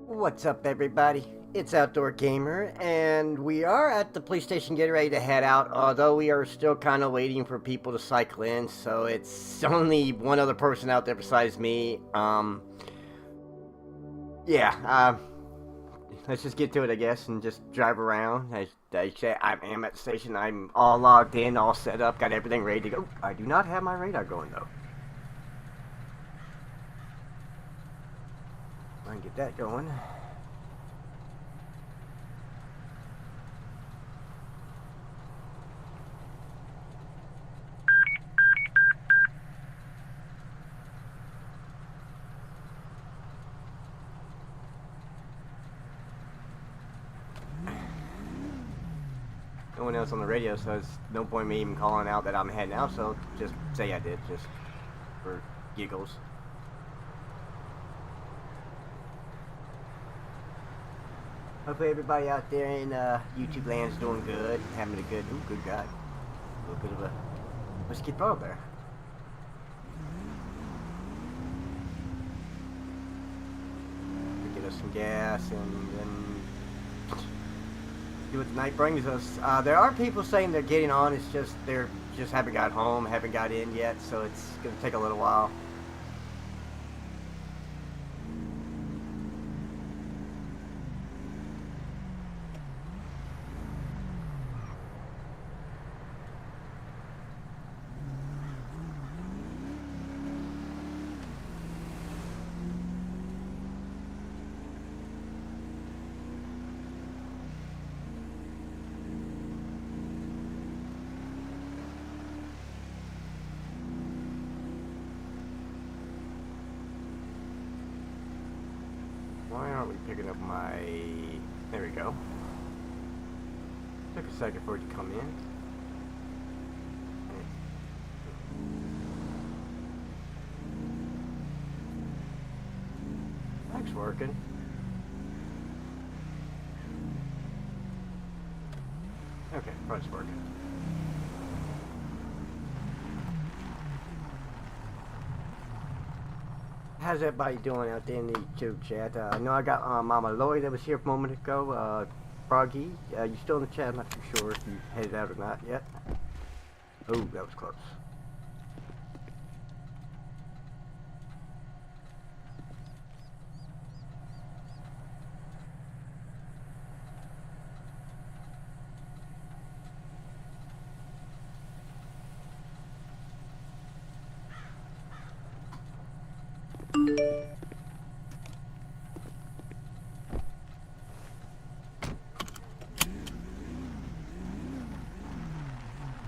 What's up, everybody? It's Outdoor Gamer, and we are at the police station getting ready to head out, although we are still kind of waiting for people to cycle in, so it's only one other person out there besides me. Yeah, let's just get to it, I guess, and just drive around. As I say, I am at the station. I'm all logged in, all set up, got everything ready to go. I do not have my radar going, though. I can get that going. No one else on the radio, so it's no point me even calling out that I'm heading out, so just say I did, just for giggles. Hopefully everybody out there in YouTube land is doing good, having a good, good God, a little bit of a whiskey throw there. Get us some gas and then see what the night brings us. There are people saying they're getting on. It's just they're just haven't got home, haven't got in yet, so it's gonna take a little while. Why aren't we picking up my... There we go. Took a second for it to come in. That's working. Okay, front's working. How's everybody doing out there in the YouTube chat? I know I got Mama Lloyd that was here a moment ago. Froggy, you still in the chat? I'm not too sure if you headed out or not yet. Oh, that was close.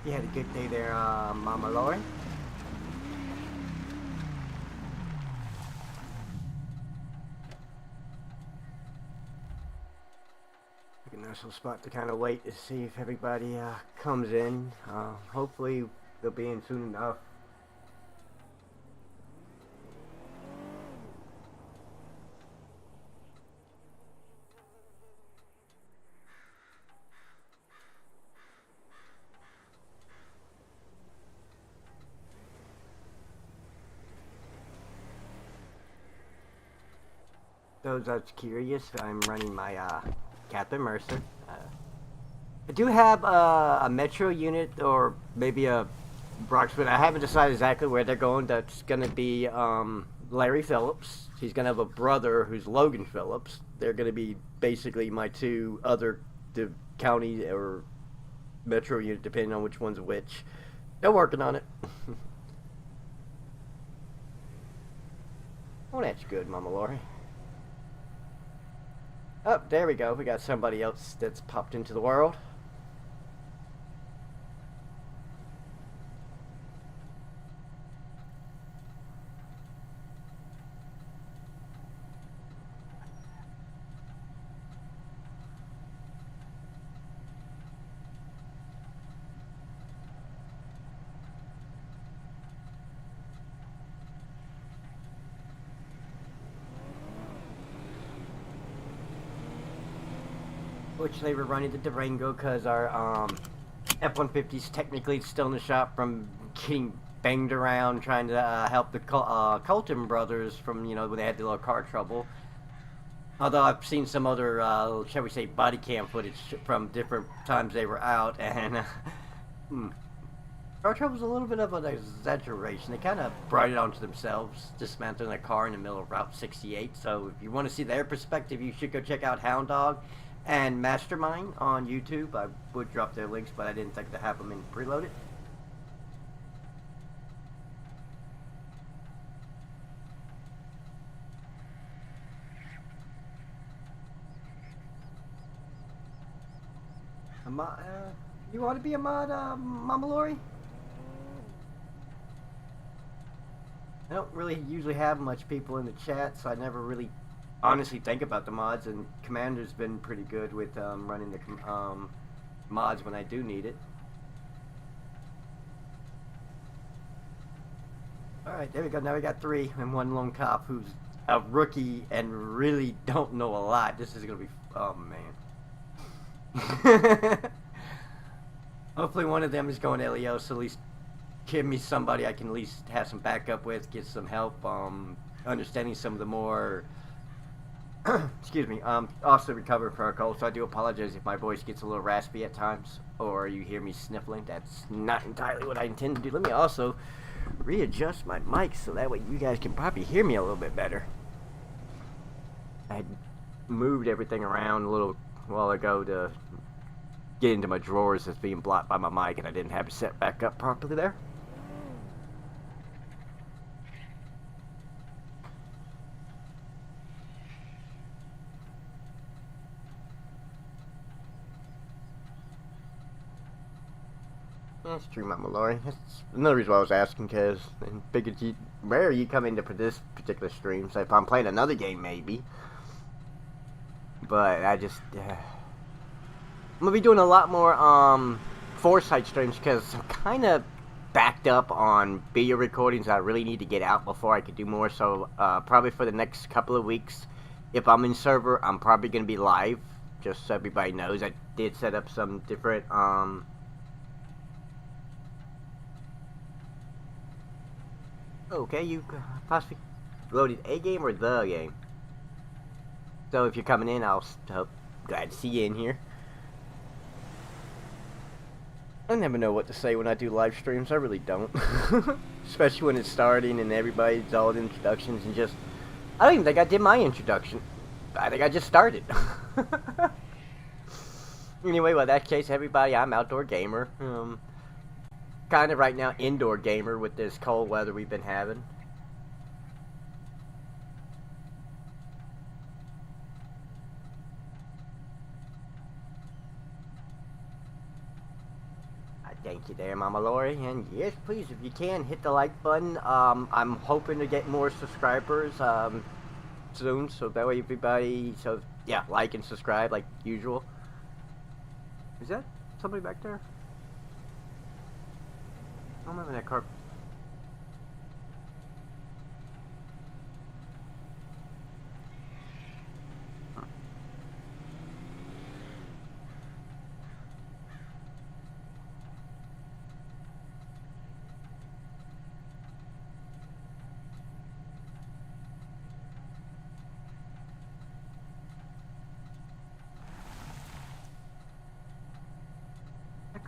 You had a good day there, Mama Lori. A nice little spot to kind of wait to see if everybody comes in. Hopefully they'll be in soon enough. Those that's curious, I'm running my Captain Mercer. I do have a Metro unit or maybe a Brox, but I haven't decided exactly where they're going. That's going to be Larry Phillips. He's going to have a brother who's Logan Phillips. They're going to be basically my two other county or Metro unit, depending on which one's which. They're working on it. Oh, that's good, Mama Lori. Oh, there we go. We got somebody else that's popped into the world. Which they were running the Durango because our F-150's technically still in the shop from getting banged around trying to help the Colton brothers from, you know, when they had the little car trouble. Although I've seen some other, shall we say, body cam footage from different times they were out, and Car Trouble was a little bit of an exaggeration. They kind of brought it onto themselves, dismantling a car in the middle of Route 68. So if you want to see their perspective, you should go check out Hound Dog and Mastermind on YouTube. I would drop their links, but I didn't think to have them in preloaded. You want to be a mod, Mama Lori? I don't really usually have much people in the chat, so I never really honestly think about the mods, and Commander's been pretty good with running the mods when I do need it. Alright, there we go. Now we got 3 and 1 lone cop who's a rookie and really don't know a lot. This is going to be... oh, man. Hopefully one of them is going LEO, so at least give me somebody I can at least have some backup with, get some help, understanding some of the more, excuse me, also recovering from a cold, so I do apologize if my voice gets a little raspy at times, or you hear me sniffling. That's not entirely what I intend to do. Let me also readjust my mic so that way you guys can probably hear me a little bit better. I moved everything around a little while ago to get into my drawers that's being blocked by my mic, and I didn't have it set back up properly there. That's true, Mama Lori. That's another reason why I was asking, because rare you come into this particular stream, so if I'm playing another game, maybe. But I just... I'm going to be doing a lot more Foresight streams, because I'm kind of backed up on video recordings I really need to get out before I could do more. So probably for the next couple of weeks, if I'm in server, I'm probably going to be live, just so everybody knows. I did set up some different... Okay, you possibly loaded a game or the game. So if you're coming in, I'll glad to see you in here. I never know what to say when I do live streams. I really don't. Especially when it's starting and everybody's all introductions and just... I don't even think I did my introduction. I think I just started. Anyway, well, in that case, everybody, I'm Outdoor Gamer. Kind of right now indoor gamer with this cold weather we've been having. Thank you there, Mama Lori, and yes, please, if you can, hit the like button. I'm hoping to get more subscribers soon, so that way everybody, so yeah, like and subscribe like usual. Is that somebody back there? I don't remember that car.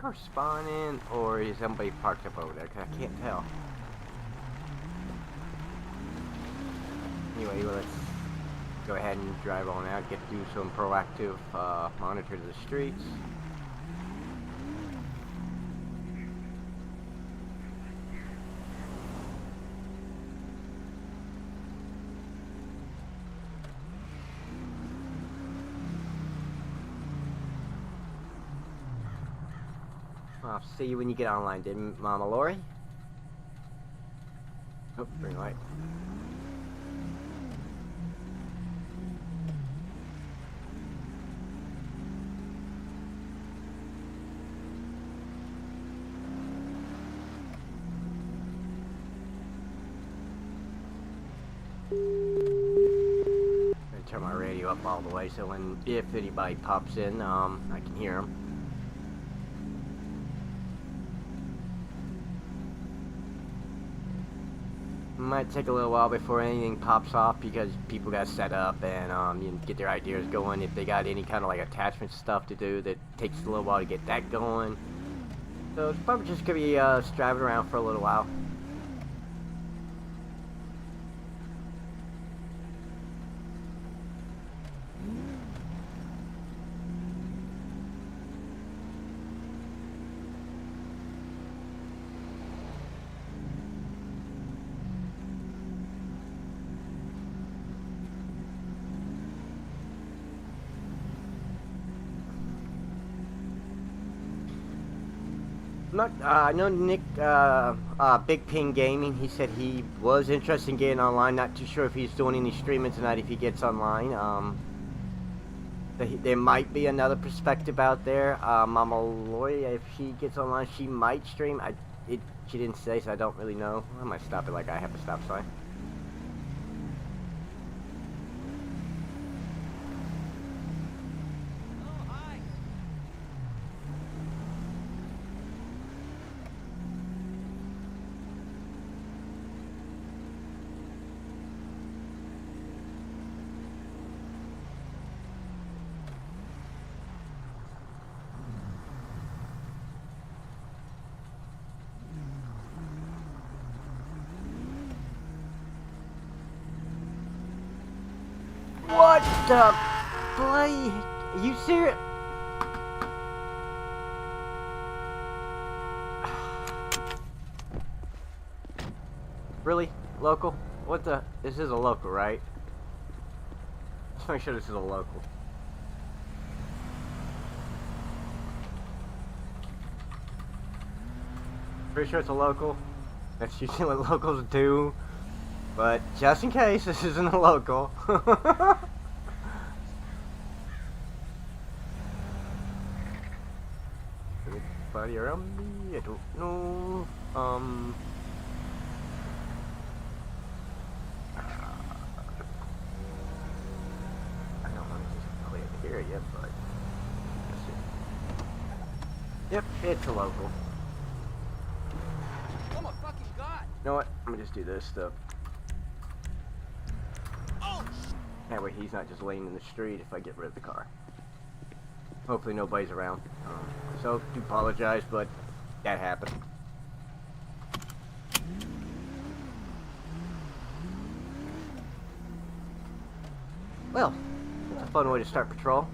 Car spawning, or is somebody parked up over there? Cause I can't tell. Anyway, let's go ahead and drive on out, get to do some proactive monitor to the streets. I'll see you when you get online, didn't Mama Lori? Oh, green light. I turn my radio up all the way so if anybody pops in, I can hear them. Might take a little while before anything pops off because people got set up and you get their ideas going. If they got any kind of like attachment stuff to do, that takes a little while to get that going. So it's probably just gonna be driving around for a little while. I know Nick, Big Ping Gaming, he said he was interested in getting online. Not too sure if he's doing any streaming tonight if he gets online. There might be another perspective out there. Mama Loy, if she gets online, she might stream. She didn't say, so I don't really know. I might stop it like I have a stop sign. What the play? Are you serious? Really? Local? What the? This is a local, right? Let's make sure this is a local. Pretty sure it's a local. That's usually what locals do. But just in case, this isn't a local. Anybody around me? I don't know. I don't want to just clear the area, but let's see. Yep, it's a local. Oh my fucking god! You know what? I'm gonna just do this stuff. That way he's not just laying in the street if I get rid of the car. Hopefully nobody's around. So, do apologize, but that happened. Well, it's a fun way to start patrol.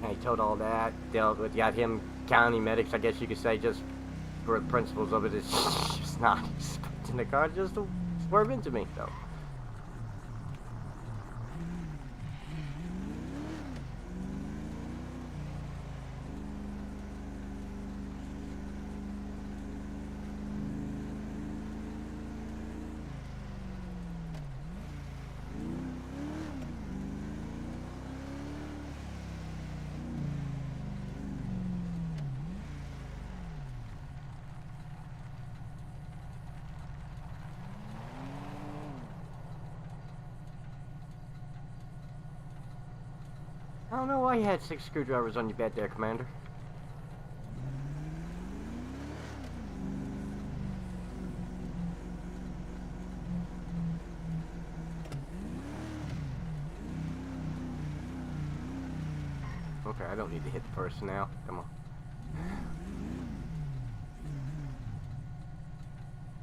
And he told all that, dealt with, got him county medics, I guess you could say, just for the principles of it, it's just not expecting the car just to swerve into me, so. I don't know why you had 6 screwdrivers on your bed there, Commander. Okay, I don't need to hit the person now. Come on.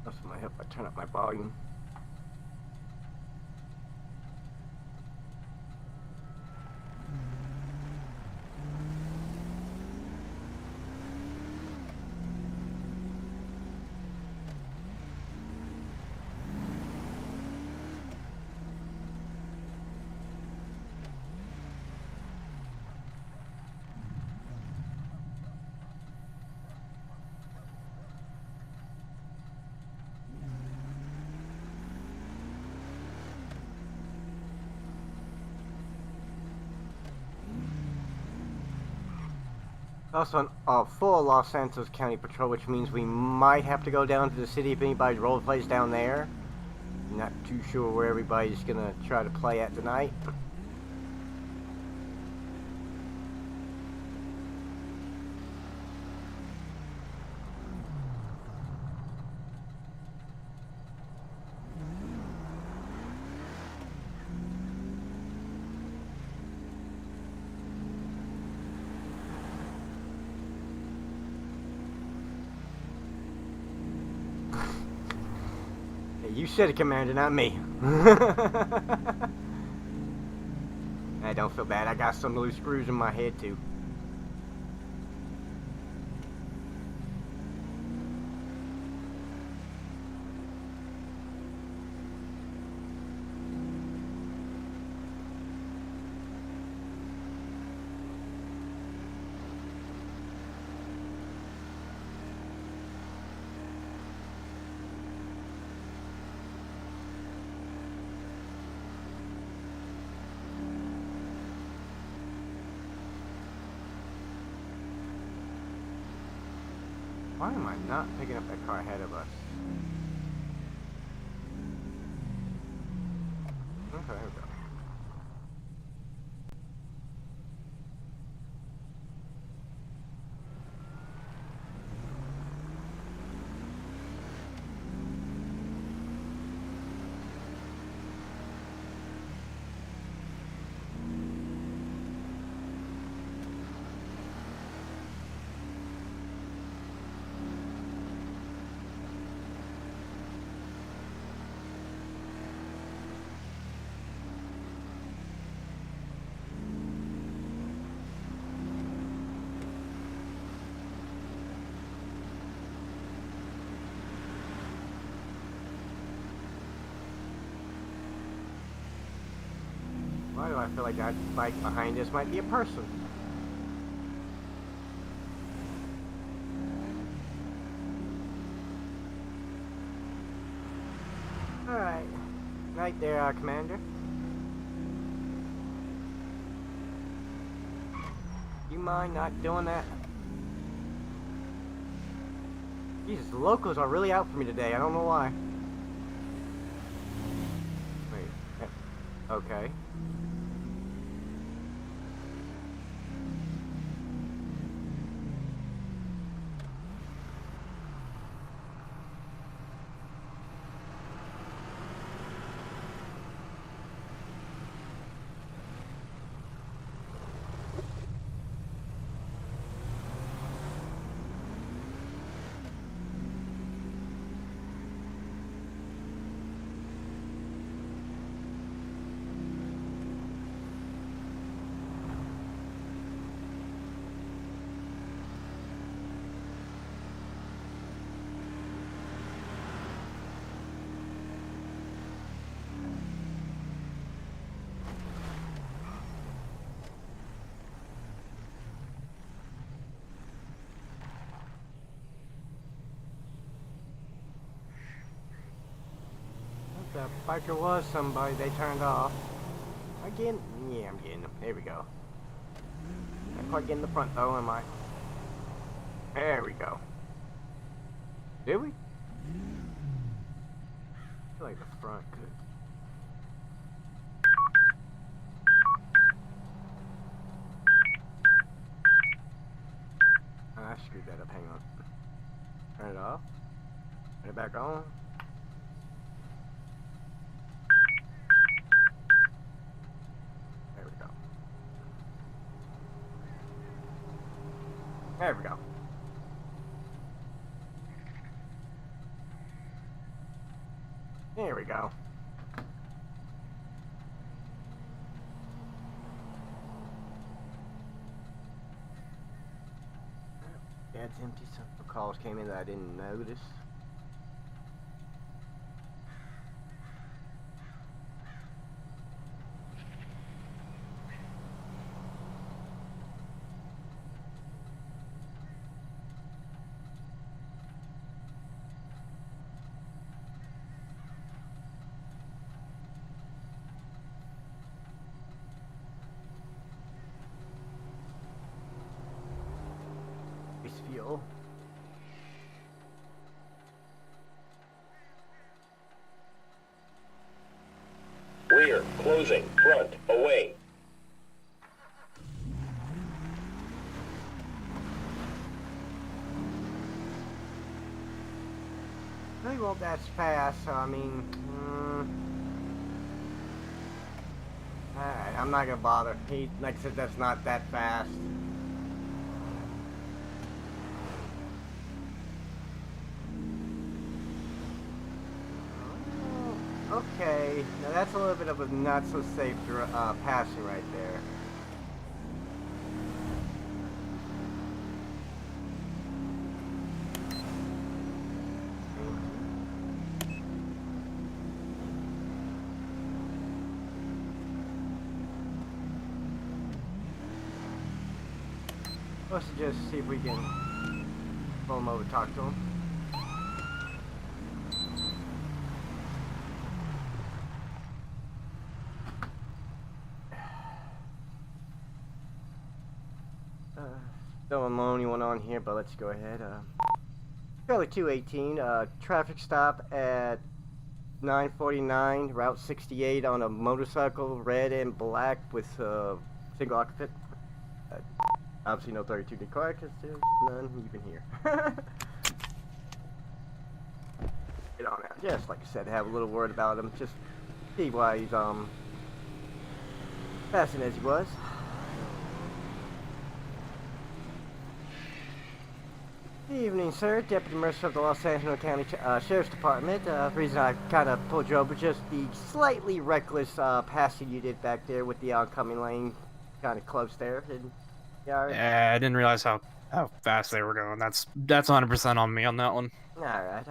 This might help if I turn up my volume. Also on full Los Santos County Patrol, which means we might have to go down to the city if anybody's role plays down there. Not too sure where everybody's gonna try to play at tonight. You said it, Commander, not me. I don't feel bad. I got some loose screws in my head, too. Why am I not picking up that car ahead of us? Okay, there we go. Why do I feel like that bike behind us might be a person? Alright. Right there, Commander. You mind not doing that? Jesus, the locals are really out for me today. I don't know why. Wait. Okay. The biker was somebody they turned off. Again? Yeah, I'm getting them. There we go. Not quite getting the front though, am I? There we go. Did we? I feel like the front could. Oh, I screwed that up. Hang on. Turn it off. Turn it back on. There we go. There we go. That's empty. Some calls came in that I didn't notice. Fuel. Rear, closing, front, away. Really won't that fast, so I mean, alright, I'm not gonna bother. He, like I said, that's not that fast. Okay, now that's a little bit of a not so safe passing right there. Let's just see if we can pull him over, talk to him. Still I'm the only one on here, but let's go ahead. Fairly 218, traffic stop at 949, Route 68 on a motorcycle, red and black with single occupant. Obviously no 32 car because there's none even here. Get on out. Just like I said, have a little word about him. Just see why he's passing as he was. Good evening, sir. Deputy Mercer of the Los Angeles County Sheriff's Department. The reason I kind of pulled you over just the slightly reckless passing you did back there with the oncoming lane kind of close there. Yeah, I didn't realize how fast they were going. That's 100% on me on that one. Alright,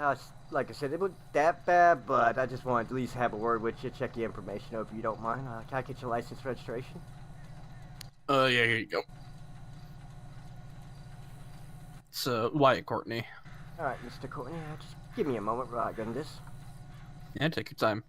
like I said, it wasn't that bad, but I just wanted to at least have a word with you, check your information over if you don't mind. Can I get your license registration? Yeah, here you go. It's Wyatt Courtney. Alright, Mr. Courtney, just give me a moment while I gun this. Yeah, take your time.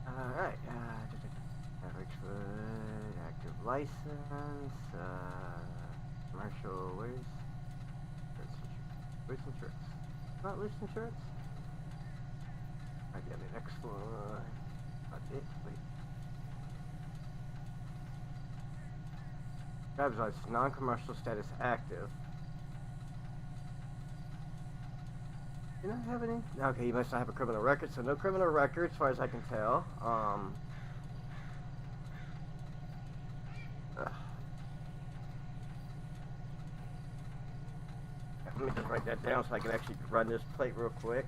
Alright, average foot, active license, commercial, where's insurance? Not list insurance? I got the next one. Not it, wait. Driver's license, non-commercial status active. You not have any? Okay, you must not have a criminal record, so no criminal record as far as I can tell. Let me just write that down so I can actually run this plate real quick.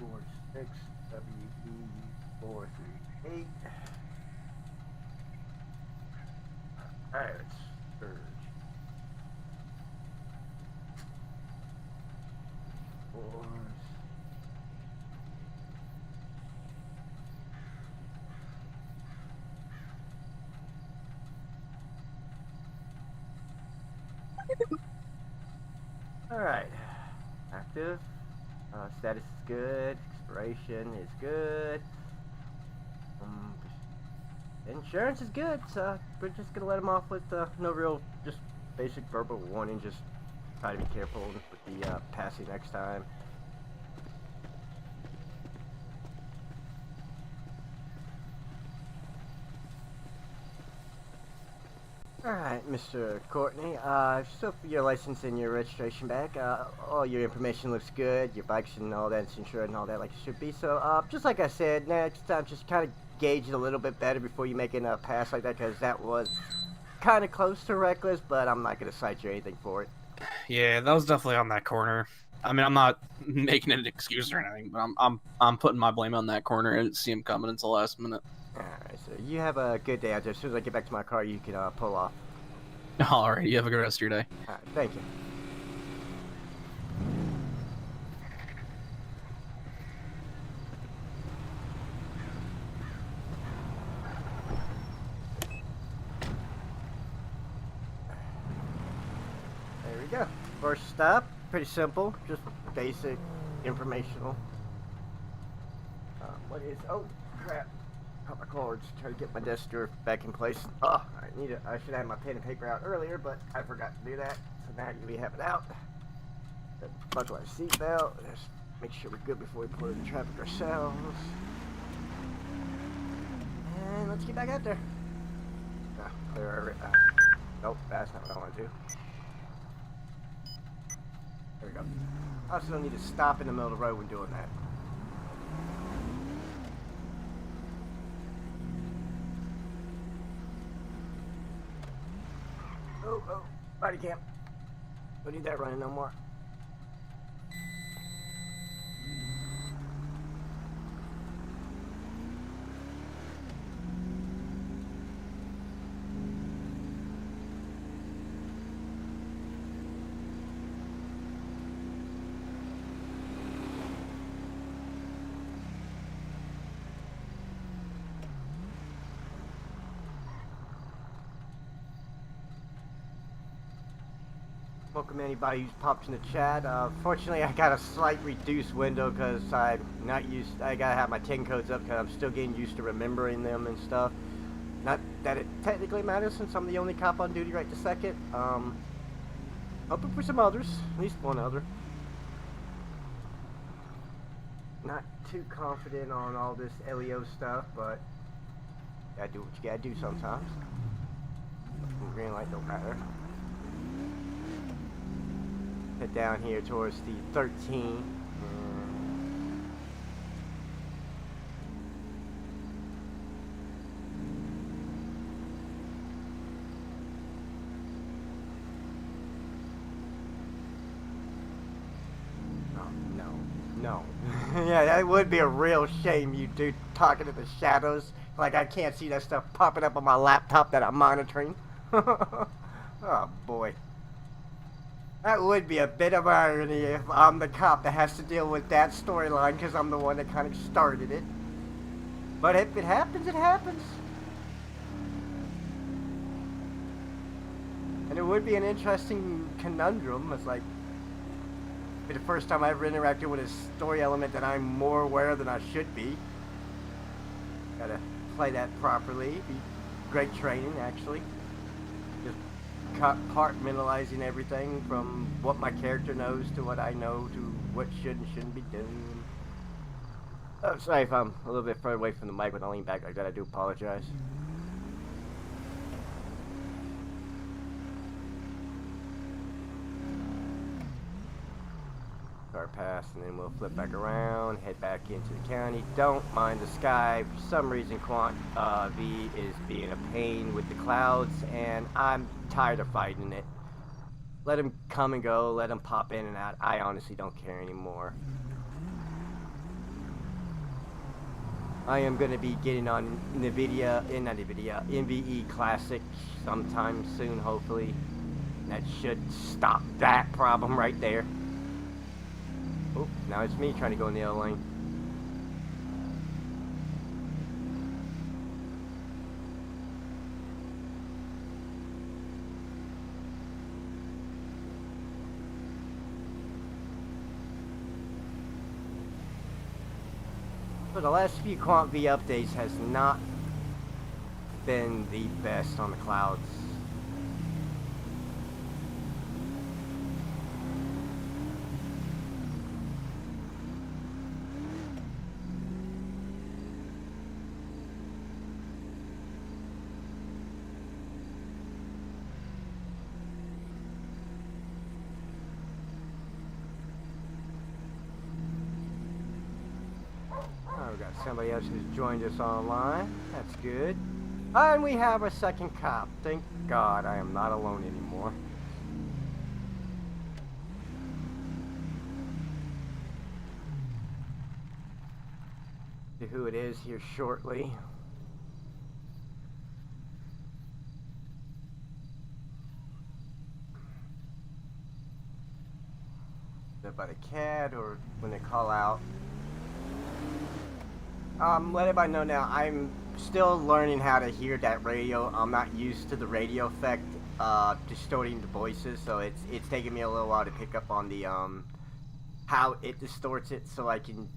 46 WE 438. Alright, let's surge. Alright, active, status is good, expiration is good, insurance is good, so we're just gonna let him off with no real, just basic verbal warning, just try to be careful with the passing next time. Alright, Mr. Courtney, so for your license and your registration back, all your information looks good, your bikes and all that's insured and all that like it should be, so, just like I said, next time just kind of gauge it a little bit better before you make a pass like that, because that was kind of close to reckless, but I'm not going to cite you anything for it. Yeah, that was definitely on that corner. I mean, I'm not making it an excuse or anything, but I'm putting my blame on that corner. I didn't see him coming until the last minute. Alright, so you have a good day out there. As soon as I get back to my car, you can pull off. Alright, you have a good rest of your day. Alright, thank you. There we go. First stop, pretty simple, just basic informational. What is, oh crap. Pop my cords, try to get my desk drawer back in place. Oh, I should have my pen and paper out earlier, but I forgot to do that. So now we have it out. Buckle our seatbelt. Just make sure we're good before we pull into traffic ourselves. And let's get back out there. Clear our, nope, that's not what I want to do. There we go. I also don't need to stop in the middle of the road when doing that. Oh, body cam. Don't need that running no more. Welcome anybody who's popped in the chat. Fortunately, I got a slight reduced window because I'm not used. I gotta have my 10 codes up because I'm still getting used to remembering them and stuff. Not that it technically matters since I'm the only cop on duty right this second. Hoping for some others, at least one other. Not too confident on all this LEO stuff, but gotta do what you gotta do sometimes. Green light don't matter. Head down here towards the 13. No. Yeah, that would be a real shame, you dude, talking to the shadows. Like I can't see that stuff popping up on my laptop that I'm monitoring. Oh boy. That would be a bit of irony if I'm the cop that has to deal with that storyline because I'm the one that kind of started it. But if it happens, it happens. And it would be an interesting conundrum. It's like be the first time I ever interacted with a story element that I'm more aware than I should be. Gotta play that properly. Be great training, actually. Just compartmentalizing everything from what my character knows to what I know to what should and shouldn't be done. Oh, sorry if I'm a little bit further away from the mic when I lean back like that. I do apologize. Car pass, and then we'll flip back around, head back into the county. Don't mind the sky. For some reason, Quant V is being a pain with the clouds, and I'm tired of fighting it. Let him come and go, let him pop in and out. I honestly don't care anymore. I am going to be getting on NVE Classic sometime soon, hopefully. That should stop that problem right there. Oh, now it's me trying to go in the other lane. So the last few Quant V updates has not been the best on the clouds. We've got somebody else who's joined us online. That's good. And we have a second cop. Thank God I am not alone anymore. See who it is here shortly. Is it by the CAD or when they call out? Let everybody know now, I'm still learning how to hear that radio. I'm not used to the radio effect, distorting the voices, so it's taking me a little while to pick up on the, how it distorts it so I can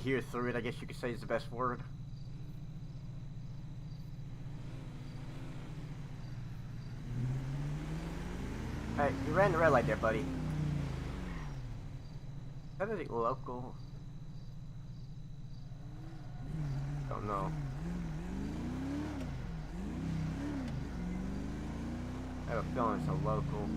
hear through it, I guess you could say is the best word. Hey, you ran the red light there, buddy. That is it local? Don't know. I have a feeling it's a local.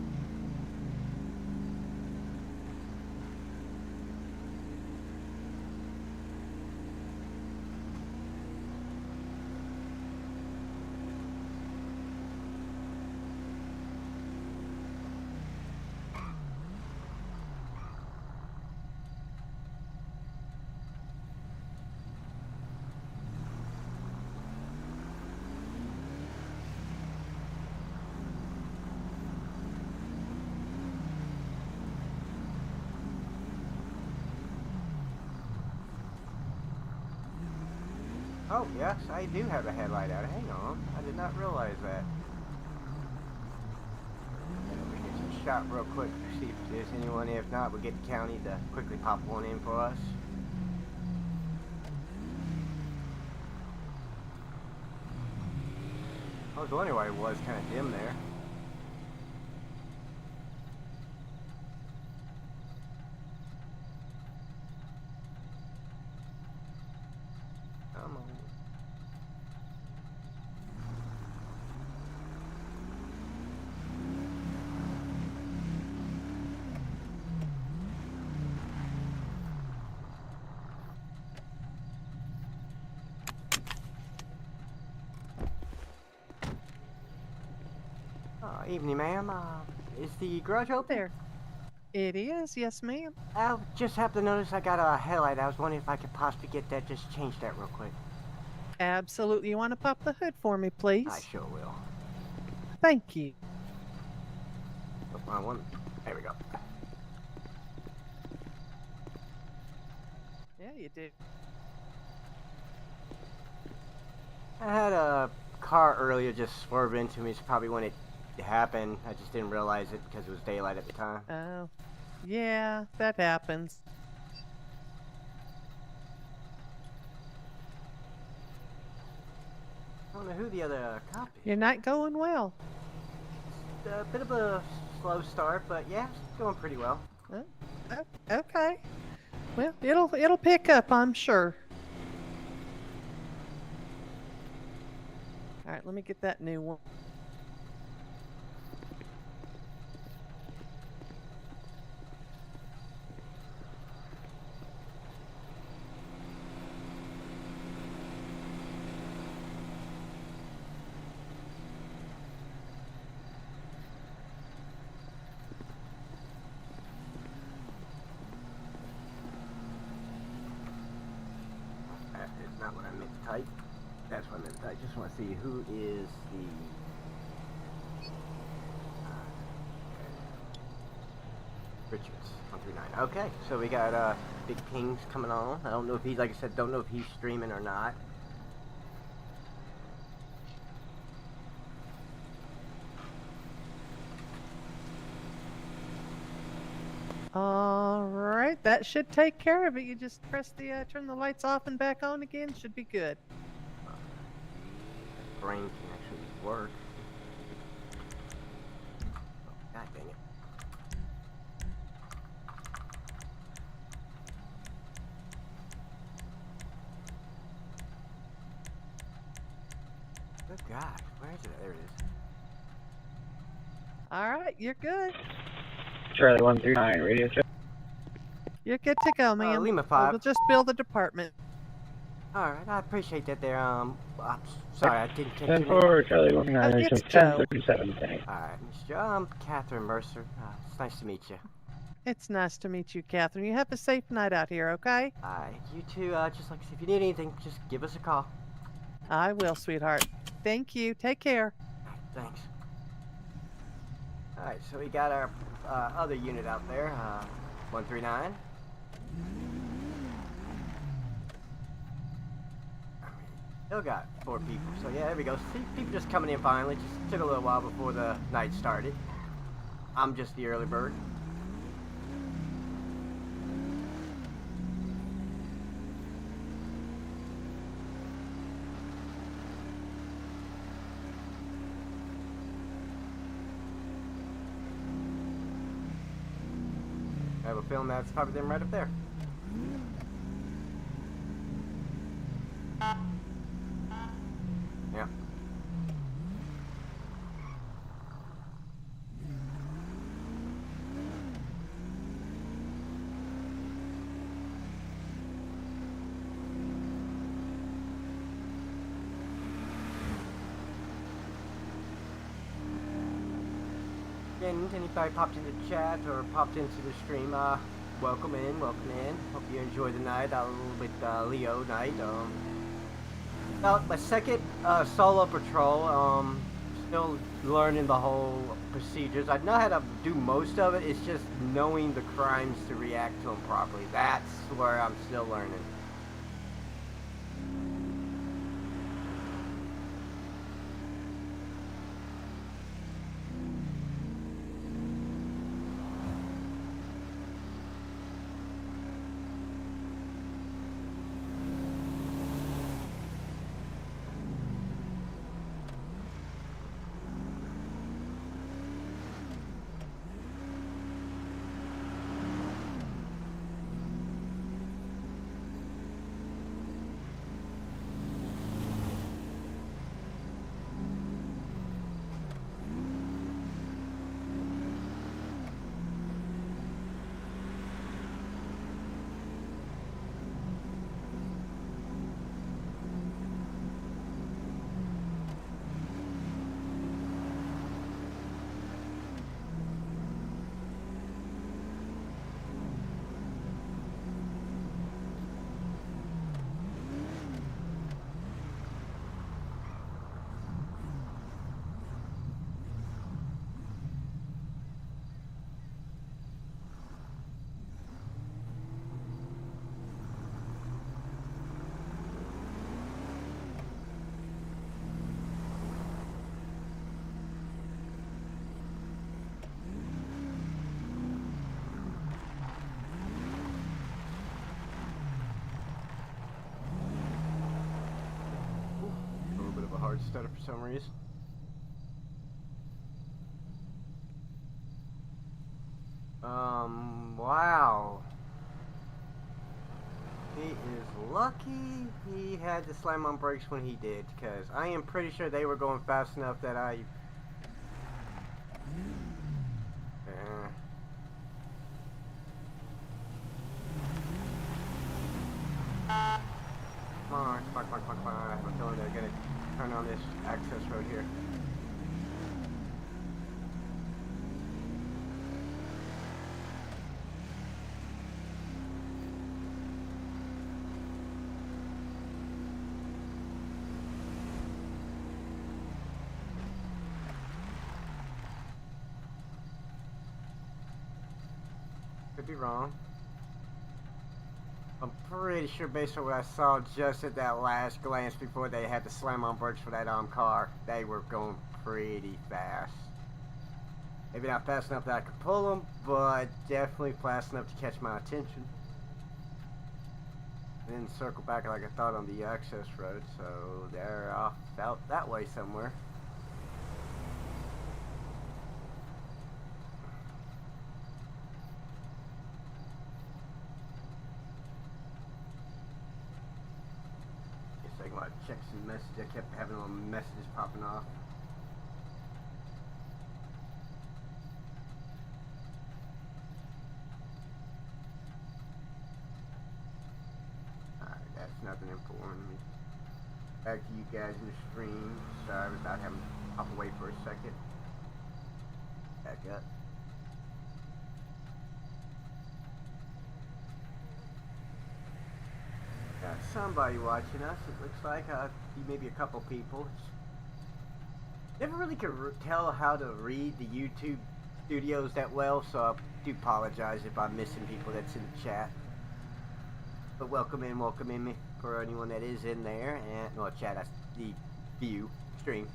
Oh, yes, I do have a headlight out. Hang on. I did not realize that. Get over here to the shop real quick to see if there's anyone. If not, we'll get the county to quickly pop one in for us. I was wondering why it was kind of dim there. Come on. Evening, ma'am. Is the garage open? There. It is, yes, ma'am. I just happened to notice I got a headlight. I was wondering if I could possibly get that. Just change that real quick. Absolutely. You want to pop the hood for me, please? I sure will. Thank you. Oh, wrong one. There we go. Yeah, you do. I had a car earlier just swerve into me. It's probably when it happened. I just didn't realize it because it was daylight at the time. Oh, yeah, that happens. I don't know who the other cop is. You're not going well. A bit of a slow start, but yeah, it's going pretty well. Okay. Well, it'll pick up, I'm sure. All right, let me get that new one. That is not what I meant to type. That's what I meant to type. Just want to see who is the... Richards, 139. Okay, so we got Big Pings coming on. I don't know if he's, like I said, don't know if he's streaming or not. All right, that should take care of it. You just press the turn the lights off and back on again. Should be good. Brain can actually work. Oh, God dang it. Good God, where is it? There it is. All right, you're good. Charlie 139, radio check. You're good to go, ma'am. Lima 5. We'll just bill the department. Alright, I appreciate that there. I'm sorry, I didn't catch your 10 name. 4, Charlie 139, it's so Joe. 1037, thanks. Alright, Miss Jo, I'm Catherine Mercer. It's nice to meet you. It's nice to meet you, Catherine. You have a safe night out here, okay? Alright, you two, just like if you need anything, just give us a call. I will, sweetheart. Thank you. Take care. Thanks. Alright, so we got our other unit out there, 139. Still got 4 people, so yeah, there we go. See, people just coming in finally. Just took a little while before the night started. I'm just the early bird. have a feeling that's probably them right up there. Yeah. Again, anybody popped into the chat or popped into the stream, welcome in, welcome in. Hope you enjoy the night, a little bit Leo night. About my second solo patrol, still learning the whole procedures. I know how to do most of it, it's just knowing the crimes to react to them properly. That's where I'm still learning. Hard stutter for some reason. Wow. He is lucky he had to slam on brakes when he did, because I am pretty sure they were going fast enough that I... Come on, come on, come on, come on, come on. I have a feeling they're gonna turn on this access road here. Could be wrong. I'm pretty sure based on what I saw just at that last glance before they had to slam on brakes for that car, they were going pretty fast. Maybe not fast enough that I could pull them, but definitely fast enough to catch my attention. Then circle back like I thought on the access road, so they're off out that way somewhere. I checked some messages. I kept having little messages popping off. Alright, that's nothing important to me. Back to you guys in the stream. Sorry about having to hop away for a second. Back up. Got somebody watching us. It looks like maybe a couple people. Never really could tell how to read the YouTube studios that well, so I do apologize if I'm missing people that's in the chat. But welcome in me for anyone that is in there, and no chat. That's the view stream.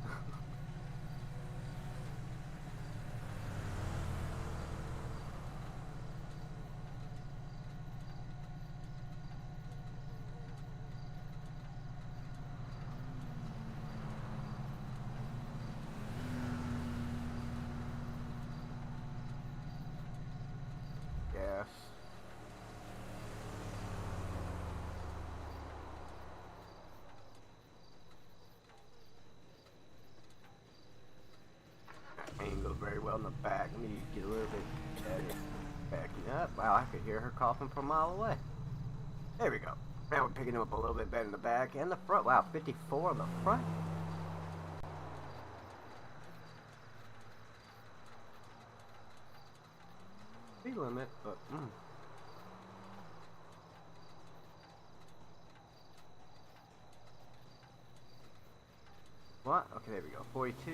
Yes. very well in the back. Let me get a little bit better. Backing up. Wow, I could hear her coughing from a mile away. There we go. Now we're picking him up a little bit better in the back and the front. Wow, 54 on the front. Speed limit, but What? Okay, there we go. 42.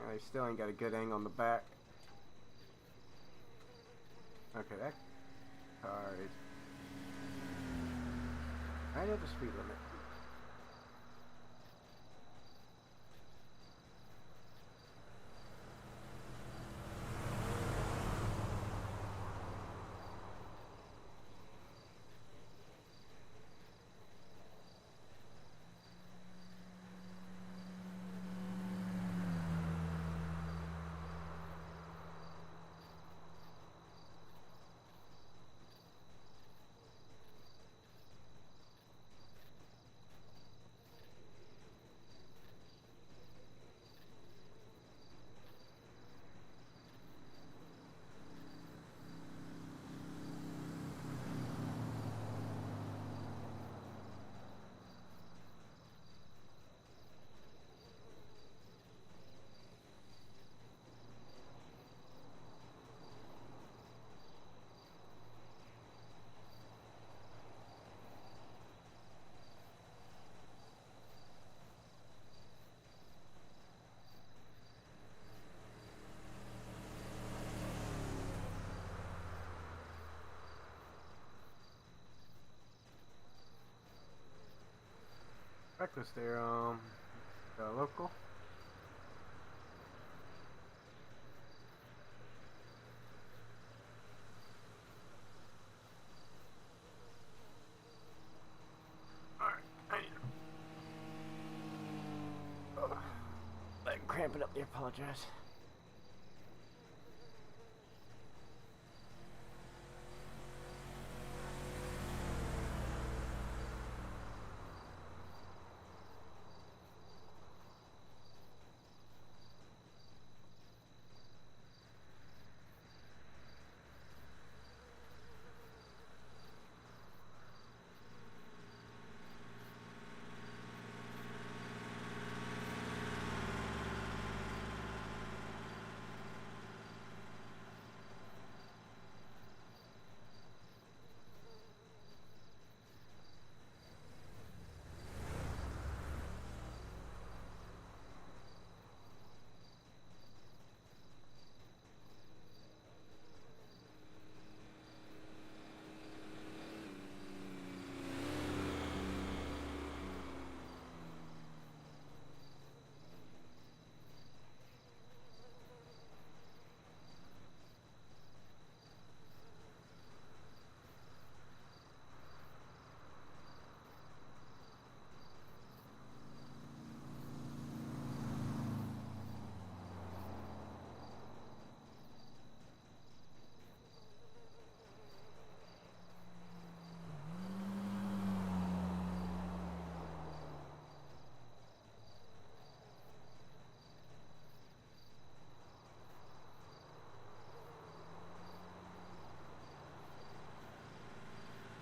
I still ain't got a good angle on the back. Okay, that car is right at the speed limit. Breakfast there, local. Alright, leg cramping up there, apologize.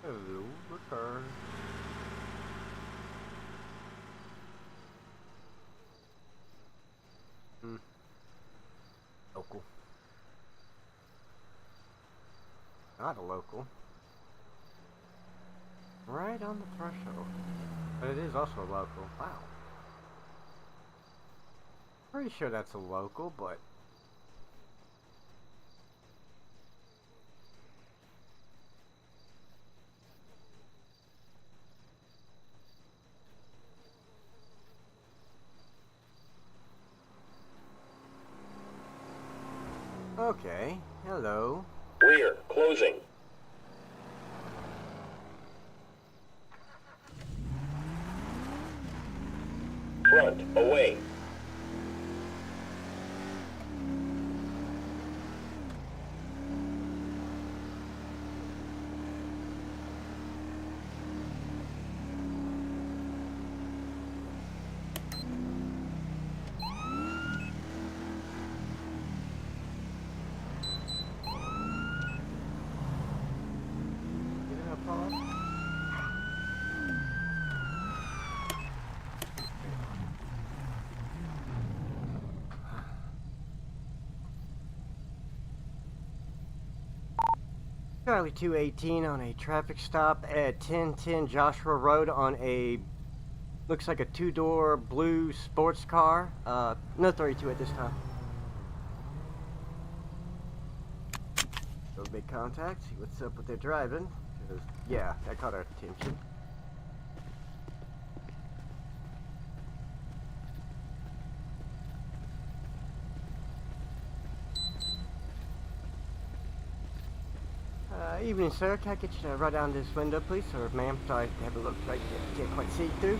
Hello, return. Local. Not a local. Right on the threshold. But it is also a local. Wow. Pretty sure that's a local, but okay. Hello. Rear closing. Front away. Charlie 218 on a traffic stop at 1010 Joshua Road on a, looks like a two-door blue sports car. No 32 at this time. Go make contact, see what's up with their driving. 'Cause, yeah, that caught our attention. Evening, sir. Can I get you to write down this window, please? Or, ma'am, sorry, have a look right there. Can't quite see through.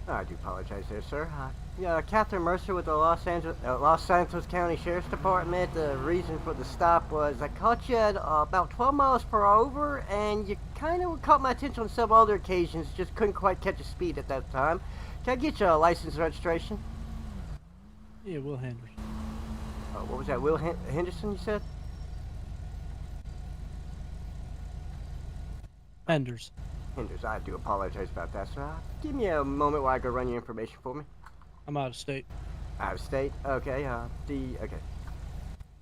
I do apologize there, sir. Yeah, Captain Mercer with the Los Santos County Sheriff's Department. The reason for the stop was I caught you at about 12 miles per hour, and you kind of caught my attention on several other occasions. Just couldn't quite catch your speed at that time. Can I get you a license and registration? Yeah, Will Henderson. What was that? Will Henderson, you said? Henders. Hinders, I do apologize about that, sir. Give me a moment while I go run your information for me. I'm out of state. Out of state? Okay, okay.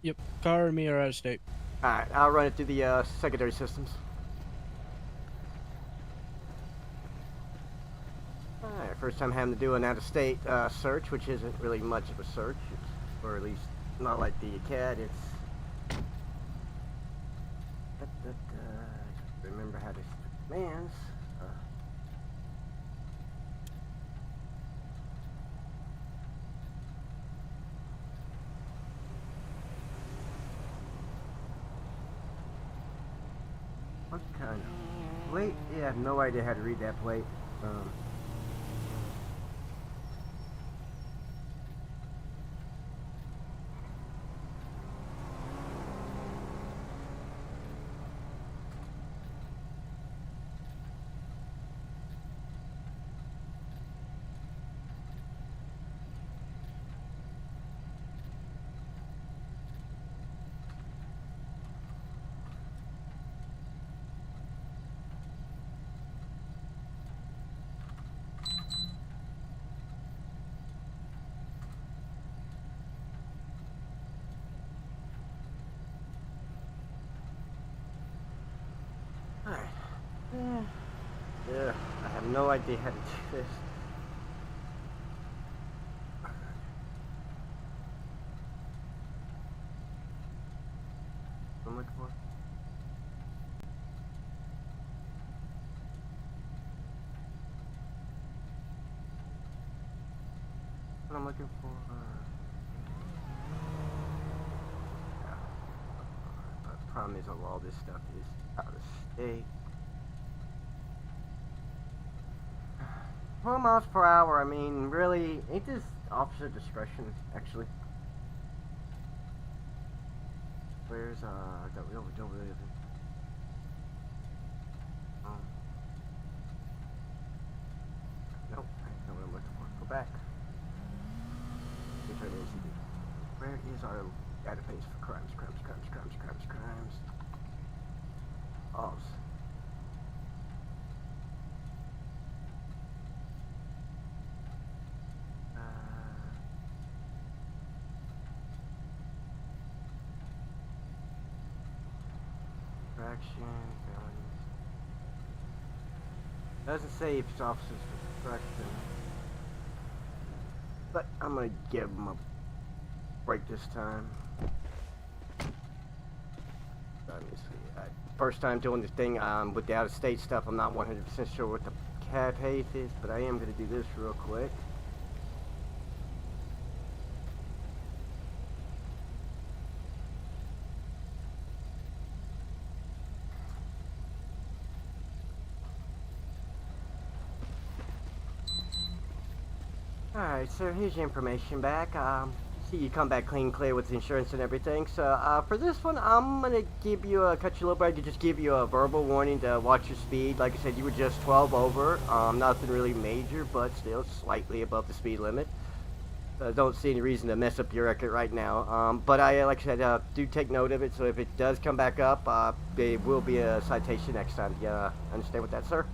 Yep, car and me are out of state. Alright, I'll run it through the secondary systems. Alright, first time having to do an out-of-state search, which isn't really much of a search, or at least not like the CAD. It's remember how this commands. What kind of plate? Yeah, I have no idea how to read that plate. Alright. Yeah, I have no idea how to do this. What I'm looking for? What I'm looking for? Yeah. The problem is all this stuff is out of state. 12 miles per hour, I mean, really, ain't this officer discretion, actually? Where's, don't really nope, I know what I'm looking for. Go back. Where is our database for crimes? Oz. Infraction, felonies. Doesn't say if it's officers for infraction. But I'm gonna give him a break this time. Let me see. First time doing this thing with the out-of-state stuff. I'm not 100% sure what the cab height is, but I am gonna do this real quick. Alright, sir, here's your information back. See you come back clean clear with the insurance and everything. So, for this one, I'm gonna give you cut you a little break to just give you a verbal warning to watch your speed. Like I said, you were just 12 over. Nothing really major, but still slightly above the speed limit. Don't see any reason to mess up your record right now. But like I said, do take note of it. So if it does come back up, there will be a citation next time. You understand with that, sir?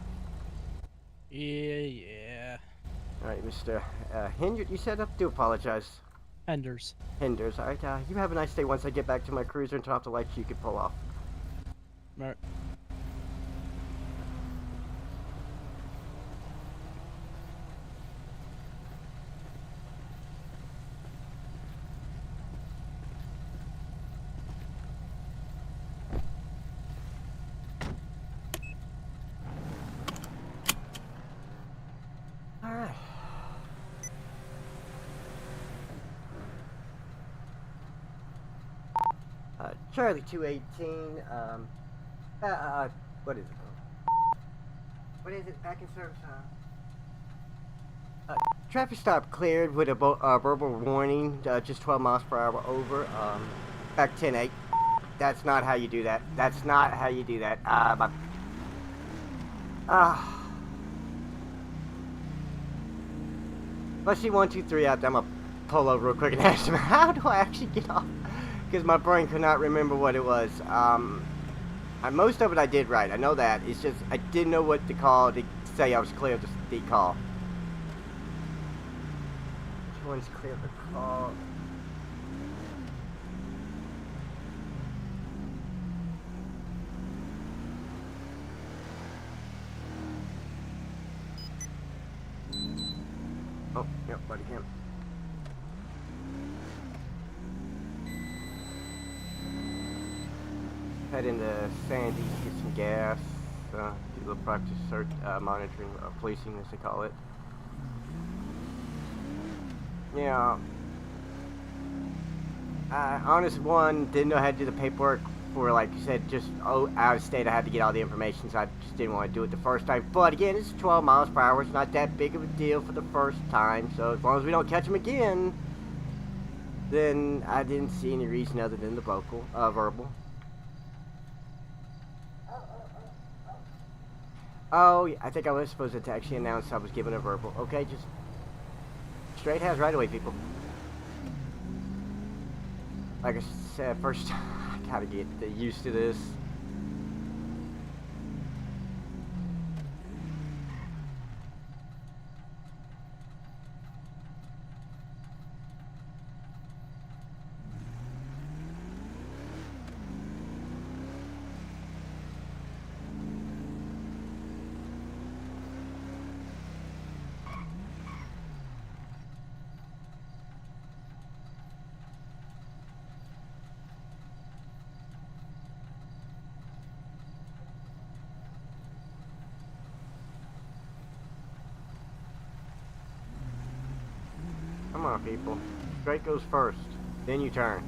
Yeah. Alright, Mr. Hindert, you said? I do apologize. Henders. Hinders, alright. You have a nice day. Once I get back to my cruiser and turn off the lights, you can pull off. Alright. Alright. Charlie 218, what is it called? What is it? Back in service, traffic stop cleared with a verbal warning, just 12 miles per hour over, back 10-8. That's not how you do that. That's not how you do that. Let's see 123 out there. I'm gonna pull over real quick and ask him, how do I actually get off? Because my brain could not remember what it was. Most of it I did right. I know that. It's just I didn't know what to call to say I was clear of the call. Which one's clear of the call? Oh, yep, buddy, him. Head into Santos, get some gas, do a little practice search, monitoring, policing as they call it. Yeah. Honest one, didn't know how to do the paperwork for, like you said, just out of state. I had to get all the information, so I just didn't want to do it the first time. But again, it's 12 miles per hour. It's not that big of a deal for the first time. So as long as we don't catch him again, then I didn't see any reason other than the verbal. Oh, yeah, I think I was supposed to actually announce I was given a verbal. Okay, just straight has right away, people. Like I said, first, I gotta get used to this. Come on, people. Straight goes first, then you turn.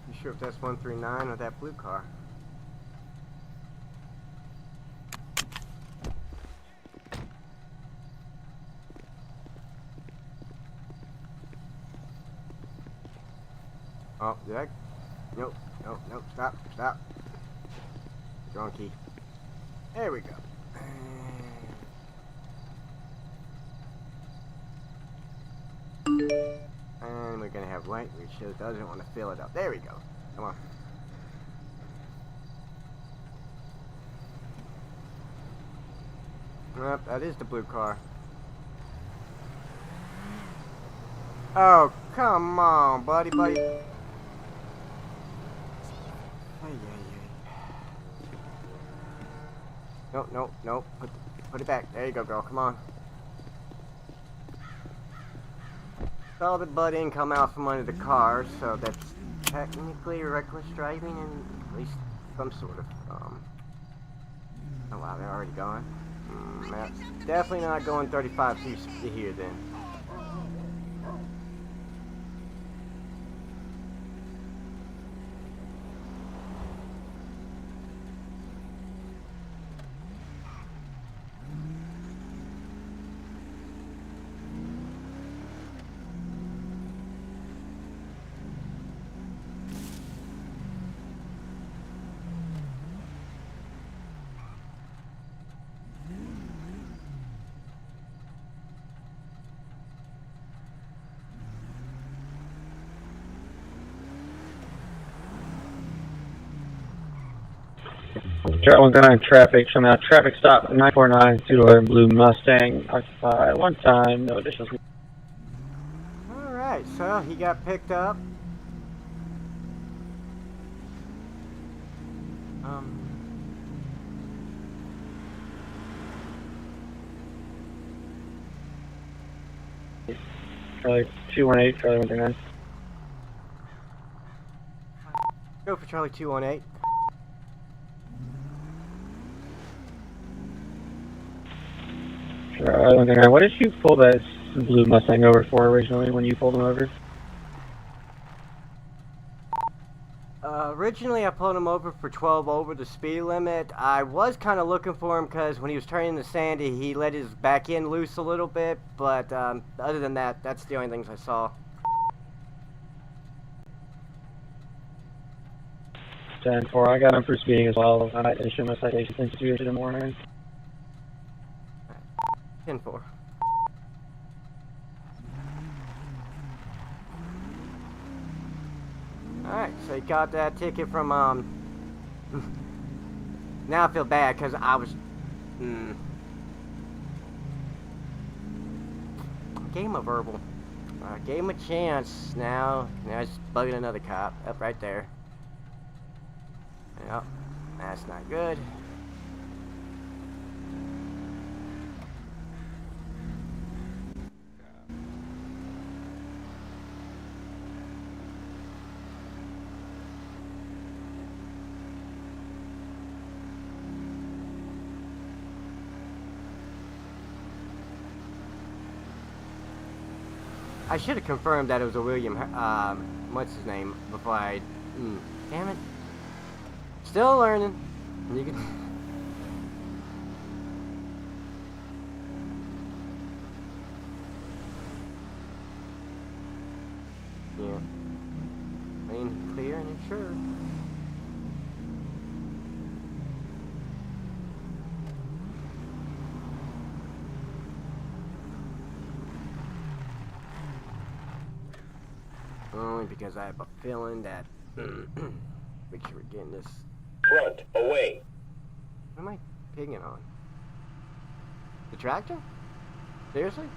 You sure if that's 139 or that blue car? Oh, did I? Nope, stop. Wrong key. There we go. And we're gonna have light, which shows doesn't want to fill it up. There we go. Come on. Yep, that is the blue car. Oh, come on, buddy. No. Put it back. There you go, girl. Come on. Saw the butt end come out from under the car, so that's technically reckless driving, and at least some sort of, oh wow, they're already gone. That's definitely not going 35 to here then. Charlie 139 traffic, showing out traffic stop 949, 2-door blue Mustang, occupied one time, no additional. Alright, so he got picked up. Charlie 218, Charlie 139. Go for Charlie 218. Charlie 139, what did you pull that blue Mustang over for originally when you pulled him over? Originally, I pulled him over for 12 over the speed limit. I was kind of looking for him because when he was turning the Sandy, he let his back end loose a little bit. But other than that, that's the only things I saw. 10-4, I got him for speeding as well. I might issue him a citation since you issued in the morning. 10-4. Alright, so he got that ticket from, now I feel bad because I was, gave him a verbal. Gave him a chance. Now he's bugging another cop. Up right there. Yep, that's not good. I should have confirmed that it was a William, what's his name, before I, damn it. Still learning. You can... Yeah. Lane clear and insured. Only because I have a feeling that we should getting this. Front, away. What am I pinging on? The tractor? Seriously?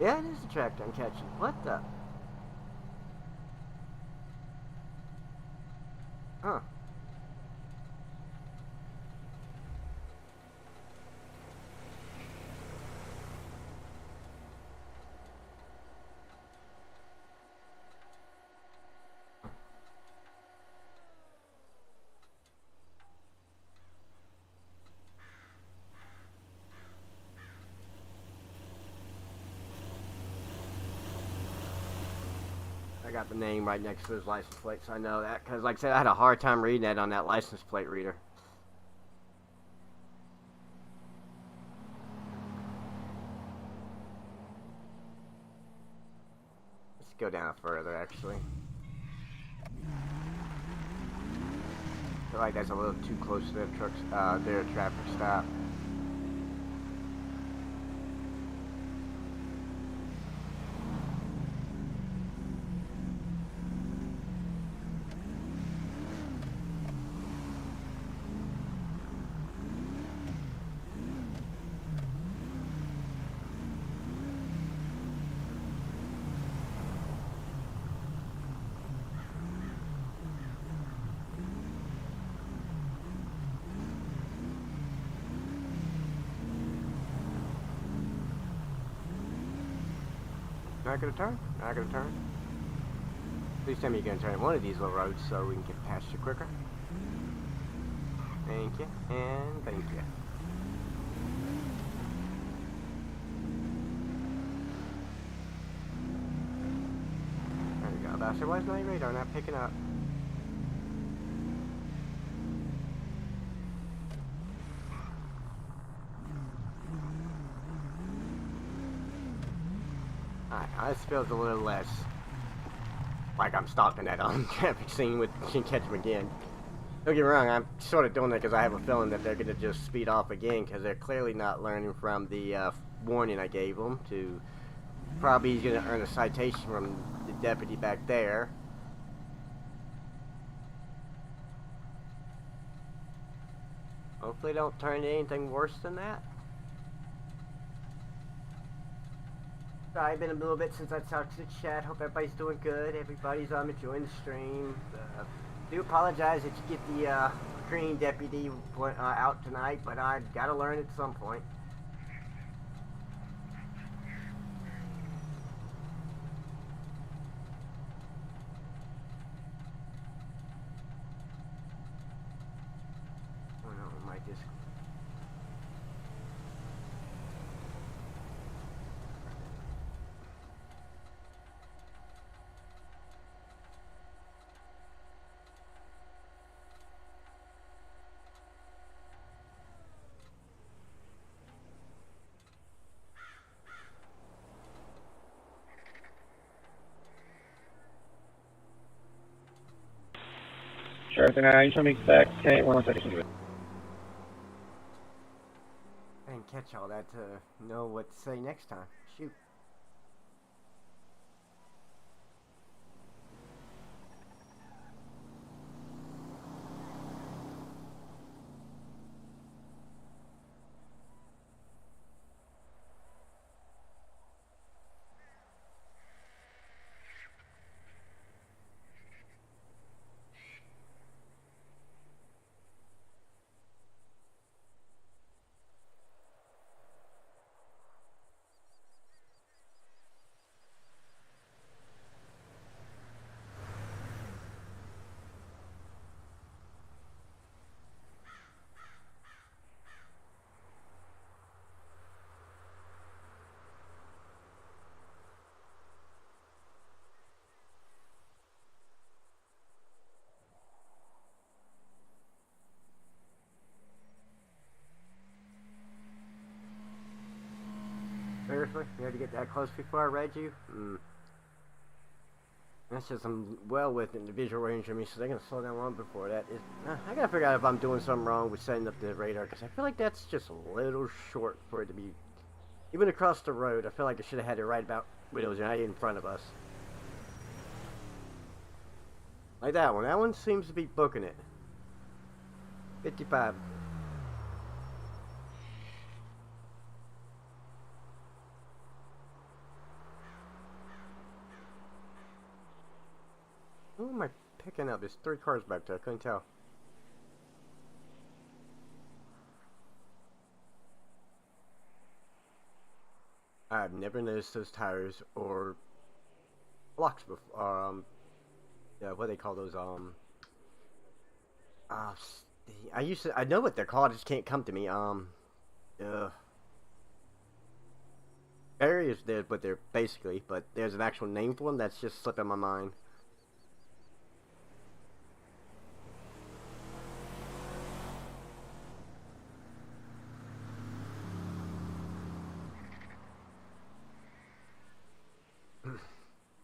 Yeah, it is the tractor I'm catching. What the? Huh. I got the name right next to his license plate, so I know that. Because, like I said, I had a hard time reading that on that license plate reader. Let's go down further, actually. I feel like that's a little too close to their trucks, their traffic stop. Not gonna turn? Not gonna turn? Please tell me you're gonna turn one of these little roads so we can get past you quicker. Thank you, and thank you. There we go, bastard. Why is my radar not picking up? Alright, this feels a little less like I'm stalking that on traffic scene with catch him again. Don't get me wrong, I'm sort of doing that because I have a feeling that they're going to just speed off again because they're clearly not learning from the warning I gave them to Probably he's gonna earn a citation from the deputy back there. Hopefully, don't turn into anything worse than that. Sorry, been a little bit since I talked to the chat. Hope everybody's doing good. Everybody's enjoying the stream. Do apologize that you get the green deputy out tonight, but I gotta learn at some point. Oh no, my disc. Sure thing, I usually make back. Okay, 1 second. I didn't catch all that to know what to say next time. Shoot. Seriously? You had to get that close before I read you? That's just I'm well within the visual range of me, so they're gonna slow down long before that. I gotta figure out if I'm doing something wrong with setting up the radar, because I feel like that's just a little short for it to be. Even across the road, I feel like I should have had it right about when it was right in front of us. Like that one. That one seems to be booking it. 55. Who am I picking up? There's 3 cars back there. I couldn't tell. I've never noticed those tires or blocks before. Yeah, what do they call those? I know what they're called. It just can't come to me. Barriers, there, but they're basically, but there's an actual name for them that's just slipping my mind.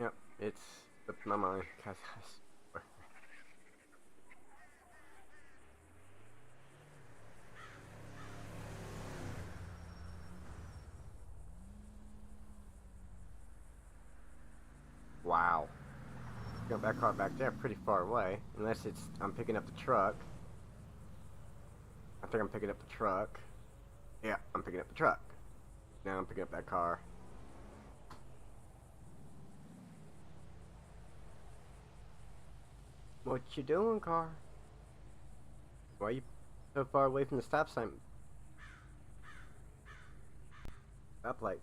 Yep, it's slipped my mind. God, I swear. Wow. Got that car back there pretty far away. Unless I'm picking up the truck. I think I'm picking up the truck. Yeah, I'm picking up the truck. Now I'm picking up that car. What you doing, car? Why are you so far away from the stop sign? Stoplight.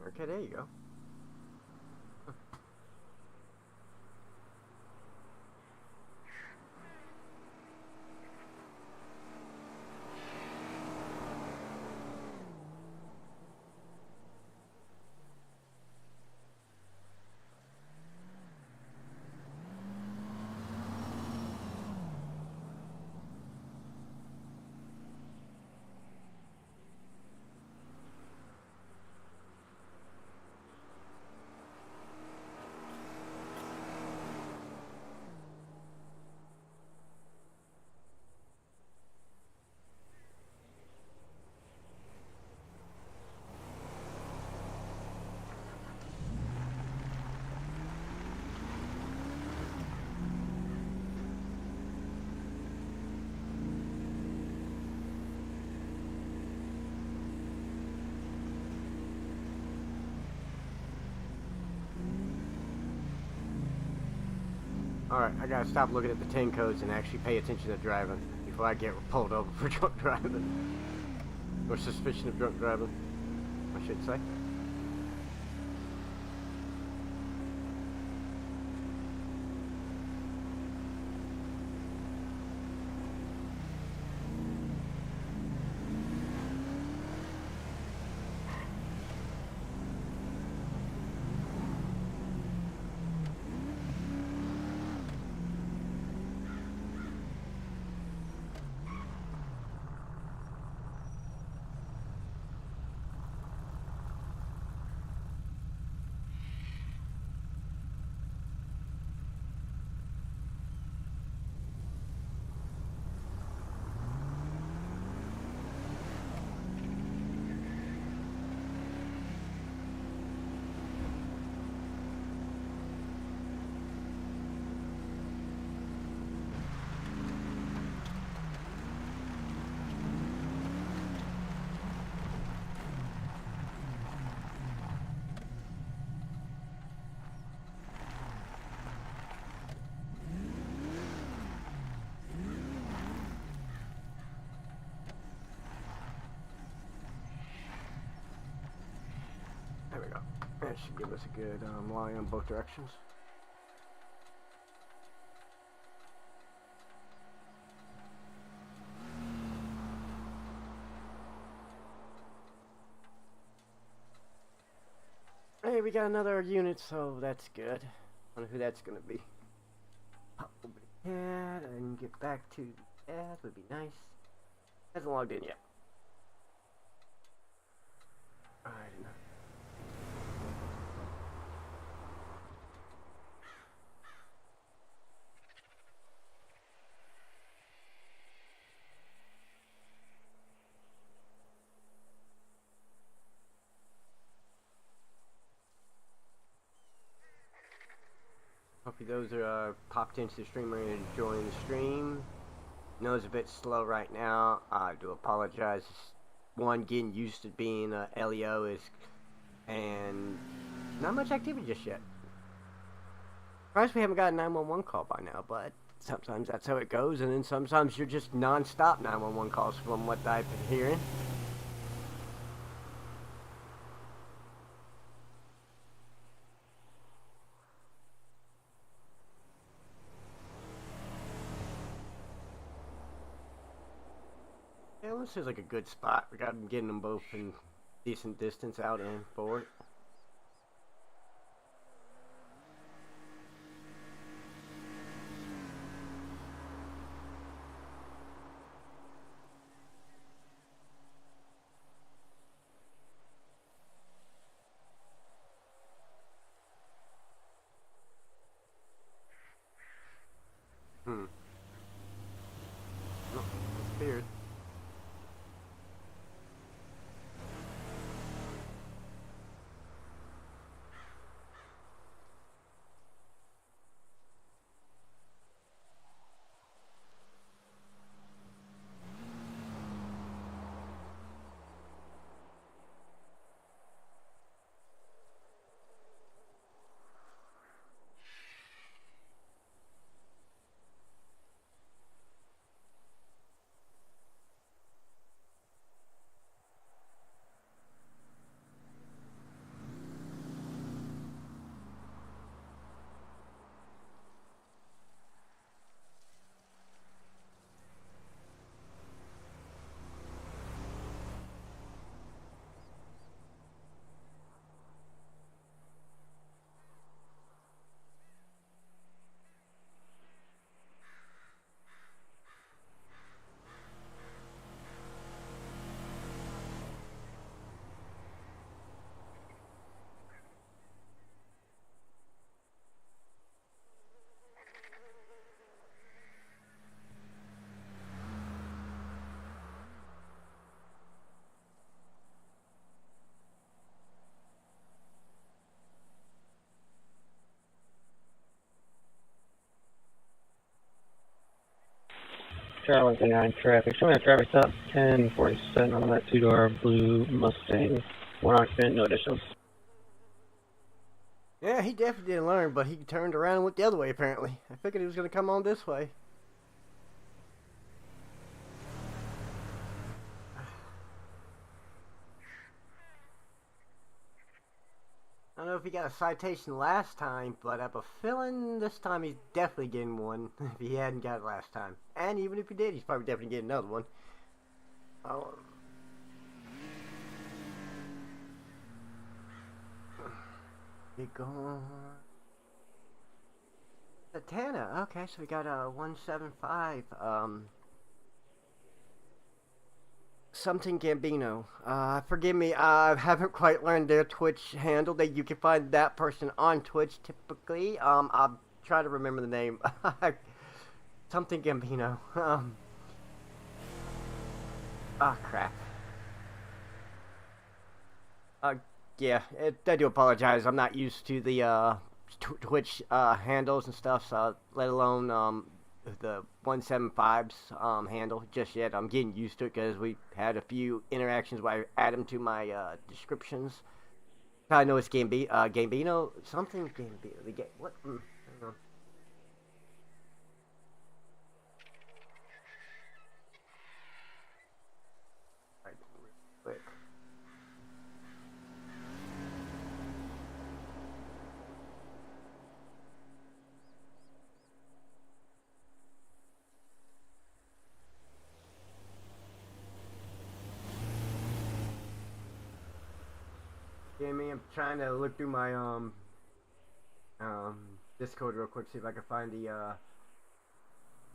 Okay, there you go. Alright, I gotta stop looking at the 10 codes and actually pay attention to driving before I get pulled over for drunk driving. Or suspicion of drunk driving, I should say. There we go. That should give us a good line on both directions. Hey, we got another unit, so that's good. Wonder who that's gonna be. Pop over the cat and get back to the cat would be nice. Hasn't logged in yet. Alright. Hopefully those are popped into the stream or enjoying the stream. Know it's a bit slow right now. I do apologize. One, getting used to being a LEO is, and not much activity just yet. Surprised we haven't got a 911 call by now, but sometimes that's how it goes, and then sometimes you're just non-stop 911 calls from what I've been hearing. Yeah, this is like a good spot. We got them getting them both in decent distance out and forward. Oh, that's weird. Traveling 9 traffic. Showing a traffic stop 1047 on that two-door blue Mustang. One occupant, no additionals. Yeah, he definitely didn't learn, but he turned around and went the other way, apparently. I figured he was going to come on this way. I don't know if he got a citation last time, but I have a feeling this time he's definitely getting one if he hadn't got it last time. And even if he did, he's probably definitely getting another one. Oh. Big on. Satana. Okay, so we got a 175. Something Gambino. Forgive me, I haven't quite learned their Twitch handle. That you can find that person on Twitch typically. I'll try to remember the name. Something Gambino. Crap. Yeah, I do apologize. I'm not used to the Twitch handles and stuff, so let alone the 175's handle just yet. I'm getting used to it because we had a few interactions where I add them to my descriptions. I know it's Gambino, something Gambino. What? Hang on. Alright, real quick. Yeah, me, I'm trying to look through my Discord real quick, see if I can find the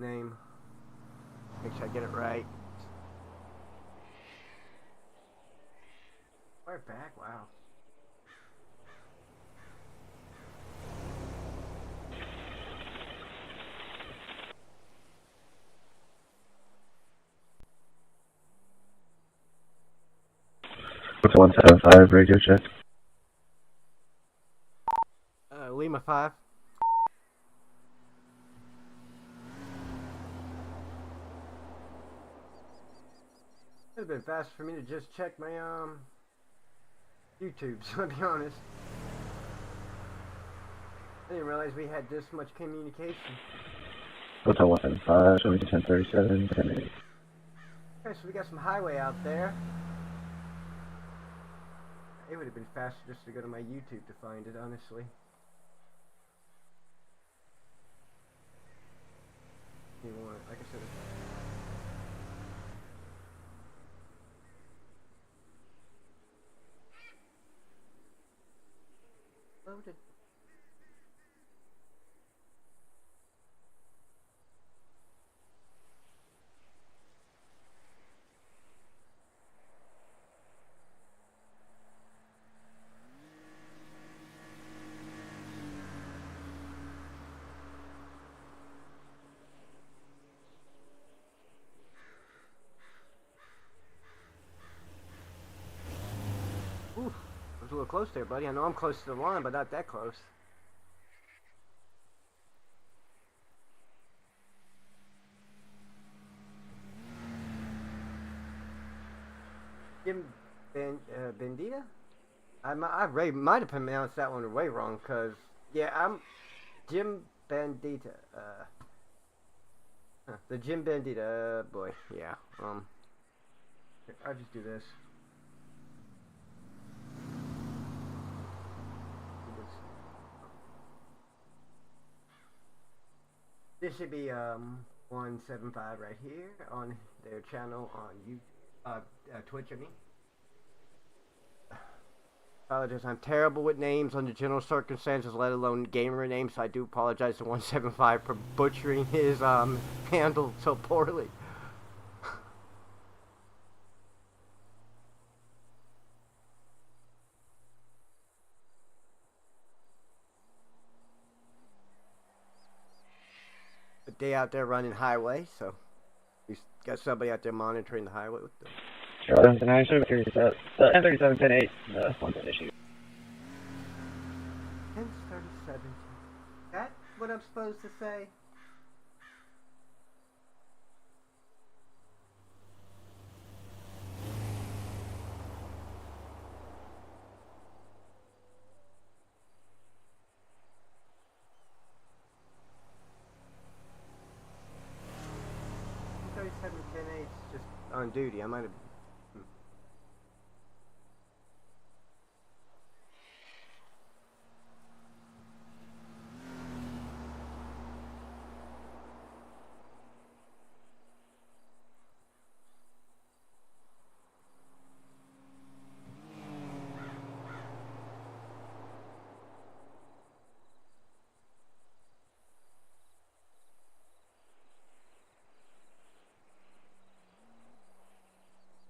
name. Make sure I get it right. We're back, wow. What's 175 radio check? Lima 5. It would have been faster for me to just check my YouTube, so I'll be honest. I didn't realize we had this much communication. What's 175? Show me 1037, 1080. Okay, so we got some highway out there. It would have been faster just to go to my YouTube to find it, honestly. You want, like I said. Loaded. Ooh, I was a little close there, buddy. I know I'm close to the line, but not that close. Jim Bendita? I might have pronounced that one way wrong, cause yeah, I'm Jim Bandita. The Jim Bandita. Boy, yeah. I'll just do this. This should be 175 right here on their channel on YouTube, Twitch. I mean. Apologize. I'm terrible with names under general circumstances, let alone gamer names. So I do apologize to 175 for butchering his handle so poorly. A day out there running highway, so he's got somebody out there monitoring the highway with them. Charlie, can I show you 1037, 1080? That's one issue. 1037. That what I'm supposed to say? on duty. I might have.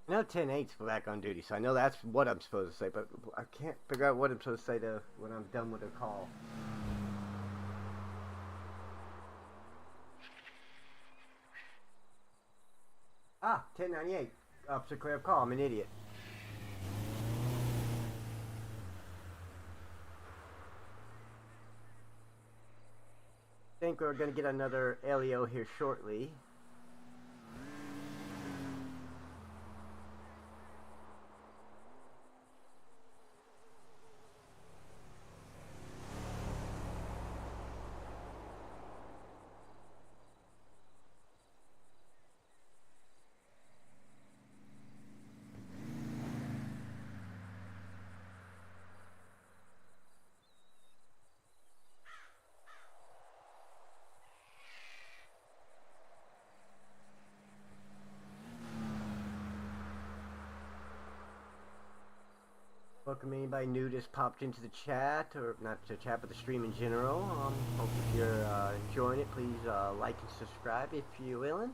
I know 10-8's back on duty, so I know that's what I'm supposed to say, but I can't figure out what I'm supposed to say to when I'm done with a call. Ah, 1098. Officer clear of call. I'm an idiot. I think we're going to get another LEO here shortly. Welcome anybody new just popped into the chat, or not the chat, but the stream in general. Hope if you're enjoying it, please like and subscribe if you're willing.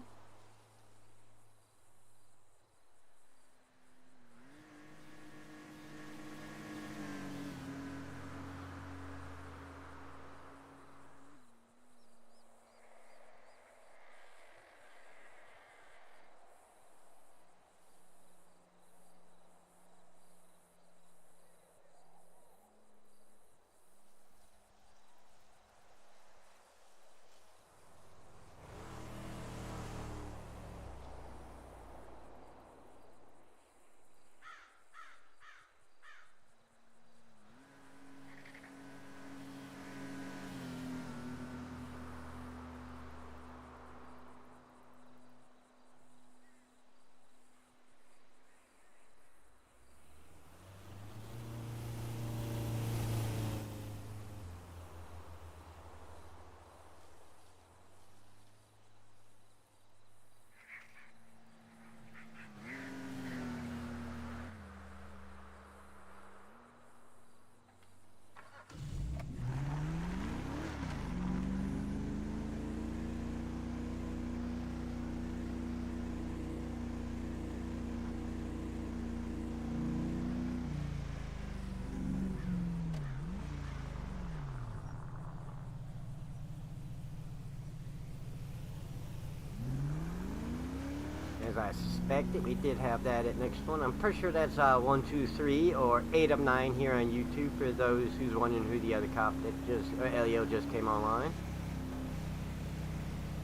As I suspected, we did have that at next one. I'm pretty sure that's 1, 2, 3 or 8 of 9 here on YouTube for those who's wondering who the other cop that just LEO just came online.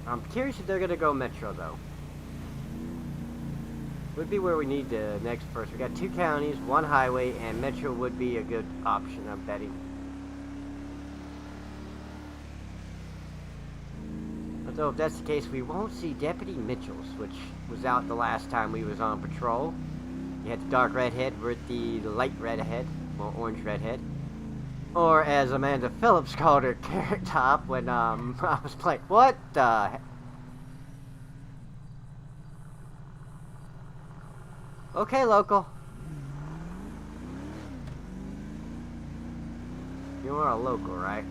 I'm curious if they're gonna go Metro though. Would be where we need the next person. We got 2 counties, 1 highway, and Metro would be a good option, I'm betting. So if that's the case, we won't see Deputy Mitchell's, which was out the last time we was on patrol. You had the dark redhead, we're at the light redhead, well, orange redhead. Or as Amanda Phillips called her, Carrot Top, when I was playing. What the heck? Okay, local. You are a local, right?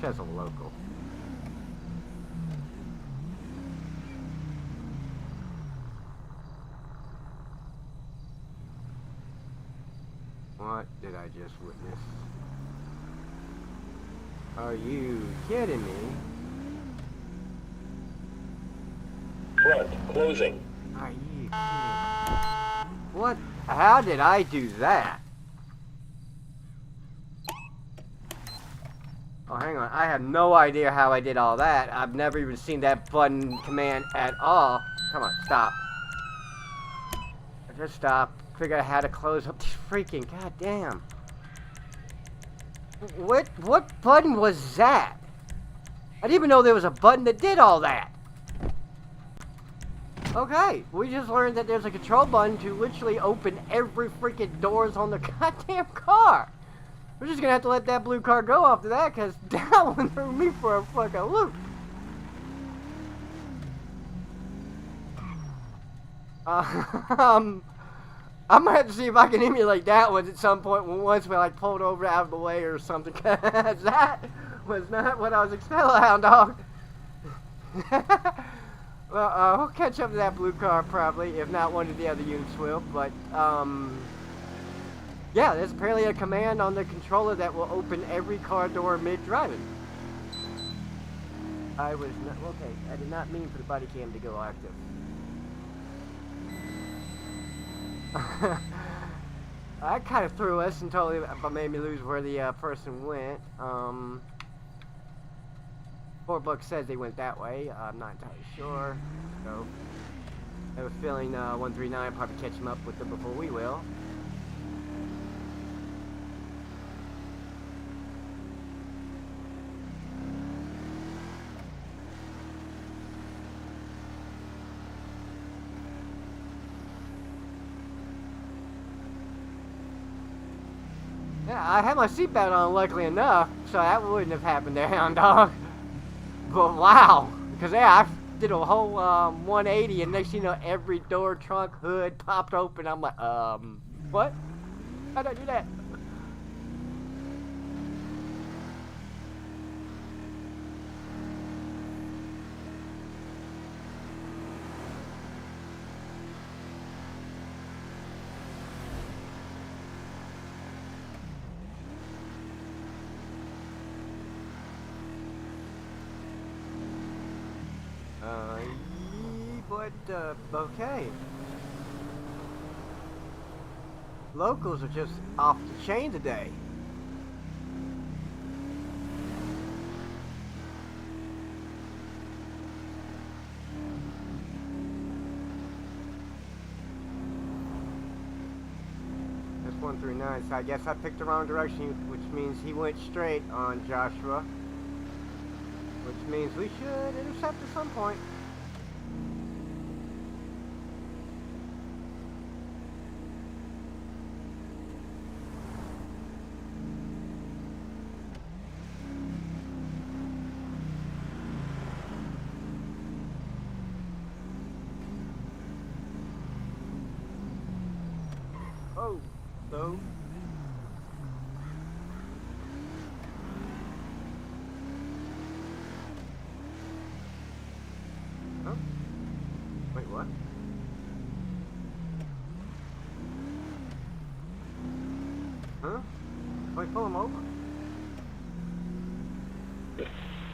As a local. What did I just witness? Are you kidding me? Front, closing. Are you kidding? What? How did I do that? Oh, hang on. I have no idea how I did all that. I've never even seen that button command at all. Come on, stop. Just stop. Figure out how to close up these freaking goddamn. What button was that? I didn't even know there was a button that did all that. Okay, we just learned that there's a control button to literally open every freaking doors on the goddamn car. We're just gonna have to let that blue car go after that, because that one threw me for a fucking loop. I'm gonna have to see if I can emulate that one at some point once we like pulled over out of the way or something, cause that was not what I was expecting, hound dog. Well, we'll catch up to that blue car probably, if not one of the other units will, but, yeah, there's apparently a command on the controller that will open every car door mid-driving. I was not, okay, I did not mean for the body cam to go active. That kind of threw us and totally made me lose where the person went. 4Book says they went that way. I'm not entirely sure. So I have a feeling 139 will probably catch him up with them before we will. Yeah, I had my seatbelt on, luckily enough, so that wouldn't have happened there, hound dog. But wow, because yeah, I did a whole 180, and next thing you know, every door, trunk, hood popped open. I'm like, what? How'd I do that? But, okay. Locals are just off the chain today. That's 139, so I guess I picked the wrong direction, which means he went straight on Joshua. Which means we should intercept at some point. Oh, no. Huh? Wait, what? Huh? Can we pull him over?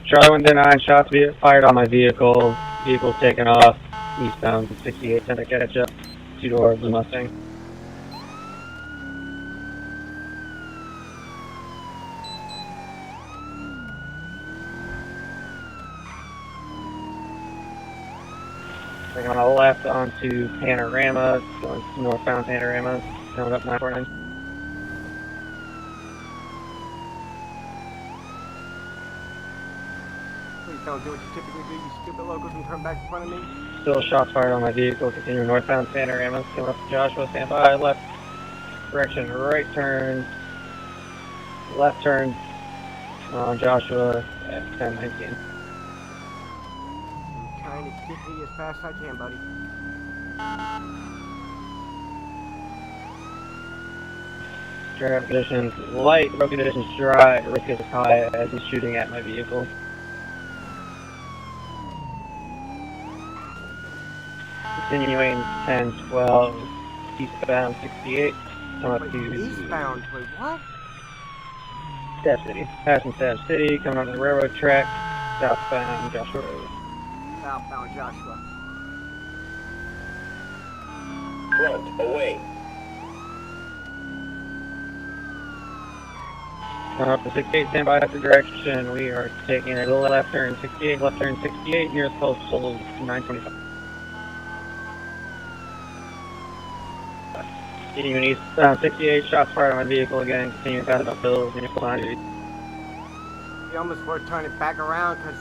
Charlie 139, shots fired on my vehicle. Vehicle's taken off. Eastbound 68, trying to catch up. Two-door Blue Mustang. Taking on the left onto Panorama, going to northbound Panorama, coming up 949. Please don't do what you typically do, you stupid locals, and turn back in front of me. Still shots fired on my vehicle, continuing northbound Panorama, coming up to Joshua, stand by, left direction, right turn, left turn on Joshua at 1019. I'm trying to get me as fast as I can, buddy. Traffic conditions light, road conditions dry, risk is high as he's shooting at my vehicle. Continuing 1012, eastbound 68, coming up to Eastbound, wait, what? Stab City. Passing Stab City, coming on the railroad track, southbound Joshua Road. Southbound Joshua. Front, away. Coming up to 68, stand by after direction. We are taking a left turn 68, nearest postal 925. Continuing east, 68 shots fired on my vehicle again. Continuing past about hills. And you're behind you. You almost worth turning back around because.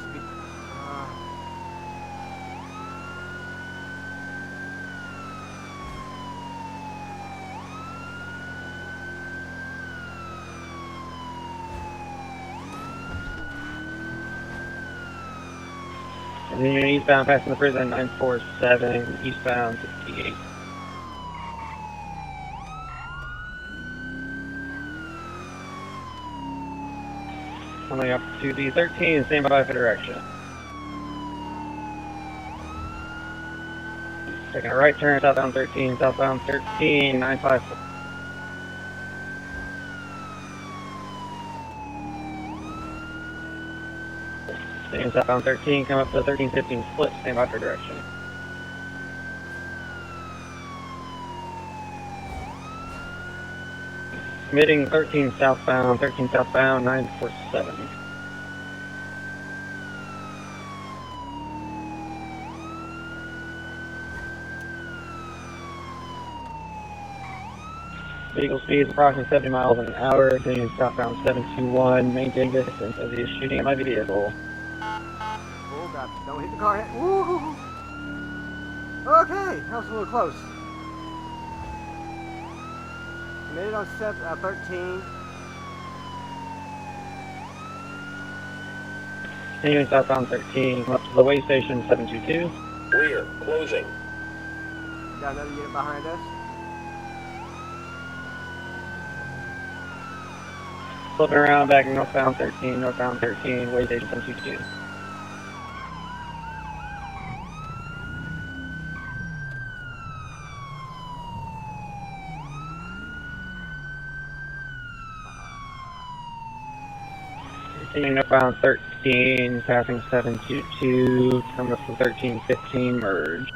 Continuing eastbound passing the prison 947, eastbound 68. Coming up to the 13, stand by for direction. Taking a right turn, southbound 13, 954. Staying southbound 13, come up to the 1315 split, stand by for direction. Committing 13 southbound, 947. Vehicle speed is approximately 70 miles an hour, continuing southbound 721, maintain distance as he is shooting at my vehicle. Oh god, don't hit the car. Woo! Okay, that was a little close. Made it on 13. Continuing southbound 13, up to the way station 722. Rear, closing. Got another unit behind us. Flipping around back northbound 13, way station 722. Continuing northbound 13, passing 722, coming up to 1315, merge.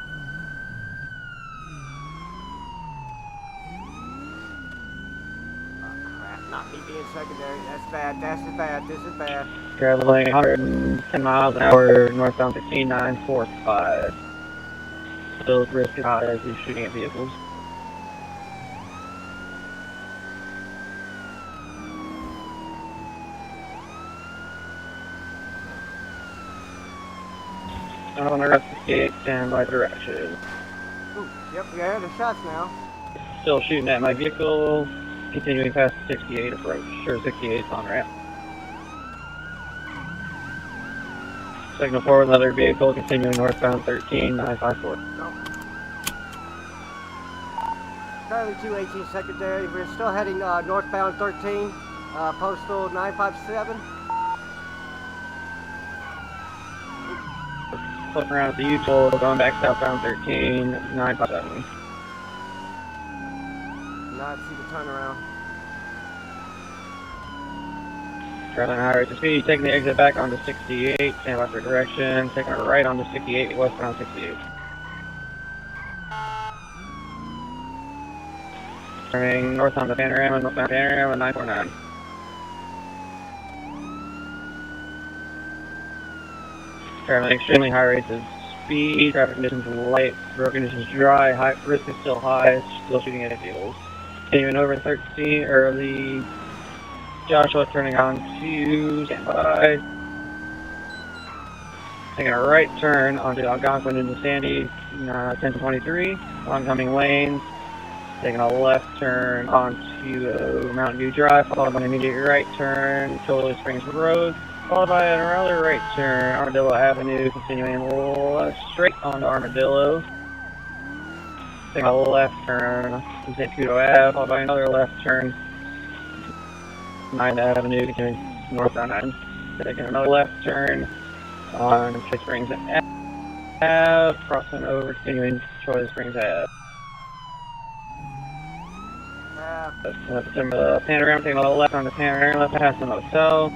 Not me being secondary. That's bad. This is bad. Traveling 110 miles an hour, northbound 13, 945. Still risk is high as he's shooting at vehicles. On the rest 68, stand by direction. Ooh, yep, we hear the shots now. Still shooting at my vehicle. Continuing past 68 approach. Sure, 68 on ramp. Signal forward another vehicle. Continuing northbound 13, 954. No. Charlie 218 secondary. We're still heading northbound 13, postal 957. Flipping around at the U-toll, going back southbound 13, 957. Not see the turnaround. Traveling higher rate of speed, taking the exit back onto 68, stand by for direction, taking a right onto 68, westbound 68. Turning north onto Panorama, northbound Panorama, 949. Traveling extremely high rates of speed, traffic conditions light, road conditions dry, risk is still high, still shooting at vehicles. Continuing over 13, early Joshua turning on to standby. Taking a right turn onto Algonquin into Sandy, 1023, oncoming lanes. Taking a left turn onto Mountain View Drive, followed by an immediate right turn, Cholo Springs Road, followed by another right turn, Armadillo Avenue, continuing straight onto Armadillo. Taking a left turn to Zancudo Ave, followed by another left turn, 9th Avenue, continuing northbound 9. Taking another left turn on Troy Springs Ave, crossing over, continuing Troy Springs Ave. Panorama, taking a little left on the Panorama, past the motel.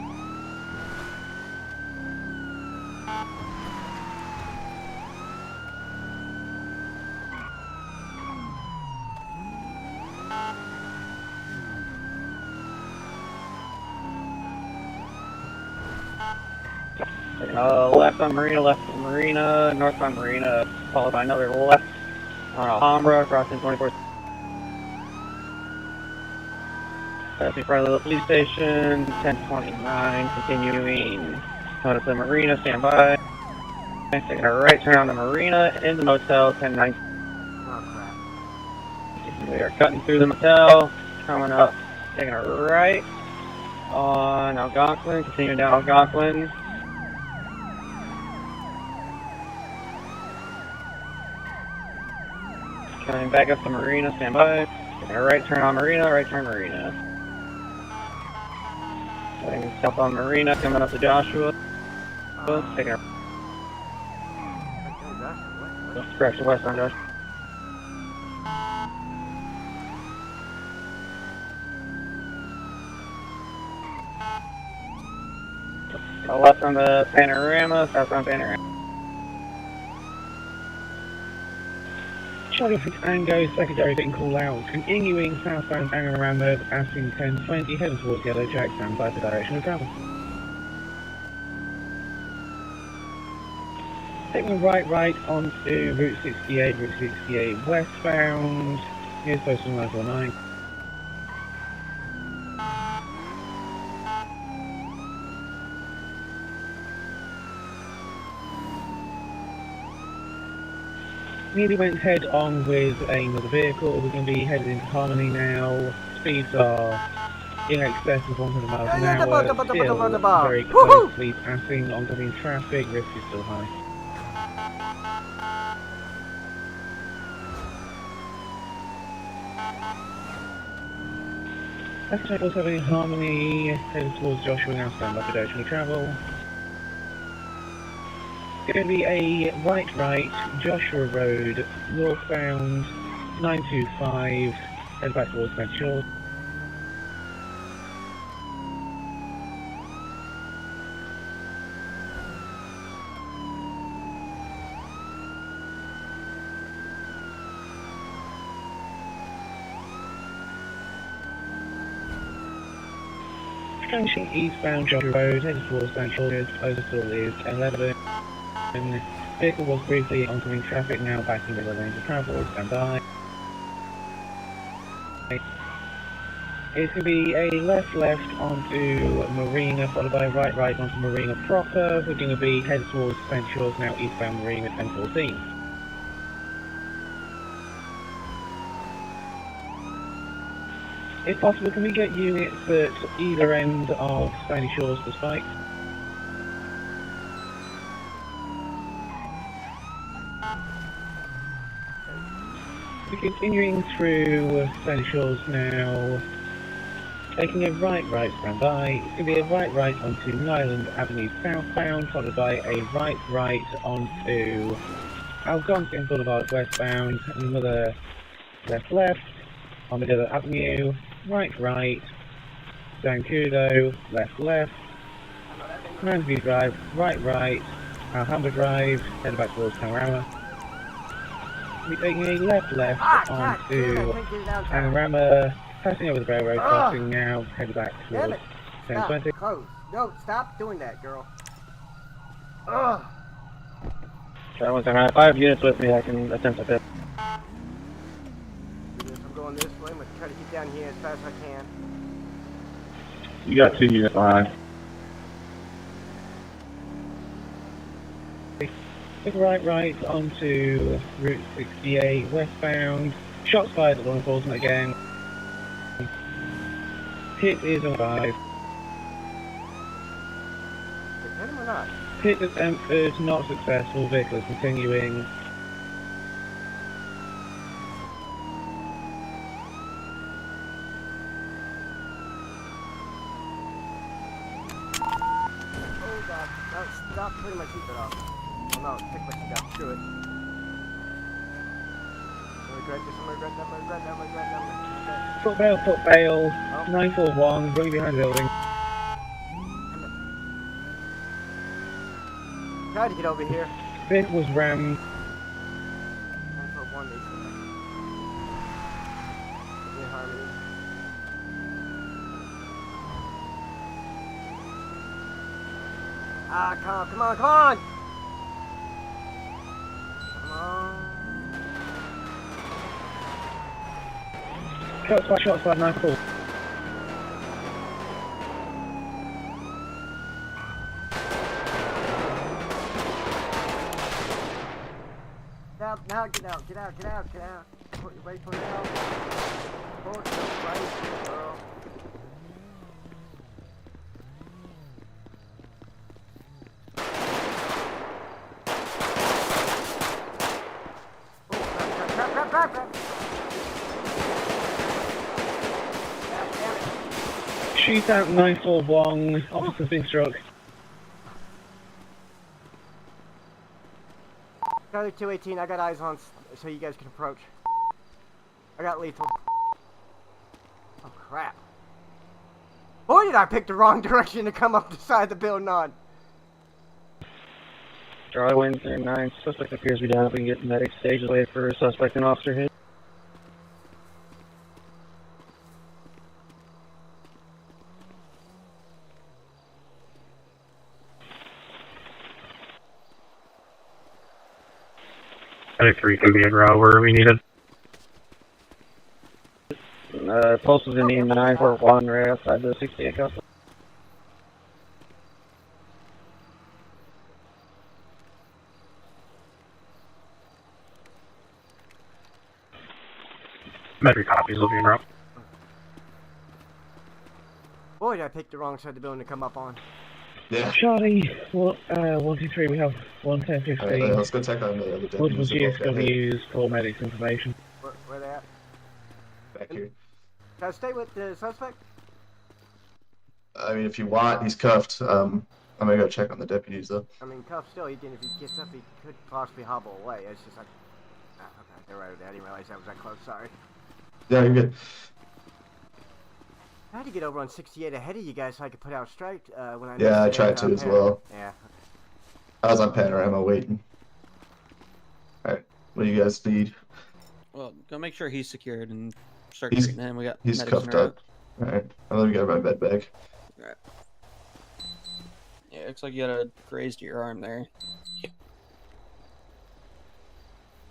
Left on Marina, northbound Marina, followed by another left on Alhambra, crossing 24. That's in front of the police station, 1029, continuing out of the marina, stand by. Taking a right turn on the marina, in the motel, 1019. Oh crap. We are cutting through the motel, coming up, taking a right on Algonquin, continuing down Algonquin. Coming back up the marina, stand by. Taking a right turn on marina, right turn marina. Heading south on marina, coming up to Joshua. Taking a correction west on Joshua. Left on the panorama, south on panorama. Charlie 6 Tango, secondary being call out. Continuing southbound panorama, passing 1020, heading towards Yellow Jack, stand by for direction of travel. Taking a right onto Route 68 westbound. Here's postal 949. Nearly went head on with another vehicle. We're going to be headed into Harmony now. Speeds are in excess of 100 miles an hour. Still very closely passing oncoming traffic. Risk is still high. Second also having Harmony headed towards Joshua now, stand by for direction of travel. It's going to be a right, Joshua Road, northbound, 925, head back towards Metro. Transition eastbound Joshua Road, headed towards Metro, postal is 11. Vehicle was briefly oncoming traffic, now back into the lanes of travel, stand by. It's going to be a left onto Marina, followed by right onto Marina proper. We're going to be headed towards St. Shores now, eastbound Marina 1014. If possible, can we get units at either end of St. Shores to spike? We're continuing through Sandy Shores now, taking a right, stand by. It's going to be a right onto Nyland Avenue southbound, followed by a right onto Algonquin Boulevard westbound, and another left on Medina Avenue, right, down Kudo, left, Mansview Drive, right, Alhambra Drive, heading back towards Panorama. We're taking a left onto Panorama, passing over the railroad crossing now, headed back towards 1020. Close. No, stop doing that, girl. Ugh. Try one time. If I have units with me, I can attempt to fit. I'm going this way. I'm going to try to get down here as fast as I can. You got 2 units behind. Take a right onto Route 68 westbound. Shots fired at law enforcement again. Hit is on 5. Hit him or not? Hit attempted, not successful. Vehicle is continuing. Oh god. No, stop putting my seatbelt off. No, take my seat out. Screw it. I regret this. I'm regret that. Foot bail. 941, running behind the building. Try to get over here. Vehicle was rammed. 941, basically. In Harmony. Ah, come on! Shots fired, 9-4. out, now, get out. Wait for now. Forward, right, girl. Oh, crap. Shootout 941. Officer's been struck. Charlie 218, I got eyes on so you guys can approach. I got lethal. Oh crap. Boy, did I pick the wrong direction to come up the side of the building on. Charlie Wayne 39, suspect appears to be down. If we can get the medic stages away for suspect and officer hit. Medic 3 can be a grow where we needed. Pulse is in the 941 right outside the 68 custom. Medic copies will be in route. Boy, did I pick the wrong side of the building to come up on. Yeah. Charlie, 123, we have 11015. Alright, let's go check on the other Multiple deputies. GSWs for medics information. Where they at? Back here. Can I stay with the suspect? I mean, if you want, he's cuffed. I'm gonna go check on the deputies though. I mean, cuff still, if he gets up, he could possibly hobble away. It's just like, okay, they're right over there. I didn't realize that was that close, sorry. Yeah, you're good. I had to get over on 68 ahead of you guys so I could put out strike when I Yeah, I missed tried to as well. Yeah. I was on panorama waiting. Alright, what do you guys need? Well, go make sure he's secured and start He's- treating him. We got He's medics in cuffed our up. Alright, let me get my med bag. Right. Yeah, looks like you got a graze to your arm there.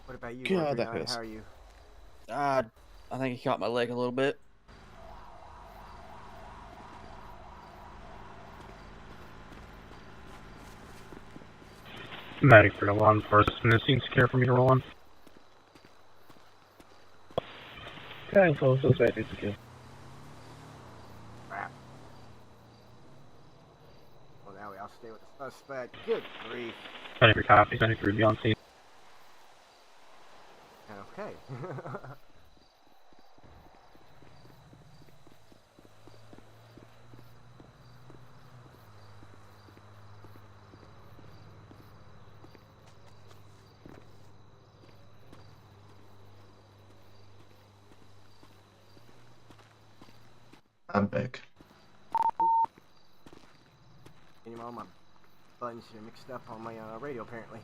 What about you? God, that 139? hurts. How are you? I think he caught my leg a little bit. Medic for the law enforcement. It seems secure for me to roll on. Time for suspect is secure. Crap. Well, now I'll stay with the suspect. Good grief. Medic copies. Medic 3 be on scene. Okay. I'm back. Anyway, all my buttons are mixed up on my radio apparently.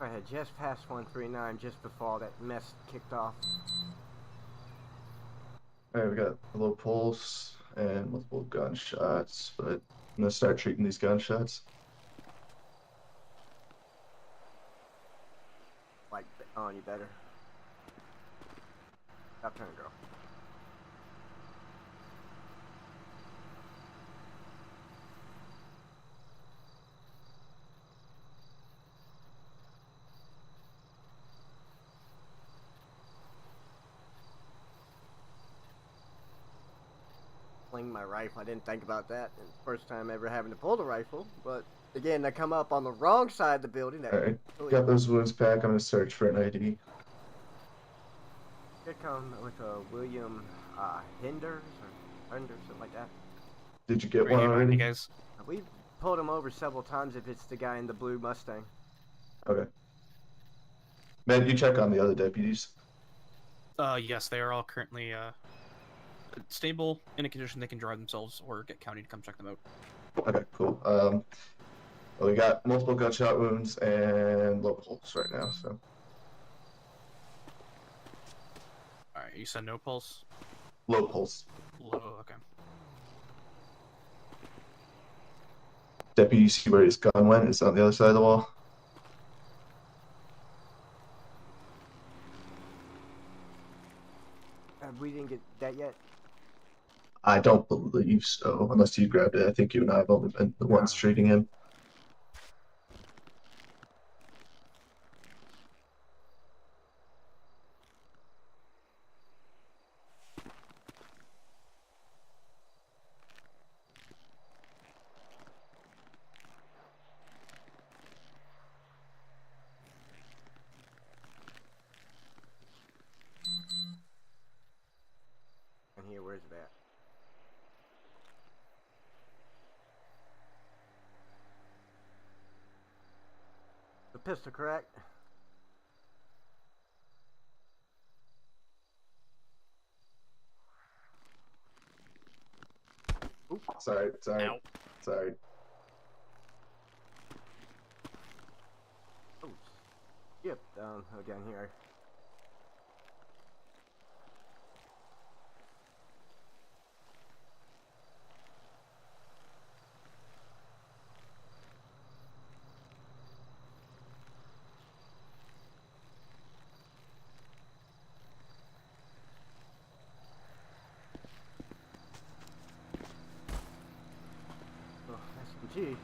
I had just passed 139 just before all that mess kicked off. Alright, we got a low pulse and multiple gunshots, but I'm gonna start treating these gunshots. Like, on you better. Stop turning, girl. Sling my rifle. I didn't think about that. It's the first time ever having to pull the rifle, but again, I come up on the wrong side of the building. That Alright, really got those wounds back. I'm gonna search for an ID. should come with a William Hinders or Hinders, something like that. Did you get Right one here behind you already? guys. We've pulled him over several times if it's the guy in the blue Mustang. Okay. Man, you check on the other deputies. Yes, they are all currently stable, in a condition they can drive themselves, or get county to come check them out. Okay, cool. Well, we got multiple gunshot wounds and low pulse right now, so. Alright, you said no pulse? Low pulse. Low, okay. Deputy, you see where his gun went? It's on the other side of the wall. We didn't get that yet. I don't believe so, unless you grabbed it. I think you and I have only been the ones treating him. And here, where's that? The pistol, correct? Oops, sorry. Ow. Sorry. Oh, yep, down here. Oh, SMG.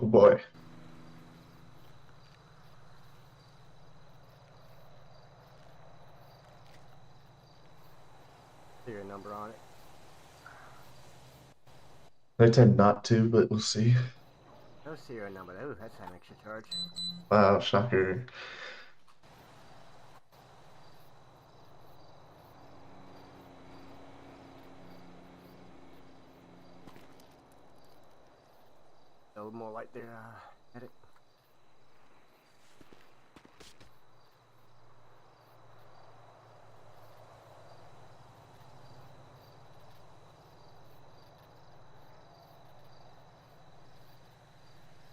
Oh boy. Serial number on it. I tend not to, but we'll see. No serial number. Oh, that's an extra charge. Wow, shocker. A little more light there, medic.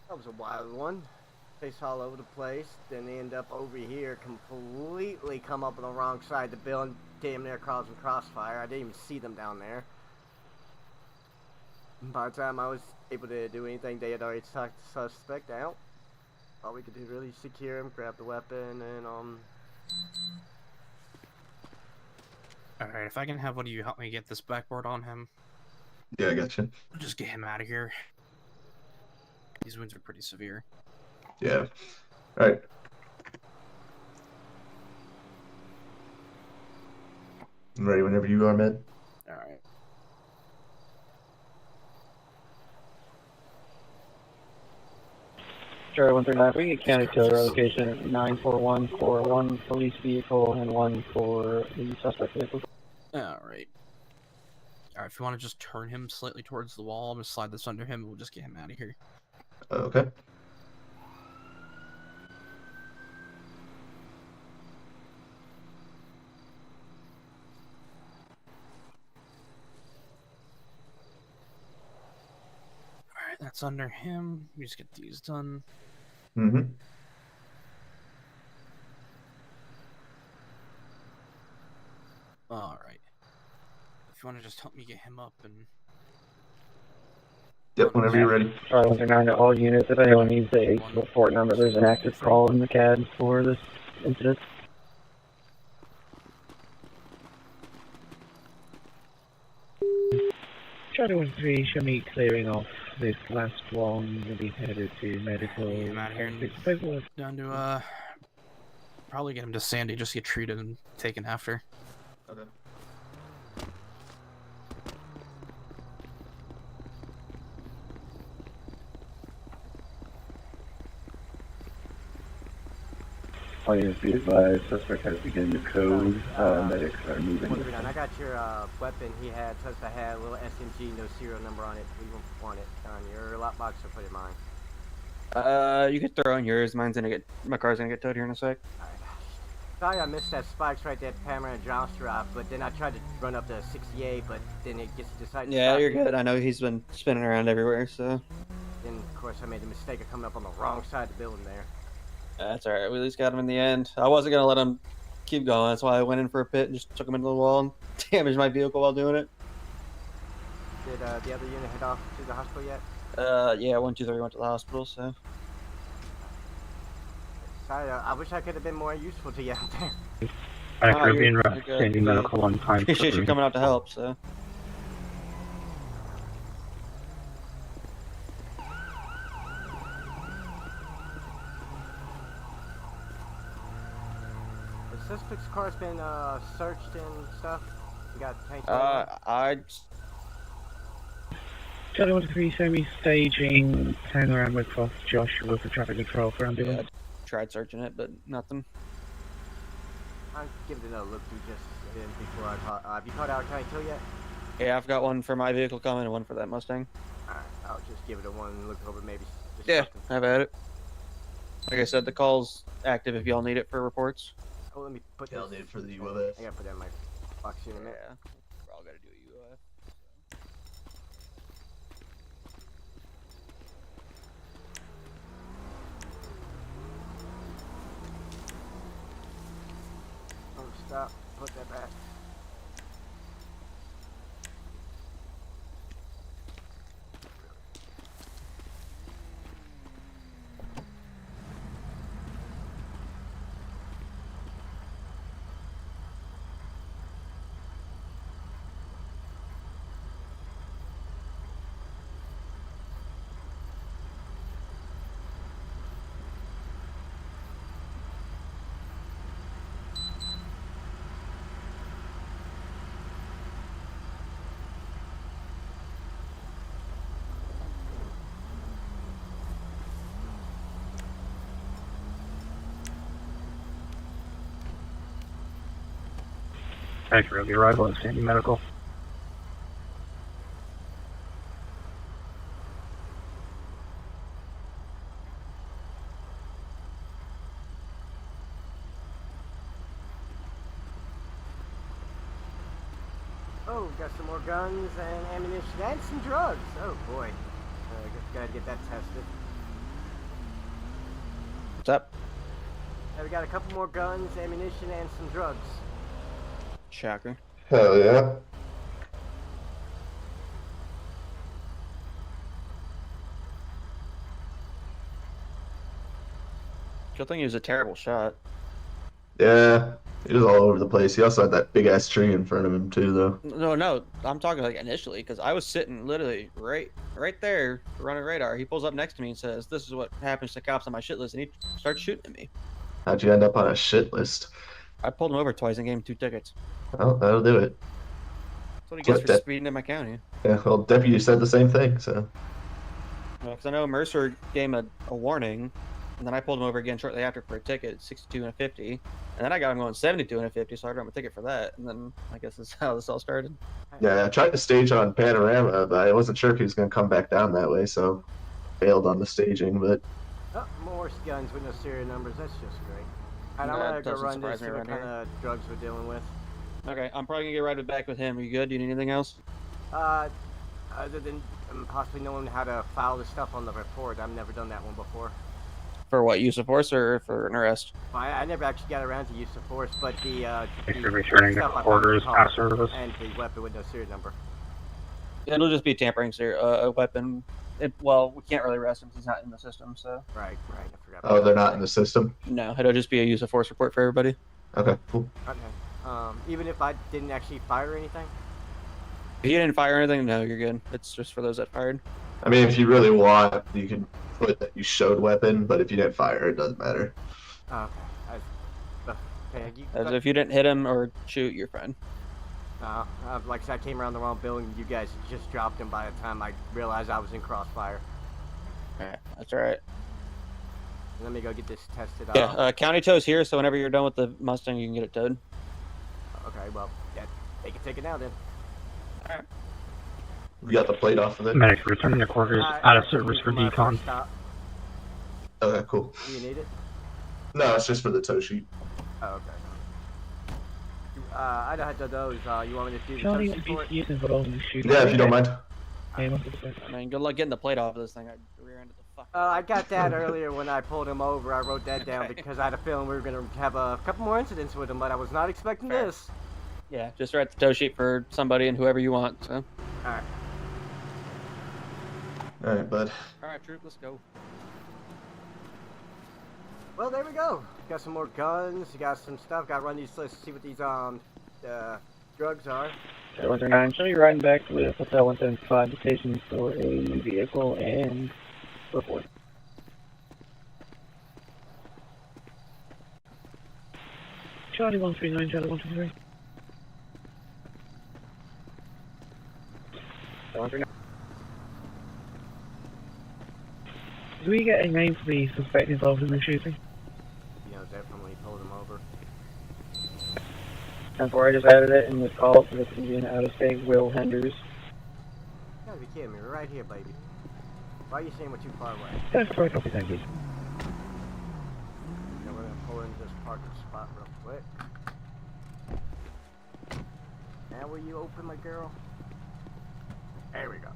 That was a wild one. Face all over the place. Then they end up over here, completely come up on the wrong side of the building, damn near causing crossfire. I didn't even see them down there. By the time I was able to do anything, they had already talked the suspect out. All we could do really secure him, grab the weapon, and Alright, if I can have one of you help me get this backboard on him, Yeah, I gotcha. I'll just get him out of here. These wounds are pretty severe. Yeah. Alright. I'm ready whenever you are, Med. Alright. Charlie 139, we get county to our location at 941 for one police vehicle and one for the suspect vehicle. Alright. Alright, if you want to just turn him slightly towards the wall, I'm going to slide this under him and we'll just get him out of here. Okay. Alright, that's under him. We just get these done. Mm-hmm. Alright. If you want to just help me get him up and... Yep, whenever you're ready. Charlie 139 to all units, if anyone needs a report number, there's an active call in the CAD for this incident. Charlie 13, show me clearing off this last one. Will be headed to medical. Get him out of here and down to, probably get him to Sandy, just get treated and taken after. Okay. All units be advised, suspect has begun to code, medics are moving. I got your weapon. He had, suspect had a little SMG, no serial number on it. We won't want it on your lockbox or put it in mine. You could throw in yours. Mine's gonna get, my car's gonna get towed here in a sec. Sorry I missed that spikes right there at Pamela and John's drop, but then I tried to run up to 68, but then it just decided to Yeah, stop you're me. good. I know he's been spinning around everywhere, so. Then, of course, I made the mistake of coming up on the wrong side of the building there. That's alright. We at least got him in the end. I wasn't gonna let him keep going. That's why I went in for a pit and just took him into the wall and damaged my vehicle while doing it. Did the other unit head off to the hospital yet? Yeah, 123 went to the hospital, so. Sorry, I wish I could have been more useful to you out there. Caribbean you're Route, good. standing We medical on time. Appreciate you coming out to help, so. The suspect's car's been searched and stuff. We got tanks. Charlie 123 semi-staging, hang around with off Joshua for traffic control for ambulance. Tried searching it, but nothing. I'll give it another look through just before I call. Have you called out County 2 yet? Yeah, I've got one for my vehicle coming and one for that Mustang. Alright, I'll just give it a one look over maybe. Yeah, have at it. Like I said, the call's active if y'all need it for reports. Oh, let me put I'll need it for the UOF. I gotta put that in my box here in a minute. Yeah, we're all gotta do a UOF. Oh, stop. Put that back. Thanks for the arrival at standing medical. Oh, got some more guns and ammunition and some drugs. Oh boy. Gotta get that tested. What's up? We got a couple more guns, ammunition, and some drugs. Shocker. Hell yeah. Good thing he was a terrible shot. Yeah, he was all over the place. He also had that big ass tree in front of him too, though. No, I'm talking like initially, because I was sitting literally right there, running radar. He pulls up next to me and says, "This is what happens to cops on my shit list," and he starts shooting at me. How'd you end up on a shit list? I pulled him over twice and gave him 2 tickets. Well, that'll do it. That's what he gets for speeding in my county. Yeah, well, deputy said the same thing, so. Because I know Mercer gave him a warning, and then I pulled him over again shortly after for a ticket, 62 and a 50, and then I got him going 72 and a 50, so I got him a ticket for that, and then I guess that's how this all started. Yeah, I tried to stage on Panorama, but I wasn't sure if he was going to come back down that way, so failed on the staging, but... Oh, more guns with no serial numbers. That's just great. Alright, I'm gonna go doesn't run surprise this, me see what around kind of drugs we're dealing with. Okay, I'm probably gonna get right back with him. Are you good? Do you need anything else? Other than possibly knowing how to file the stuff on the report, I've never done that one before. For what, use of force or for an arrest? I never actually got around to use of force, but the Thanks for returning the stuff I found quarters in the past car service. and the weapon with no serial number. It'll just be tampering, sir. A weapon. Well, we can't really arrest him because he's not in the system, so. Right, I forgot. Oh, they're not in the system? No, it'll just be a use of force report for everybody. Okay, cool. Okay. Even if I didn't actually fire anything? If you didn't fire anything, no, you're good. It's just for those that fired. I mean, if you really want, you can put that you showed weapon, but if you didn't fire, it doesn't matter. Okay. As if you didn't hit him or shoot, you're fine. Like I said, I came around the wrong building. You guys just dropped him by the time I realized I was in crossfire. Alright, that's alright. Let me go get this tested. Yeah, county tow's here, so whenever you're done with the Mustang, you can get it towed. Okay, well, yeah, they can take it now then. Alright. You got the plate off of it? Medics returning the quarters out of service for decon. Okay, cool. Do you need it? No, it's just for the tow sheet. Oh, okay. I know how to do those. You want me to do the Charlie tow sheet for it? involved in the shooting. Yeah, if you don't mind. I mean, good luck getting the plate off of this thing. I rear-ended the fuck. I got that earlier when I pulled him over. I wrote that down because I had a feeling we were going to have a couple more incidents with him, but I was not expecting Fair. this. Yeah, just write the tow sheet for somebody and whoever you want. So. Alright. Alright, bud. All right, troop, let's go. Well, there we go. Got some more guns. Got some stuff. Got to run these lists to see what these drugs are. 139, show me riding back with Hotel 175 location for a vehicle and report. Charlie 139, Charlie 123. 139. Do we get a name for the suspect involved in the shooting? You know, definitely pulled him over. 10-4, I just added it in this call for the Indian out-of-state Will Henders. You gotta be kidding me. We're right here, baby. Why are you saying we're too far away? That's correct, copy, thank you. Okay, we're gonna pull into this parking spot real quick. Now will you open, my girl? There we go.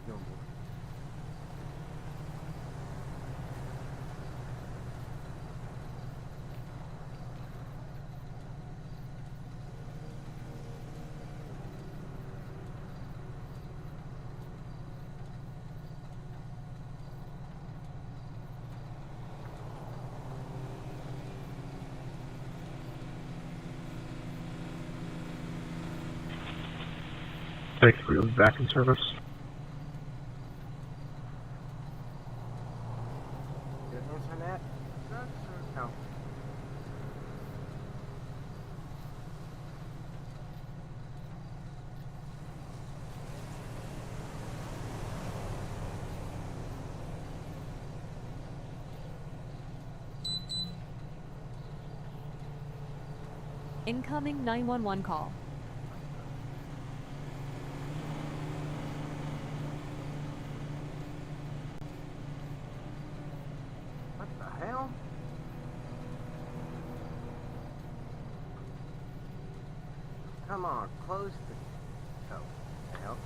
No more. Thanks for your back in service. Did I answer that? No. Incoming 911 call. What the hell? Come on, close the... Oh, the hell?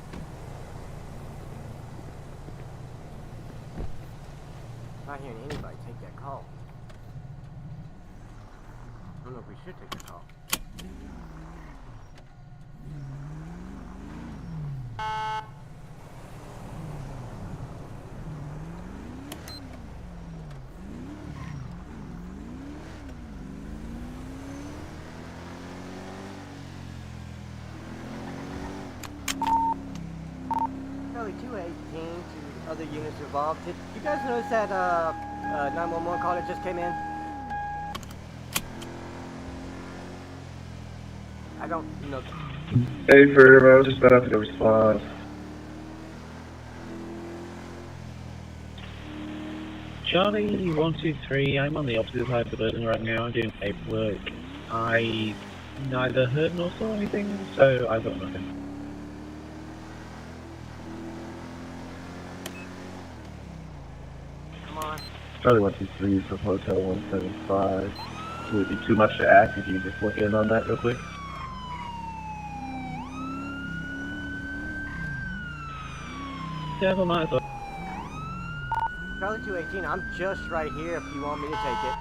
Not hearing anybody take that call. I don't know if we should take the call. Charlie 218 to other units involved. Did you guys notice that 911 call that just came in? I don't know. Hey, Verb, I was just about to go respond. Charlie 123, I'm on the opposite side of the building right now. I'm doing paperwork. I neither heard nor saw anything, so I've got nothing. Come on. Charlie 123 from Hotel 175. Would it be too much to ask if you just look in on that real quick? Yeah, I might as well. Charlie 218, I'm just right here if you want me to take it.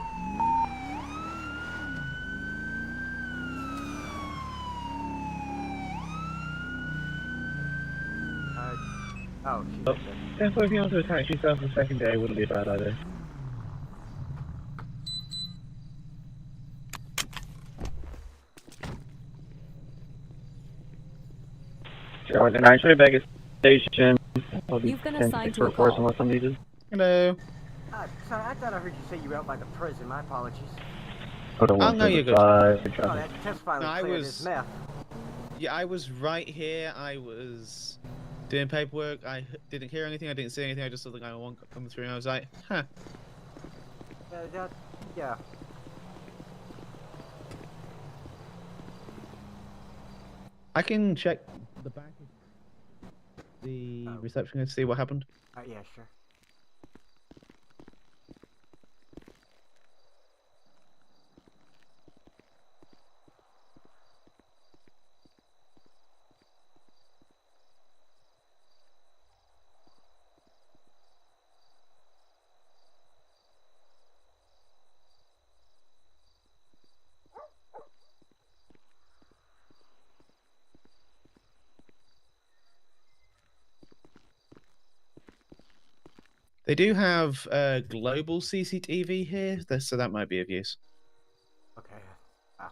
Oh, shit. Yeah, so if you want to attack yourself the second day, wouldn't be a bad idea. Charlie 9, show me Vegas station. I'll be You've been 10 assigned 6 to a reports call. unless I'm needed. Hello. Sorry, I thought I heard you say you were out by the prison. My apologies. Photo Oh, no, you're good. 175. Oh, that just finally No, I cleared was- his meth. Yeah, I was right here. I was doing paperwork. I didn't hear anything. I didn't see anything. I just saw the guy coming through, and I was like, huh. Yeah. I can check the back of the reception and see what happened. Yeah, sure. They do have global CCTV here, so that might be of use. Okay. Wow.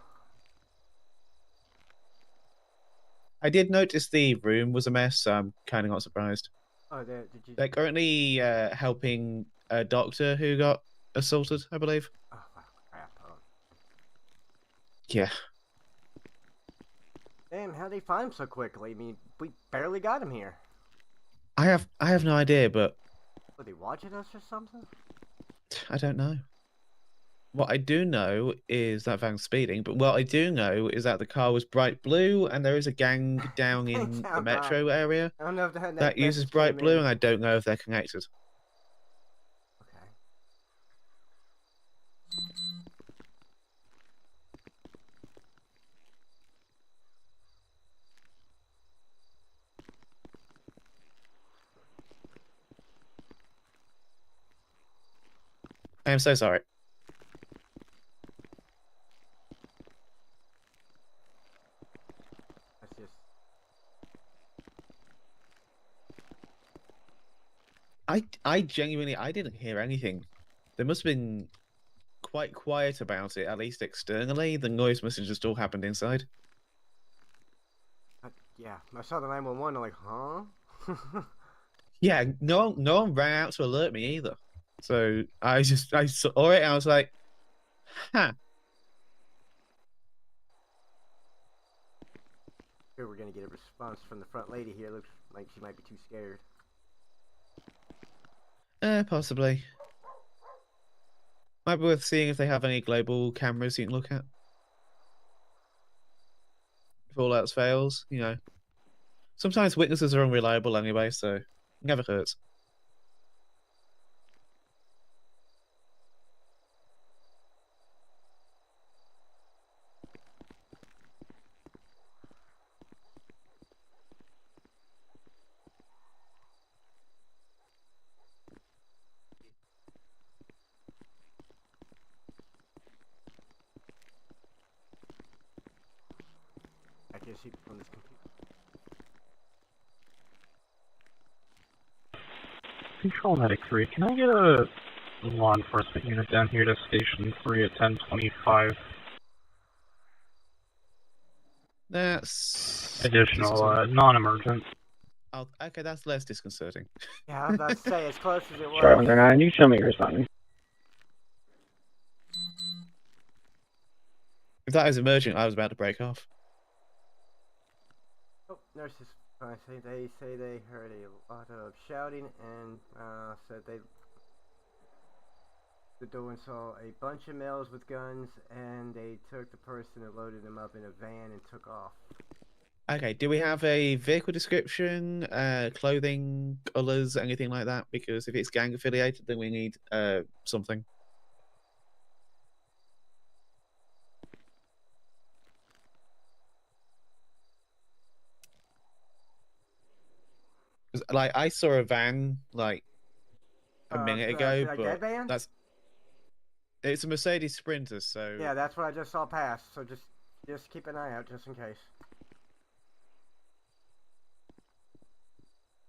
I did notice the room was a mess, so I'm kind of not surprised. Oh, did you? They're currently helping a doctor who got assaulted, I believe. Oh, wow, crap. Oh. Yeah. Damn, how'd they find him so quickly? I mean, we barely got him here. I have no idea, but Were they watching us or something? I don't know. What I do know is that van's speeding, but what I do know is that the car was bright blue, and there is a gang down in the metro area I don't know if that uses bright blue, and I don't know if they're connected. Okay. I am so sorry. That's just. I genuinely didn't hear anything. They must have been quite quiet about it, at least externally. The noise must have just all happened inside. Yeah, I saw the 911. I'm like, huh? Yeah, no one ran out to alert me either. So I saw it and I was like, huh. Here we're gonna get a response from the front lady here. Looks like she might be too scared. Possibly. Might be worth seeing if they have any global cameras you can look at. If all else fails, you know. Sometimes witnesses are unreliable anyway, so it never hurts. I can see from this computer. Control Medic 3, can I get a law enforcement unit down here to Station 3 at 1025? That's additional, non-emergent. Oh, okay, that's less disconcerting. Yeah, I was about to say, as close as it was. Charlie 9, you show me your sign. If that is emergent, I was about to break off. Oh, nurses. They say they heard a lot of shouting and said they the door and saw a bunch of males with guns, and they took the person and loaded them up in a van and took off. Okay, do we have a vehicle description, clothing, colors, anything like that? Because if it's gang affiliated, then we need something. Like, I saw a van like a minute ago, like but that van? it's a Mercedes Sprinter, so Yeah, that's what I just saw pass. So just keep an eye out just in case.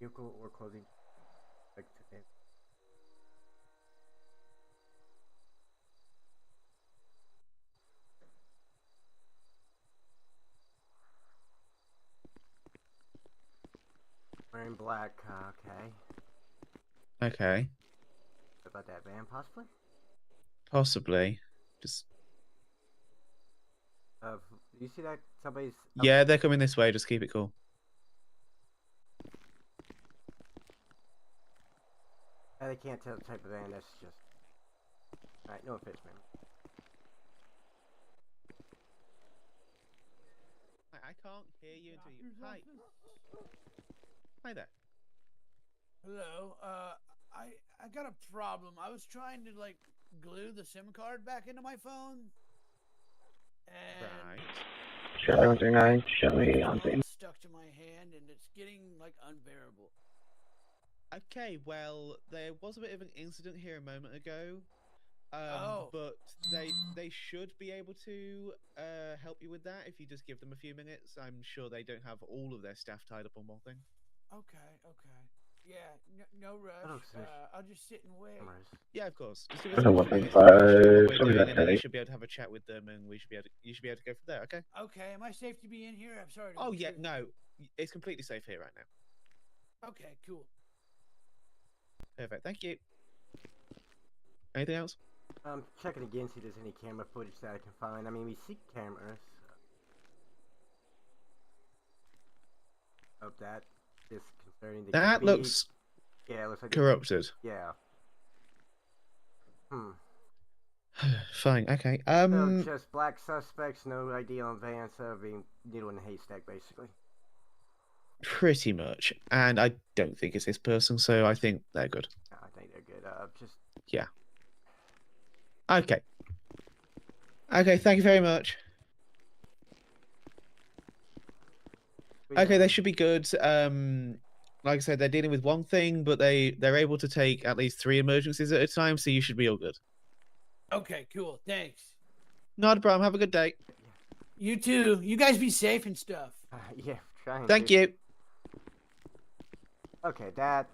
Vehicle or clothing. Like today. in black. Okay. Okay. What about that van, possibly? Possibly. Just You see that somebody's? yeah, they're coming this way. Just keep it cool. They can't tell the type of van. That's just. All right, no offense, man. I can't hear you until you. Hi. Hi there. Hello. I got a problem. I was trying to like glue the SIM card back into my phone. And Right. Charlie 139, show me on scene. it's stuck to my hand and it's getting like unbearable. Okay, well, there was a bit of an incident here a moment ago. But they should be able to help you with that if you just give them a few minutes. I'm sure they don't have all of their staff tied up on one thing. Okay. Yeah, no rush. Okay. I'll just sit and wait. Yeah, of course. Just give I us don't a want few them minutes to finish fired. what we're Something doing, like and then that. you should be able to have a chat with them, and you should be able to go from there. Okay? Okay, am I safe to be in here? I'm sorry. Oh yeah, no, it's completely safe here right now. Okay, cool. Perfect. Thank you. Anything else? I'm checking again, see if there's any camera footage that I can find. I mean, we see cameras of that disconcerting. That looks. Yeah, it looks like corrupted. Yeah. Fine. Okay. So just black suspects, no ID on van, so being needle in a haystack, basically. Pretty much, and I don't think it's this person, so I think they're good. I think they're good. Just yeah. Okay. Okay. Thank you very much. Okay, they should be good. Like I said, they're dealing with one thing, but they're able to take at least 3 emergencies at a time, so you should be all good. Okay, cool. Thanks. Not a problem. Have a good day. You too. You guys be safe and stuff. Yeah, trying. Thank you. Okay, that.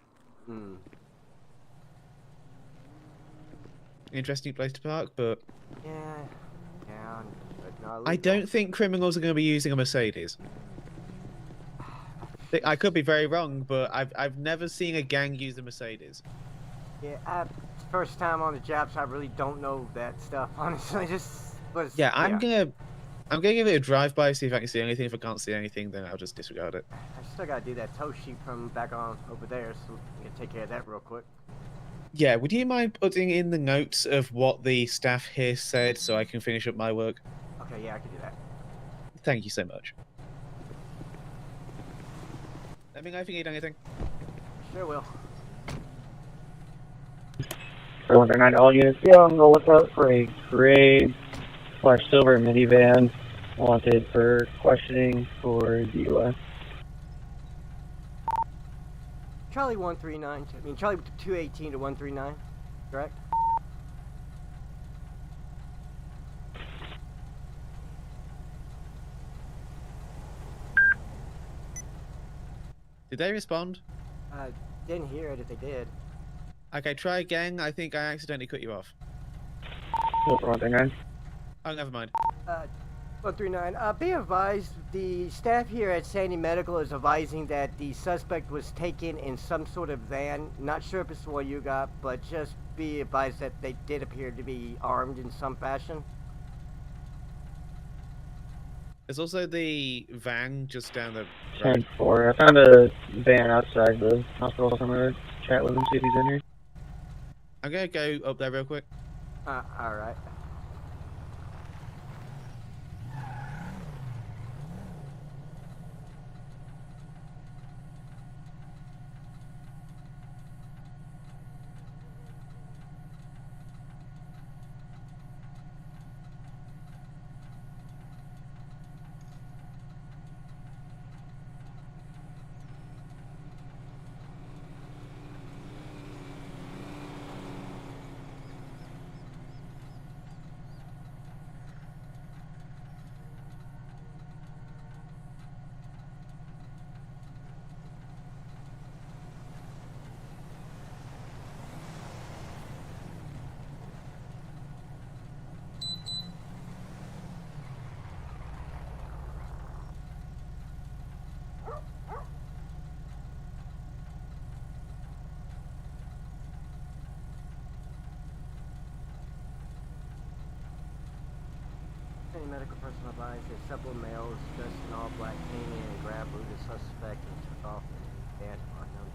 Interesting place to park, but Yeah. But no, I don't think criminals are going to be using a Mercedes. I could be very wrong, but I've never seen a gang use a Mercedes. Yeah, first time on the job, so I really don't know that stuff. Honestly, Yeah, I'm gonna give it a drive-by, see if I can see anything. If I can't see anything, then I'll just disregard it. I still gotta do that tow sheet from back on over there, so we can take care of that real quick. Yeah, would you mind putting in the notes of what the staff here said so I can finish up my work? Okay, yeah, I can do that. Thank you so much. Let me know if you need anything. Sure will. 139, all units be on the lookout for a gray/silver minivan wanted for questioning for DUI. Charlie 139. I mean Charlie 218 to 139. Correct. Did they respond? Didn't hear it if they did. Okay, try again. I think I accidentally cut you off. 139. Oh, never mind. 139. Be advised, the staff here at Sandy Medical is advising that the suspect was taken in some sort of van. Not sure if it's the one you got, but just be advised that they did appear to be armed in some fashion. There's also the van just down the road. 10-4. I found a van outside the hospital. So I'm gonna chat with him, see if he's in here. I'm gonna go up there real quick. Alright. medical personnel advised that several males dressed in all black came in and grabbed the suspect and took off in a van unknown.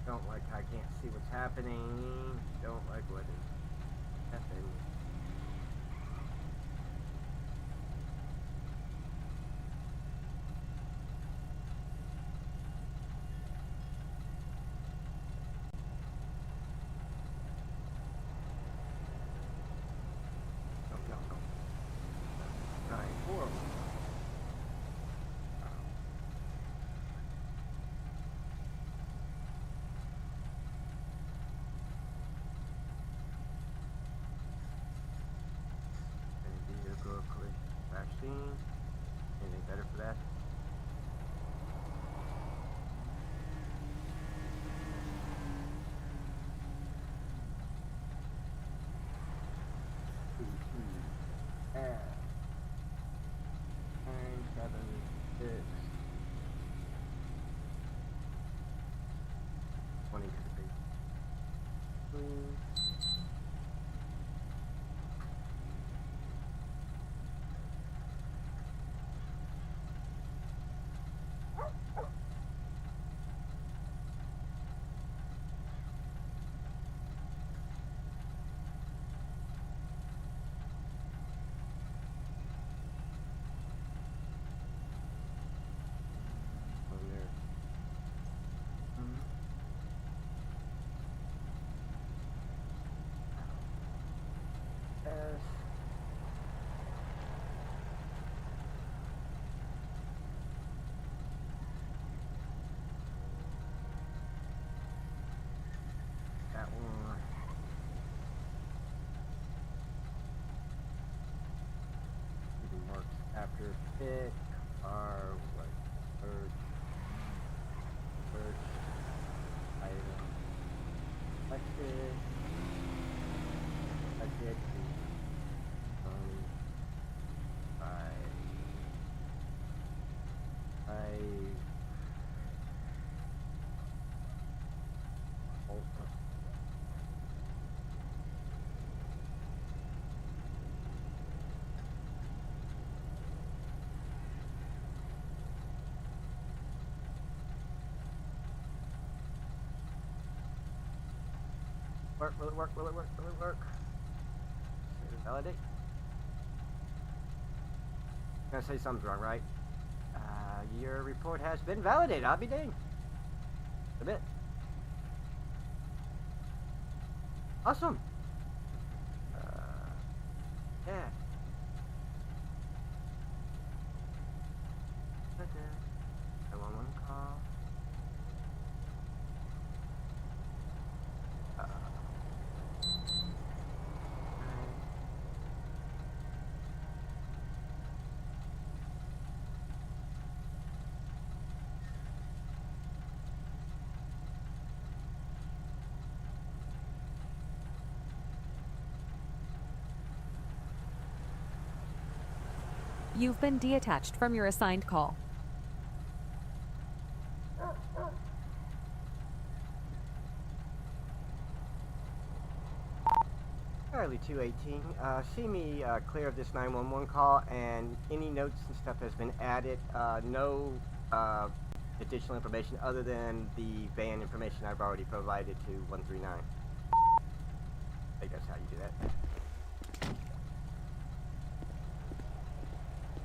Don't like I can't see what's happening. Don't like what is happening. No. Right, horrible. Vehicle collision vaccine. Anything better for that? F 976 20 to the base. That one. Even marks after pick are what? Search item selected. Selected. Work, will it work, will it work, will it work? Save and validate. I'm gonna say something's wrong, right? Your report has been validated, I'll be dang. Submit. Awesome. Yeah. Okay. I want one call. You've been detached from your assigned call. Charlie 218, see me clear of this 911 call, and any notes and stuff has been added. No additional information other than the van information I've already provided to 139. I think that's how you do that.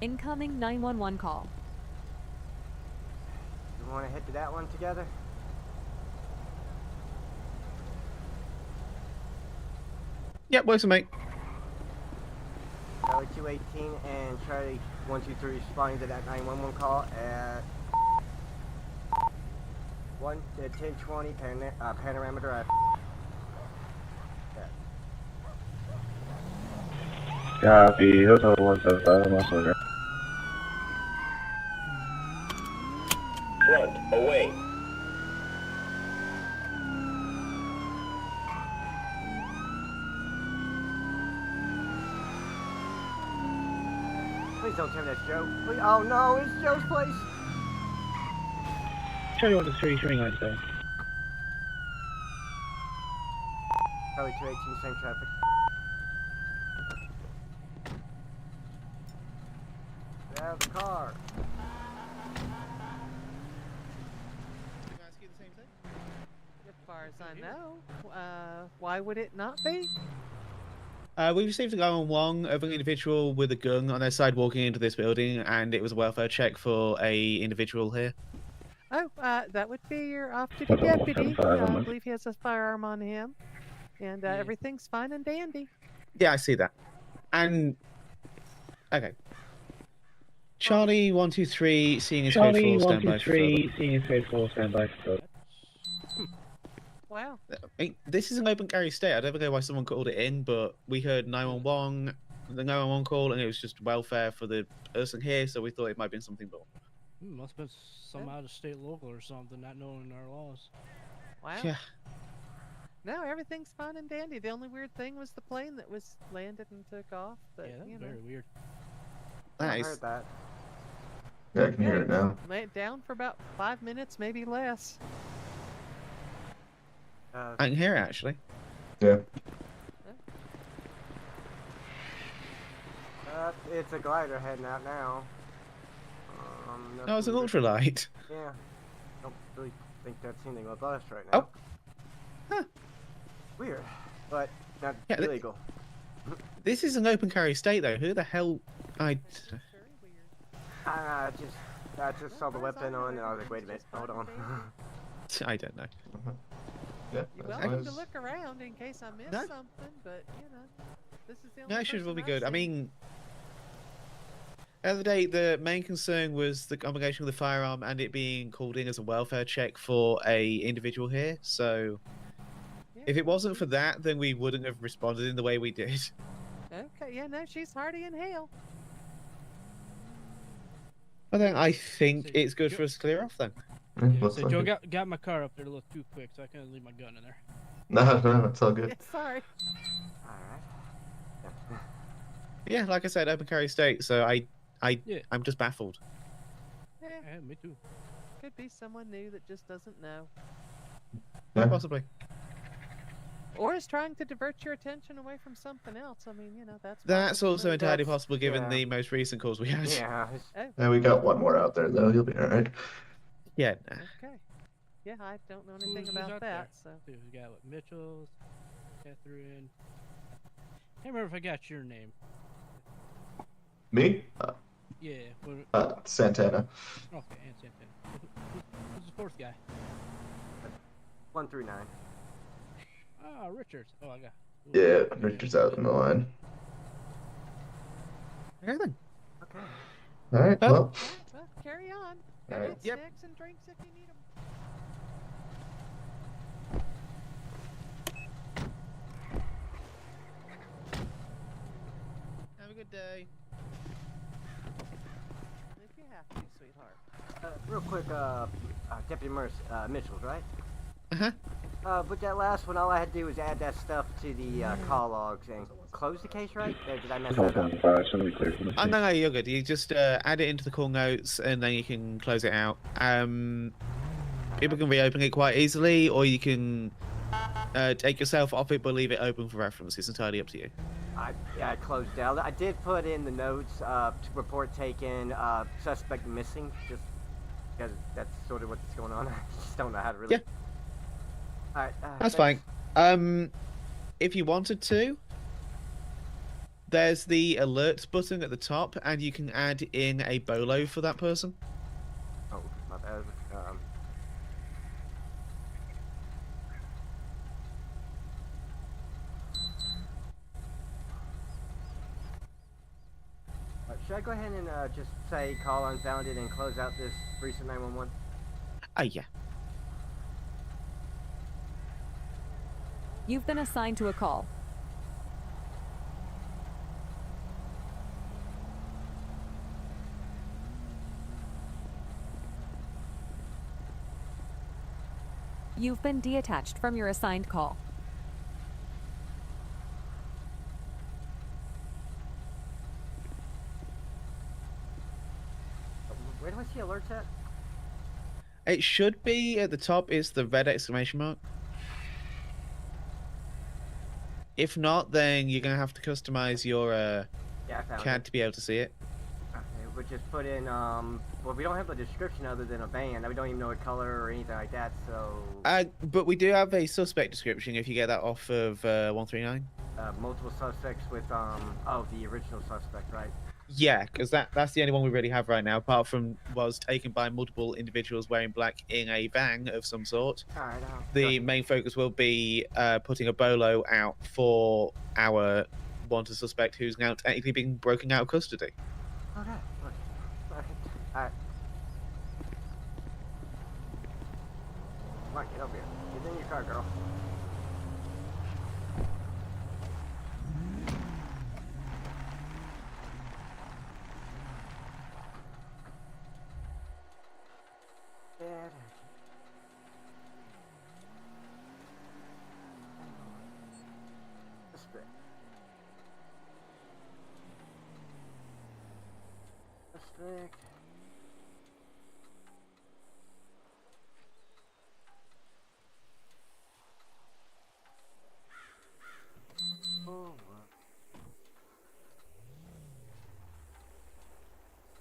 Incoming 911 call. You want to head to that one together? Yep, works for me. Charlie 218 and Charlie 123 responding to that 911 call at 1020 Panorama Drive. Yeah. Copy. Hotel 175. I'm also there. Front, away. Please don't tell me that's Joe. Please. Oh no, it's Joe's place. Charlie 123, showing lights there. Probably 218, same traffic. Get out of the car. As far as I know, why would it not be? We received a guy on Wong of an individual with a gun on their side walking into this building, and it was a welfare check for a individual here. Oh, that would be your off-duty Hotel deputy. 175, I believe he has a firearm on him, and everything's fine and dandy. Yeah, I see that. And okay. Charlie 123, seeing his code Charlie 4, stand by for further. 123, seeing his code 4, stand by for further. Wow. I mean, this is an open carry state. I don't know why someone called it in, but we heard 911, the 911 call, and it was just welfare for the person here, so we thought it might have been something more. Must have been some out of state local or something, not knowing our laws. Wow. Yeah. No, everything's fine and dandy. The only weird thing was the plane that was landed and took off. But, Yeah, you that's know. very weird. I Nice. heard that. Yeah, I can hear it now. Down for about 5 minutes, maybe less. I can hear it, actually. Yeah. It's a glider heading out now. No, it's an nothing ultralight. Yeah. Don't really think that's anything with us right Oh. now. Huh. Weird, but not Yeah, illegal. This is an open carry state, though. Who the hell? I just saw the weapon on, and I was like, wait a minute, hold on. I don't know. Yeah. You're welcome to look around in case I missed something, but, you know, this is the only No, it should person be I've good. I seen. mean, the other day, the main concern was the combination of the firearm and it being called in as a welfare check for a individual here. So, if it wasn't for that, then we wouldn't have responded in the way we did. Okay, yeah, no, she's hardy in hell. But then I think it's good for us to clear off then. Yeah, looks so like Joe it. got my car up there a little too quick, so I couldn't leave my gun in there. No, it's all good. Sorry. Yeah, like I said, open carry state. So I'm just baffled. Yeah, me too. could be someone new that just doesn't know. Yeah. Possibly. Or is trying to divert your attention away from something else. I mean, you know, that's That's also entirely That's- possible given yeah. the most recent calls we had. Yeah. Yeah, we got one more out there though. You'll be all right. Yeah. Okay. Yeah, I don't know anything Who's about out that, so. there? We got what, Mitchell, Catherine. Can't remember if I got your name. Me? Yeah. What, Santana. okay, and Santana. Who's the fourth guy? 1 through 9. Ah, Richard. Oh, I got. Yeah, Richard's out in the line. Okay then. Okay. All right. Oh. Well, Well, carry on. All right. Get Yep. snacks and drinks if you need them. Have a good day. If you have to, sweetheart. Real quick, Deputy Mercer, Mitchell's, right? Uh-huh. With that last one, all I had to do was add that stuff to the call logs and close the case, right? Or did I mess Hotel that up? 175, should be clear for the Oh, scene. no, you're good. You just add it into the call notes and then you can close it out. People can reopen it quite easily, or you can take yourself off it but leave it open for reference. It's entirely up to you. I closed it out. I did put in the notes, report taken, suspect missing, just because that's sort of what's going on. I just don't know how to really... Yeah. Alright, That's thanks. fine. If you wanted to, there's the alert button at the top, and you can add in a bolo for that person. Oh, my bad. Should I go ahead and just say call unfounded and close out this recent 911? Yeah. You've been assigned to a call. You've been deattached from your assigned call. Where do I see alerts at? It should be at the top. Is the red exclamation mark? If not, then you're gonna have to customize your Yeah, I found CAD it. to be able to see it. Okay, we'll just put in, well, we don't have a description other than a van. We don't even know what color or anything like that, so... But we do have a suspect description if you get that off of 139. Multiple suspects with, oh, the original suspect, right? Yeah, because that's the only one we really have right now, apart from was taken by multiple individuals wearing black in a van of some sort. Alright, The main focus will be putting a bolo out for our wanted suspect who's now technically being broken out of custody. Okay, alright. Come on, get over here. Get in your car, girl. Suspect.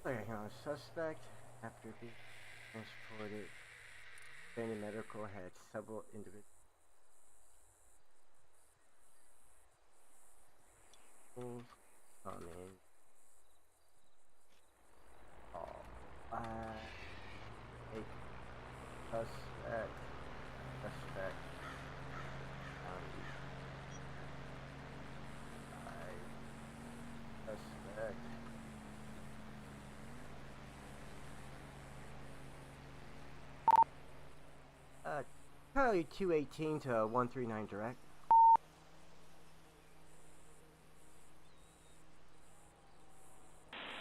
Okay, hang on. Suspect, after being transported, Sandy Medical had several individuals. Come in. A suspect. Suspect. Probably 218 to 139 direct.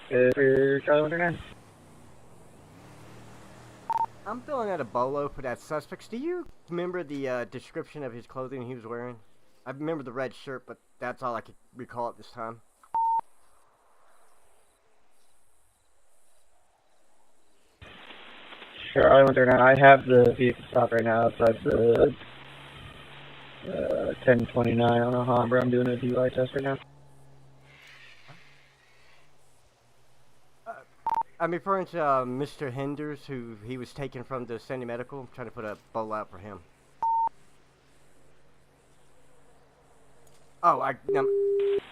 Good for Charlie 139. I'm filling out a bolo for that suspect. Do you remember the description of his clothing he was wearing? I remember the red shirt, but that's all I could recall at this time. Charlie 139. I have the vehicle stopped right now outside the 1029 on Alhambra. I'm doing a DUI test right now. I'm referring to Mr. Henders, who he was taken from the Sandy Medical. I'm trying to put a bolo out for him. Oh,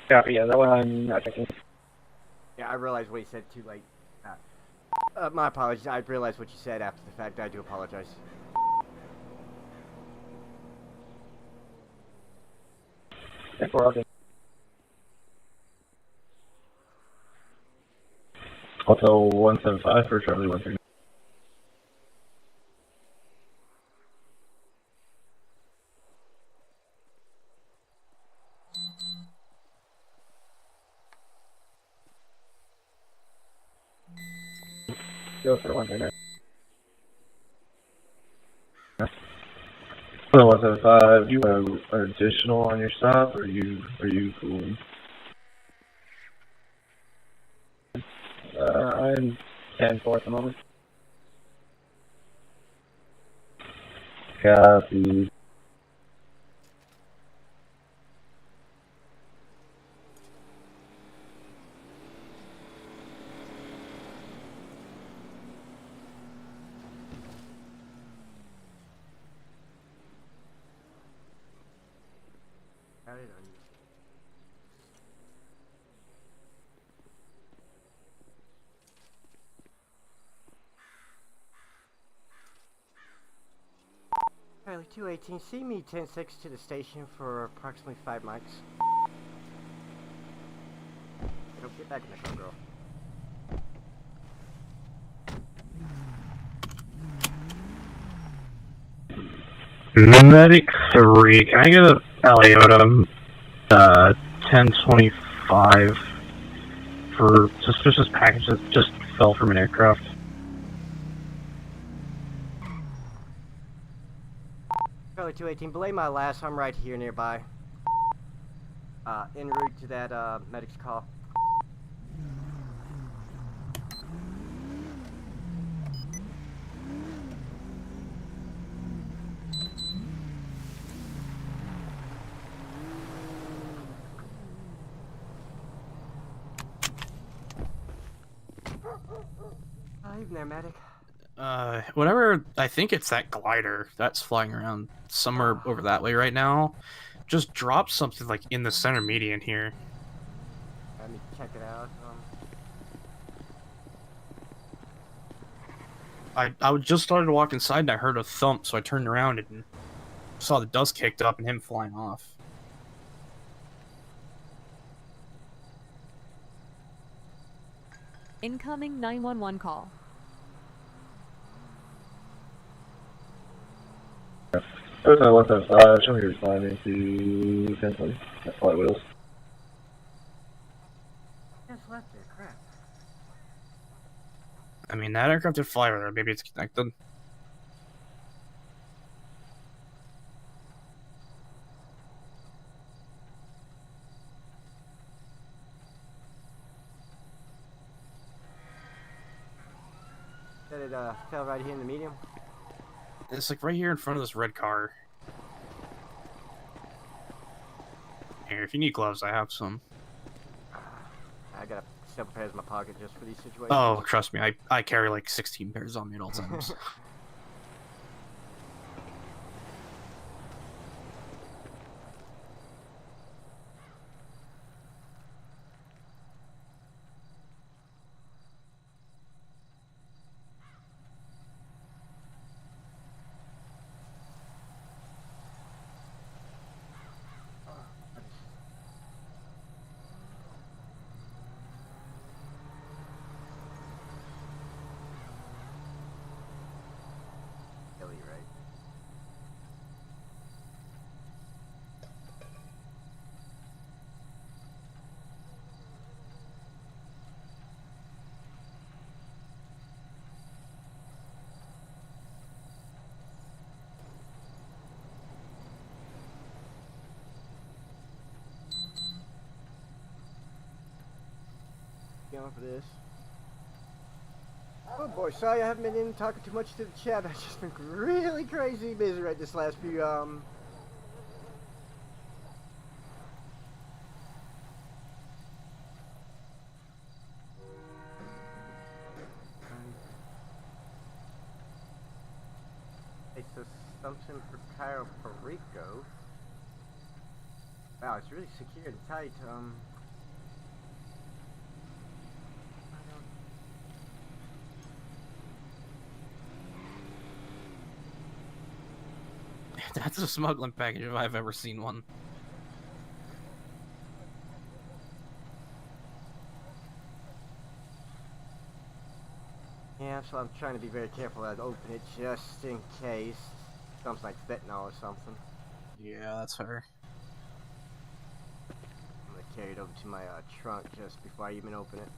Copy, yeah, that one I'm not checking. Yeah, I realized what he said too late. My apologies. I realized what you said after the fact. I do apologize. Hotel 175 for Charlie 139. Go for 139. Hotel 175, you have additional on your stop, or are you cool? I'm 10-4 at the moment. Copy. Charlie 218, see me 10-6 to the station for approximately 5 mics. Don't get back in the car, girl. Medic 3, can I get a Eliota 1025 for suspicious package that just fell from an aircraft? 2218, belay my last. I'm right here nearby. En route to that medic's call. Even there, medic. Whatever. I think it's that glider that's flying around somewhere over that way right now. Just drop something like in the center median here. Let me check it out. I just started to walk inside and I heard a thump, so I turned around and saw the dust kicked up and him flying off. Incoming 911 call. Person 175, show me responding to 1020. That's flight wheels. Just left there, crap. I mean, that aircraft did fly over there. Maybe it's connected. Said it fell right here in the medium. It's like right here in front of this red car. Here, if you need gloves, I have some. I got several pairs in my pocket just for these situations. Oh, trust me, I carry like 16 pairs on me at all times. Going for this. Oh boy, sorry I haven't been in talking too much to the chat. I've just been really crazy busy right this last few Hey, so something for Cairo, Puerto Rico. Wow, it's really secure and tight. That's a smuggling package if I've ever seen one. Yeah, so I'm trying to be very careful that I open it just in case. Something like fentanyl or something. Yeah, that's fair. I'm gonna carry it over to my trunk just before I even open it.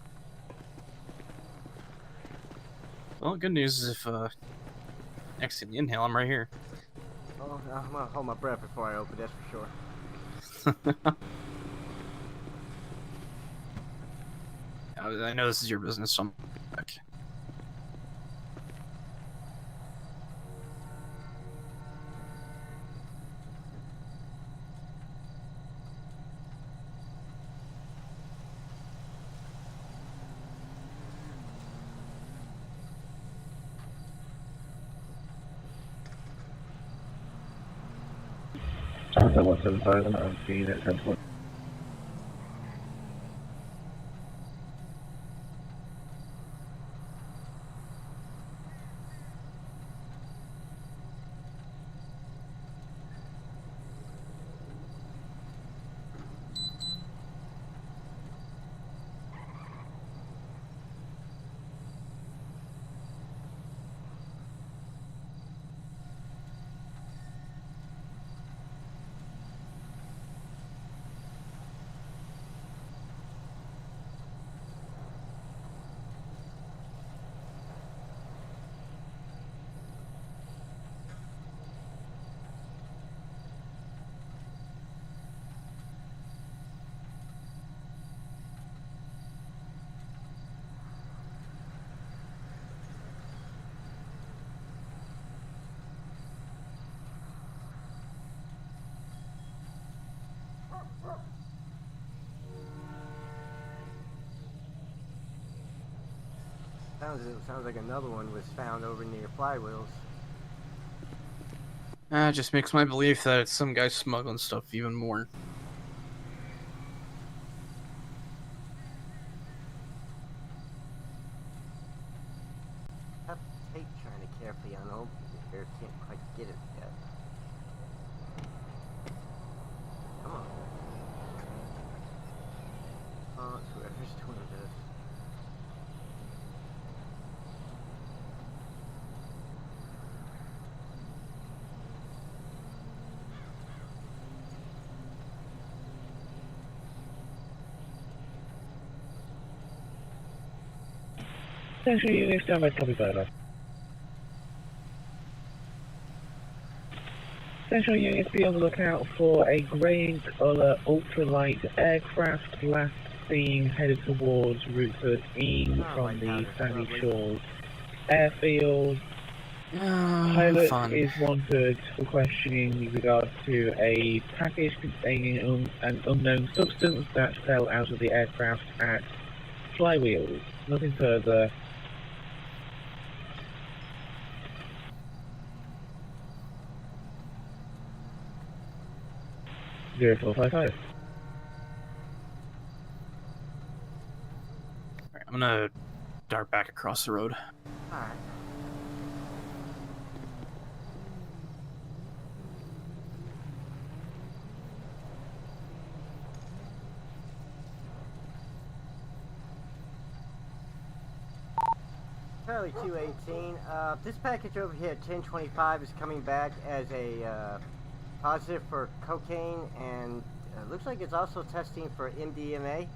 Well, good news is if next to the inhale, I'm right here. Oh, I'm gonna hold my breath before I open, that's for sure. I know this is your business, so I'm back. Sunset 175, I'm seeing at 1020. Sounds like another one was found over near Flywheels. It just makes my belief that it's some guy smuggling stuff even more. Tough tape trying to carefully unopen it here. Can't quite get it yet. Come on. Oh, it's whoever's doing this. Central unit, stand by, copy further. Central units, be on the lookout for a grey colour ultralight aircraft last seen headed towards Route 13 from the Sandy Shores airfield. Pilot is wanted for questioning with regards to a package containing an unknown substance that fell out of the aircraft at Flywheels. Nothing further. 0455. Alright, I'm gonna dart back across the road. Alright. Charlie 218. This package over here at 1025 is coming back as a positive for cocaine, and looks like it's also testing for MDMA.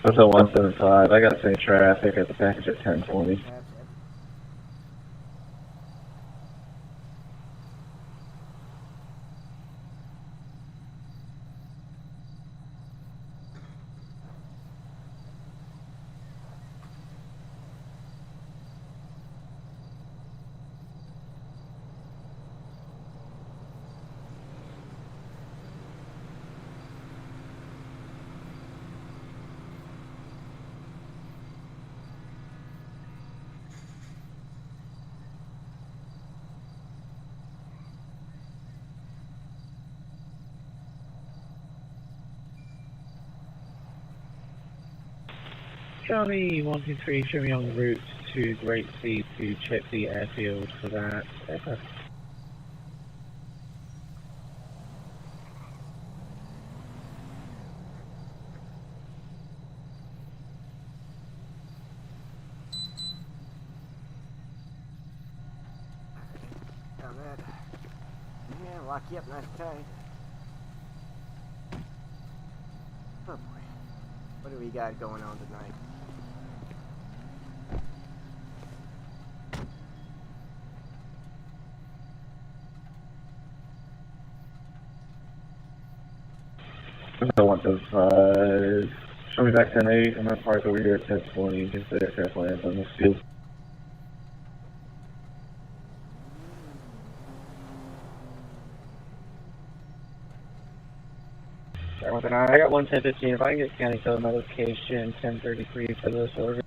Hotel 175, I got same traffic at the package at 1020. Charlie 123, show me on route to Great Sea to check the airfield for that aircraft. Down that. Yeah, lock you up nice and tight. Oh boy. What do we got going on tonight? Hotel 175, show me back 10-8, I'm gonna park over here at 1020, just the aircraft lands on this field. I got 11015. If I can get county code notification 1033 for this order.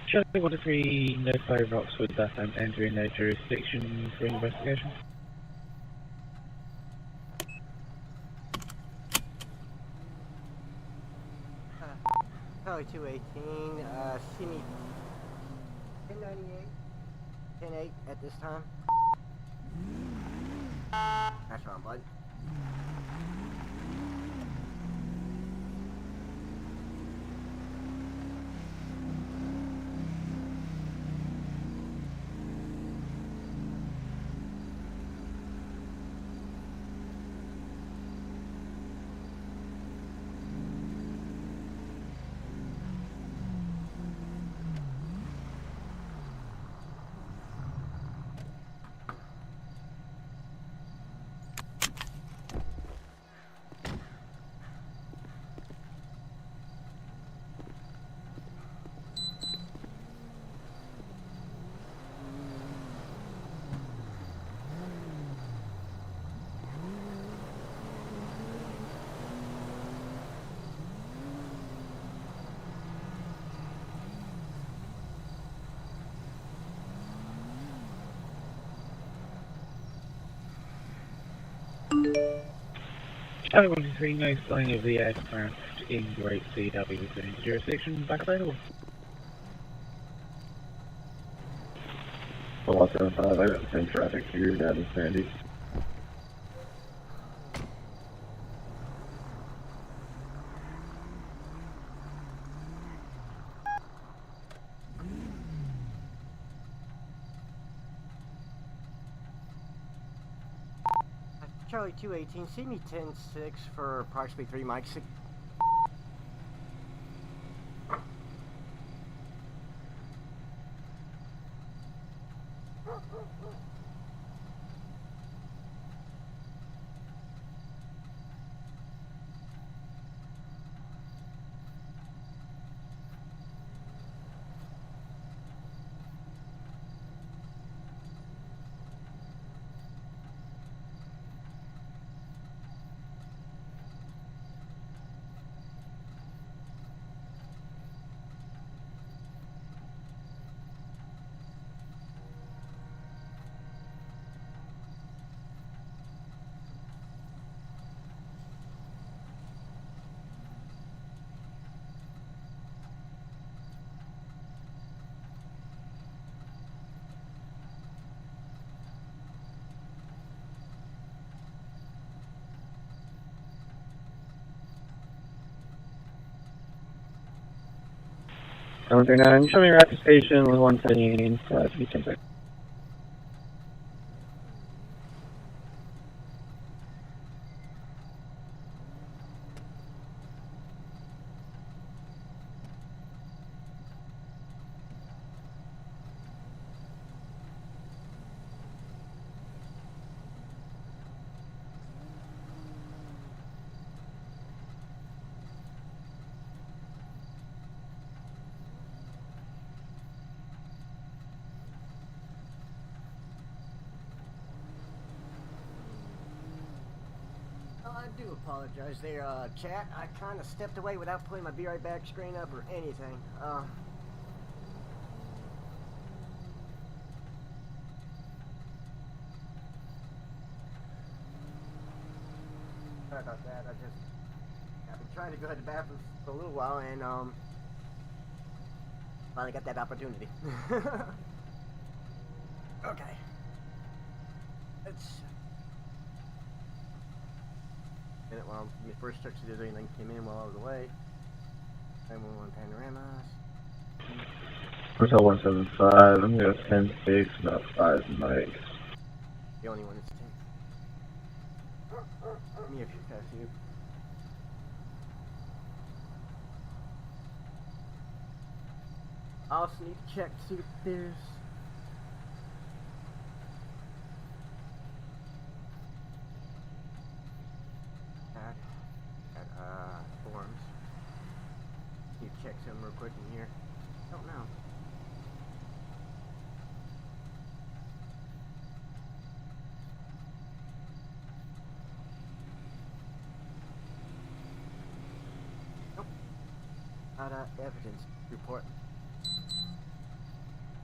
Charlie 123, notify Roxwood that I'm entering their jurisdiction for investigation. Charlie 218, see me 1098, 10-8 at this time. That's wrong, bud. Tower 123, no sign of the aircraft in Great CW within jurisdiction. Back available. Well, I'll turn 5. I got the same traffic here down in Sandy. Charlie 218, see me 10-6 for approximately 3 mics. Number 39, show me your active station with 178 to be 10-6. I do apologize there, chat. I kind of stepped away without putting my Be Right Back screen up or anything. Sorry about that. I've been trying to go to the bathroom for a little while and, finally got that opportunity. Okay. Let's... Well, my first check to do anything came in while I was away. 911 panoramas. Hotel 175, I'm gonna go 10-6, about 5 mics. The only one that's 10. Me if you pass you. I also need to check to see if there's... forms. You check some real quick in here. Don't know. Nope. Not evidence report.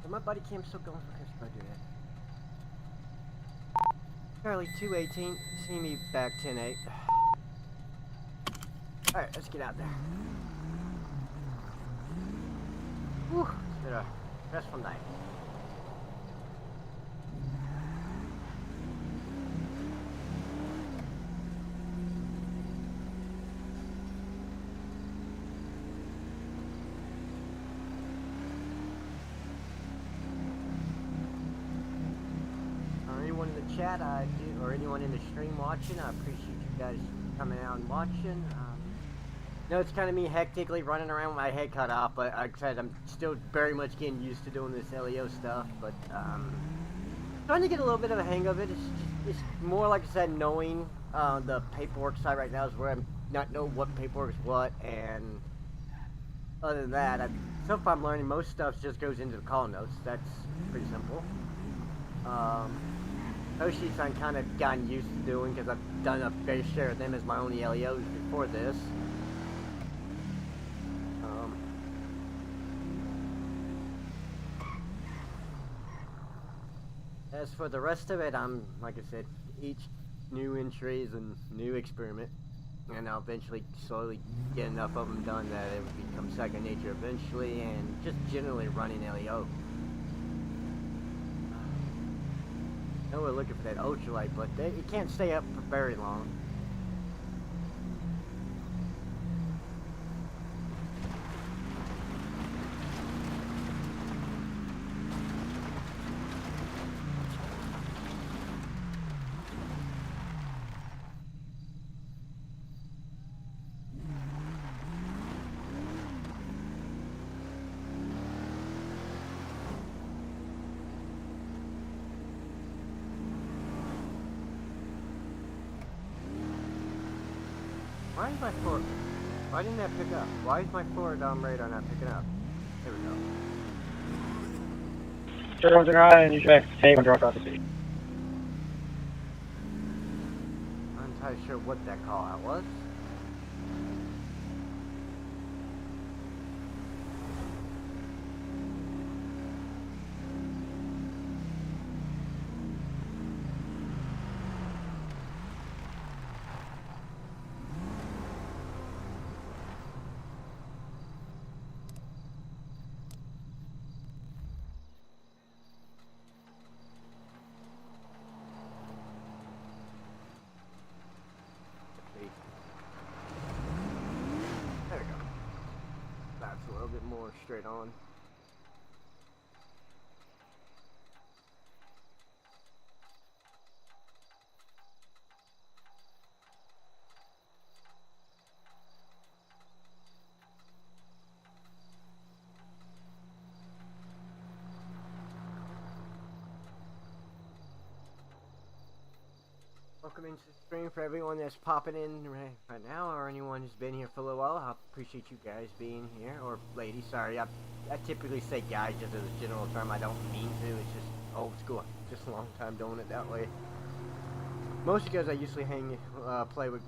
But my buddy Kim's still going for Christmas. I do that. Charlie 218, see me back 10-8. Alright, let's get out there. Whew, it's been a stressful night. Anyone in the chat, or anyone in the stream watching, I appreciate you guys coming out and watching. No, it's kind of me hectically running around with my head cut off, but like I said, I'm still very much getting used to doing this LEO stuff, but trying to get a little bit of a hang of it. It's more, like I said, knowing the paperwork side right now is where I'm not know what paperwork is what, and other than that, so far I'm learning most stuff just goes into the call notes. That's pretty simple. Those sheets I've kind of gotten used to doing because I've done a fair share of them as my only LEOs before this. As for the rest of it, I'm, like I said, each new entry is a new experiment. And I'll eventually slowly get enough of them done that it would become second nature eventually, and just generally running LEO. I know we're looking for that ultralight, but it can't stay up for very long. Why is my Ford? Why didn't that pick up? Why is my Ford radar not picking up? There we go. Turn on the ground and you should take and drop out the seat. I'm not entirely sure what that call out was. There we go. That's a little bit more straight on. Welcome into the stream for everyone that's popping in right now, or anyone who's been here for a little while. I appreciate you guys being here, or ladies, sorry. I typically say guys just as a general term. I don't mean to. It's just old school. Just a long time doing it that way. Mostly because I usually play with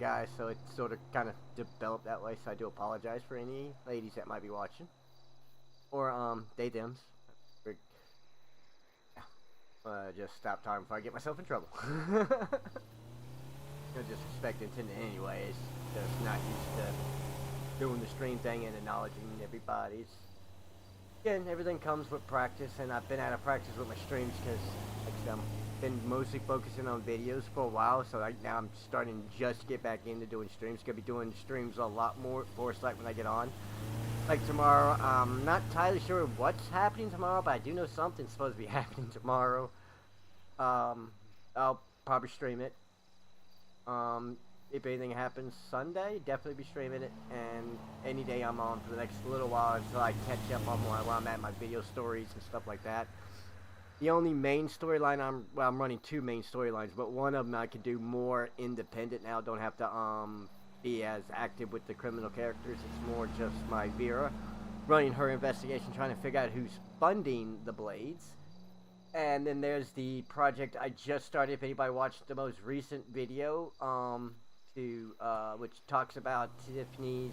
guys, so it sort of kind of developed that way. So I do apologize for any ladies that might be watching, or they thems. Just stop talking before I get myself in trouble. No disrespect intended anyways. Just not used to doing the stream thing and acknowledging everybody's. Again, everything comes with practice, and I've been out of practice with my streams because I've been mostly focusing on videos for a while, so right now I'm starting to just get back into doing streams. Gonna be doing streams a lot more like when I get on. Like tomorrow, I'm not entirely sure what's happening tomorrow, but I do know something's supposed to be happening tomorrow. I'll probably stream it. If anything happens Sunday, definitely be streaming it, and any day I'm on for the next little while until I catch up on where I'm at, my video stories and stuff like that. The only main storyline I'm running two main storylines, but one of them I can do more independent now. Don't have to be as active with the criminal characters. It's more just my Vera running her investigation, trying to figure out who's funding the Blades. And then there's the project I just started. If anybody watched the most recent video, which talks about Tiffany's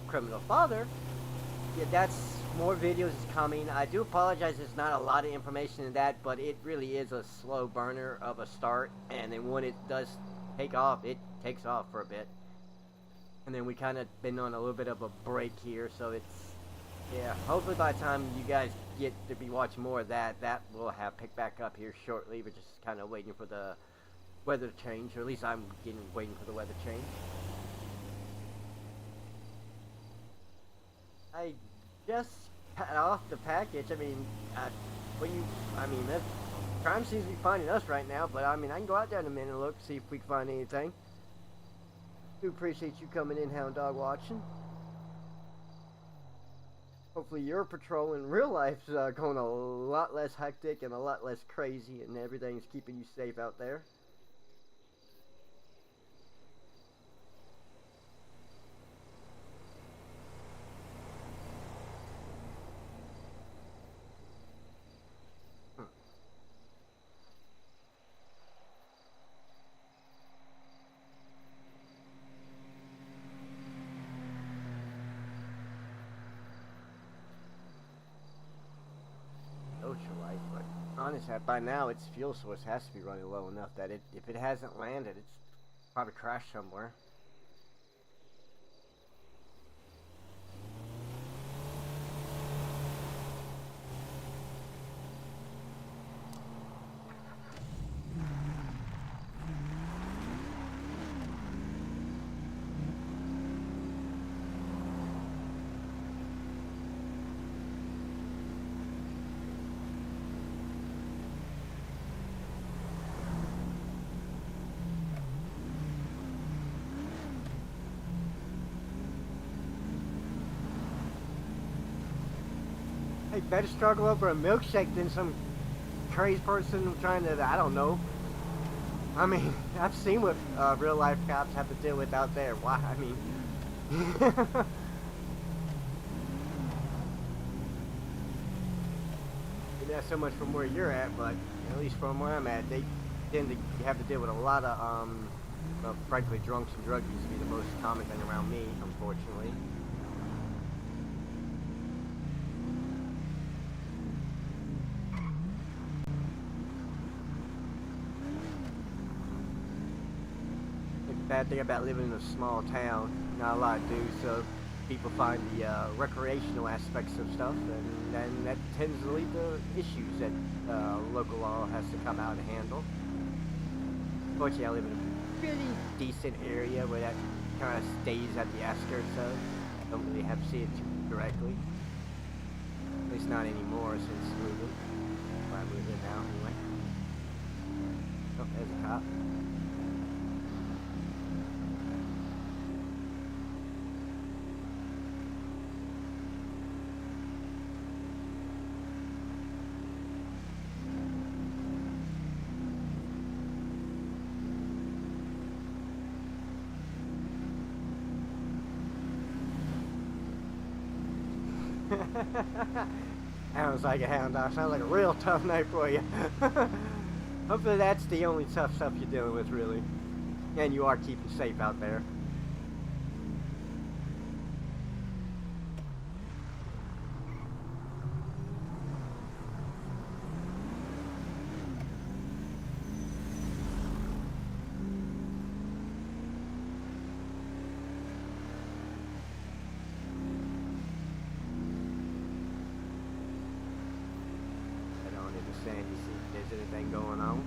criminal father, yeah, that's more videos is coming. I do apologize. There's not a lot of information in that, but it really is a slow burner of a start. And then when it does take off, it takes off for a bit. And then we kind of been on a little bit of a break here, so it's, yeah, hopefully by the time you guys get to be watching more of that, that will have picked back up here shortly. We're just kind of waiting for the weather to change, or at least I'm waiting for the weather change. I just got off the package. I mean, the crime seems to be finding us right now, but I mean, I can go out there in a minute and look, see if we can find anything. Do appreciate you coming in, Hound Dog, watching. Hopefully your patrol in real life's going a lot less hectic and a lot less crazy, and everything's keeping you safe out there. Ultralight, but honestly, by now its fuel source has to be running low enough that if it hasn't landed, it's probably crashed somewhere. Hey, better struggle over a milkshake than some crazy person trying to, I don't know. I mean, I've seen what real life cops have to deal with out there. Why? I mean, not so much from where you're at, but at least from where I'm at, they tend to have to deal with a lot of, frankly, drunks and druggies to be the most common thing around me, unfortunately. Bad thing about living in a small town, not a lot to do, so people find the recreational aspects of stuff, and then that tends to lead to issues that local law has to come out and handle. Fortunately, I live in a pretty decent area where that kind of stays at the outskirts of. Don't really have to see it too directly. At least not anymore since moving. Where I live in now, anyway. Oh, there's a cop. Sounds like a hound dog. Sounds like a real tough night for you. Hopefully that's the only tough stuff you're dealing with, really. And you are keeping safe out there. You see if there's anything going on.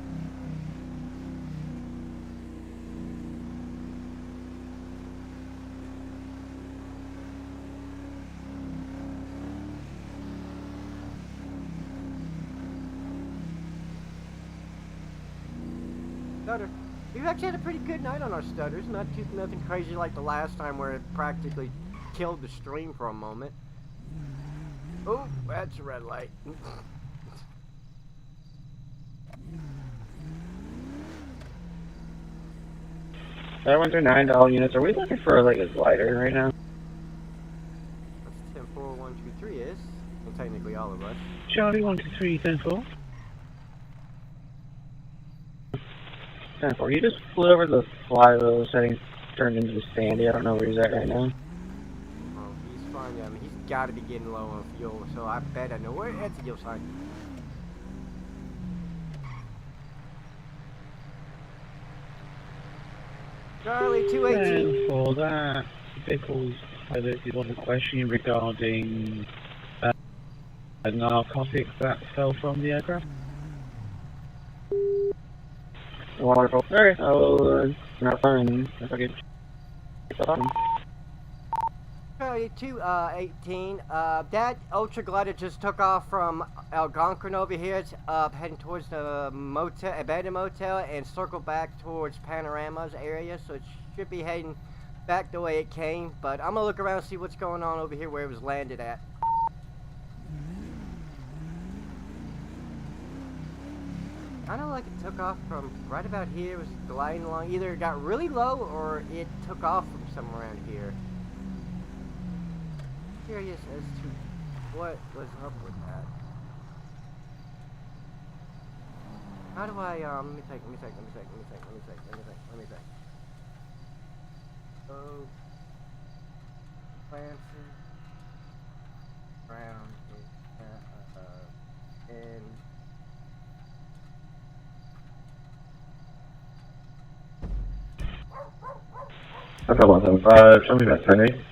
Stutter. We've actually had a pretty good night on our stutters. Nothing crazy like the last time where it practically killed the stream for a moment. Oh, that's a red light. 139 all units. Are we looking for like a glider right now? That's 10-4-1-2-3 is. Well, technically all of us. Charlie 123 10-4. 10-4. You just flew over the flywheel setting, turned into the Sandy. I don't know where he's at right now. Oh, he's fine. I mean, he's got to be getting low on fuel, so I bet I know where. That's a yield sign. Charlie 218. And for that, vehicles pilot did want to question you regarding narcotics that fell from the aircraft. Wonderful. Alright, I'll not fine if I get Charlie 218. That ultra glider just took off from Algonquin over here. It's heading towards the motel, abandoned motel, and circled back towards Panorama's area. So it should be heading back the way it came. But I'm gonna look around and see what's going on over here where it was landed at. Kind of like it took off from right about here. It was gliding along. Either it got really low or it took off from somewhere around here. Curious as to what was up with that. How do I, let me think. Oh, Clancy, Brown, and I've got 175. Show me that penny.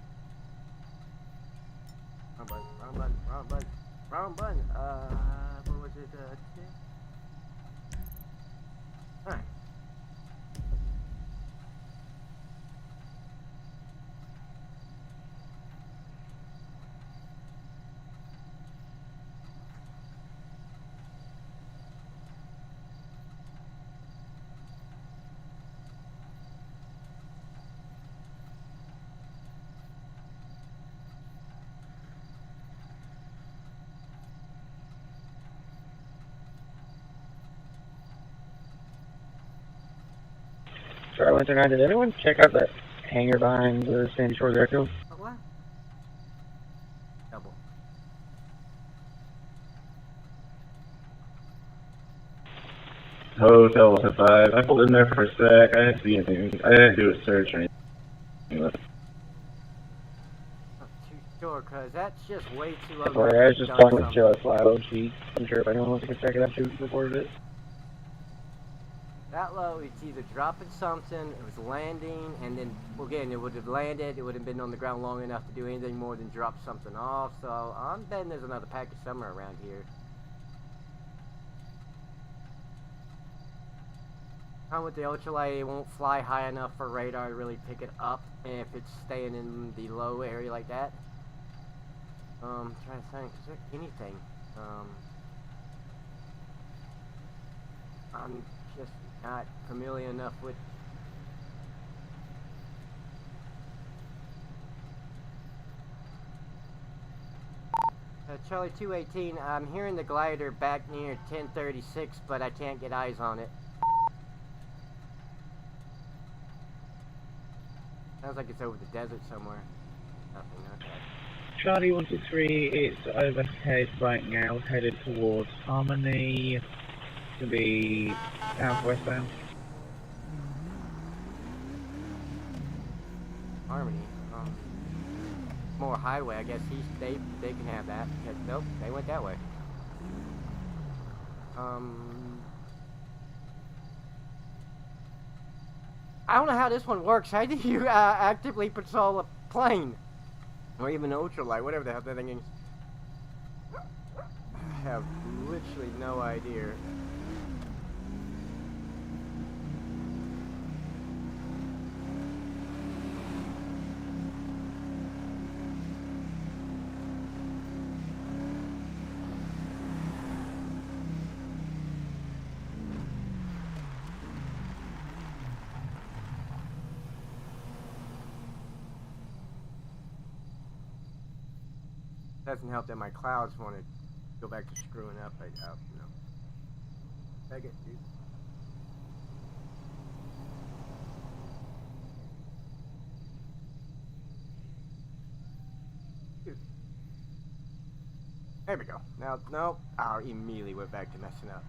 Wrong button. What was it? Alright. Charlie 9, did anyone check out that hangar behind the Sandy Shores Airfield? What? Double. Hotel 5. I pulled in there for a sec. I didn't see anything. I didn't do a search or anything. Not too sure, cause that's just way too low. Sorry, I was just talking with Joe at Flyload. I'm sure if anyone wants to check it out, she recorded it. That low, it's either dropping something, it was landing, and then, well, again, it would have landed, it would have been on the ground long enough to do anything more than drop something off, so I'm betting there's another package somewhere around here. With the ultralight, it won't fly high enough for radar to really pick it up if it's staying in the low area like that. Trying to think, is there anything? I'm just not familiar enough with. Charlie 218, I'm hearing the glider back near 1036, but I can't get eyes on it. Sounds like it's over the desert somewhere. Nothing, okay. Charlie 123, it's overhead right now, headed towards Harmony. To be southwest bound. Harmony. More highway. I guess they can have that. Nope, they went that way. I don't know how this one works. How do you actively patrol a plane? Or even an ultralight, whatever the hell that thing is. I have literally no idea. Doesn't help that my clouds want to go back to screwing up. You know. Take it, dude. Dude. There we go. Now, no, I immediately went back to messing up.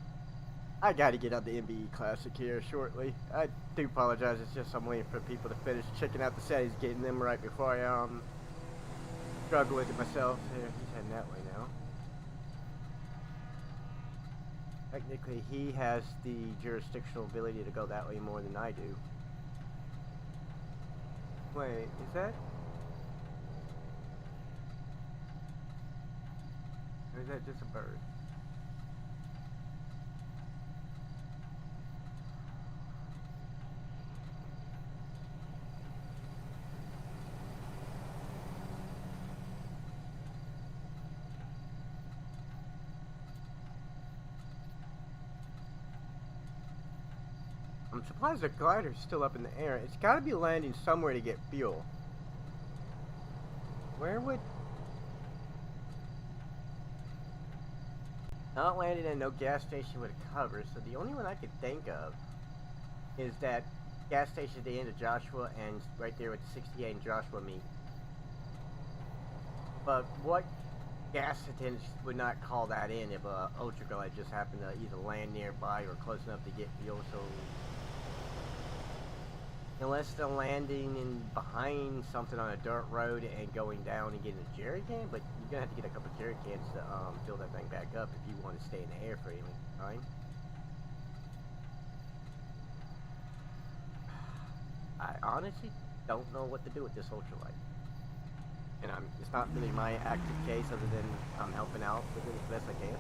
I gotta get out the MBE Classic here shortly. I do apologize. It's just I'm waiting for people to finish checking out the settings, getting them right before I struggle with it myself. Here, he's heading that way now. Technically, he has the jurisdictional ability to go that way more than I do. Wait, is that? Or is that just a bird? I'm surprised the glider's still up in the air. It's got to be landing somewhere to get fuel. Where would... Not landing in no gas station would cover, so the only one I could think of is that gas station at the end of Joshua and right there with the 68 and Joshua meet. But what gas attendants would not call that in if a ultraglide just happened to either land nearby or close enough to get fuel, so... Unless they're landing in behind something on a dirt road and going down and getting a jerry can, but you're gonna have to get a couple of jerry cans to fill that thing back up if you want to stay in the air for any time. I honestly don't know what to do with this ultralight, and it's not really my active case other than I'm helping out with it as best I can.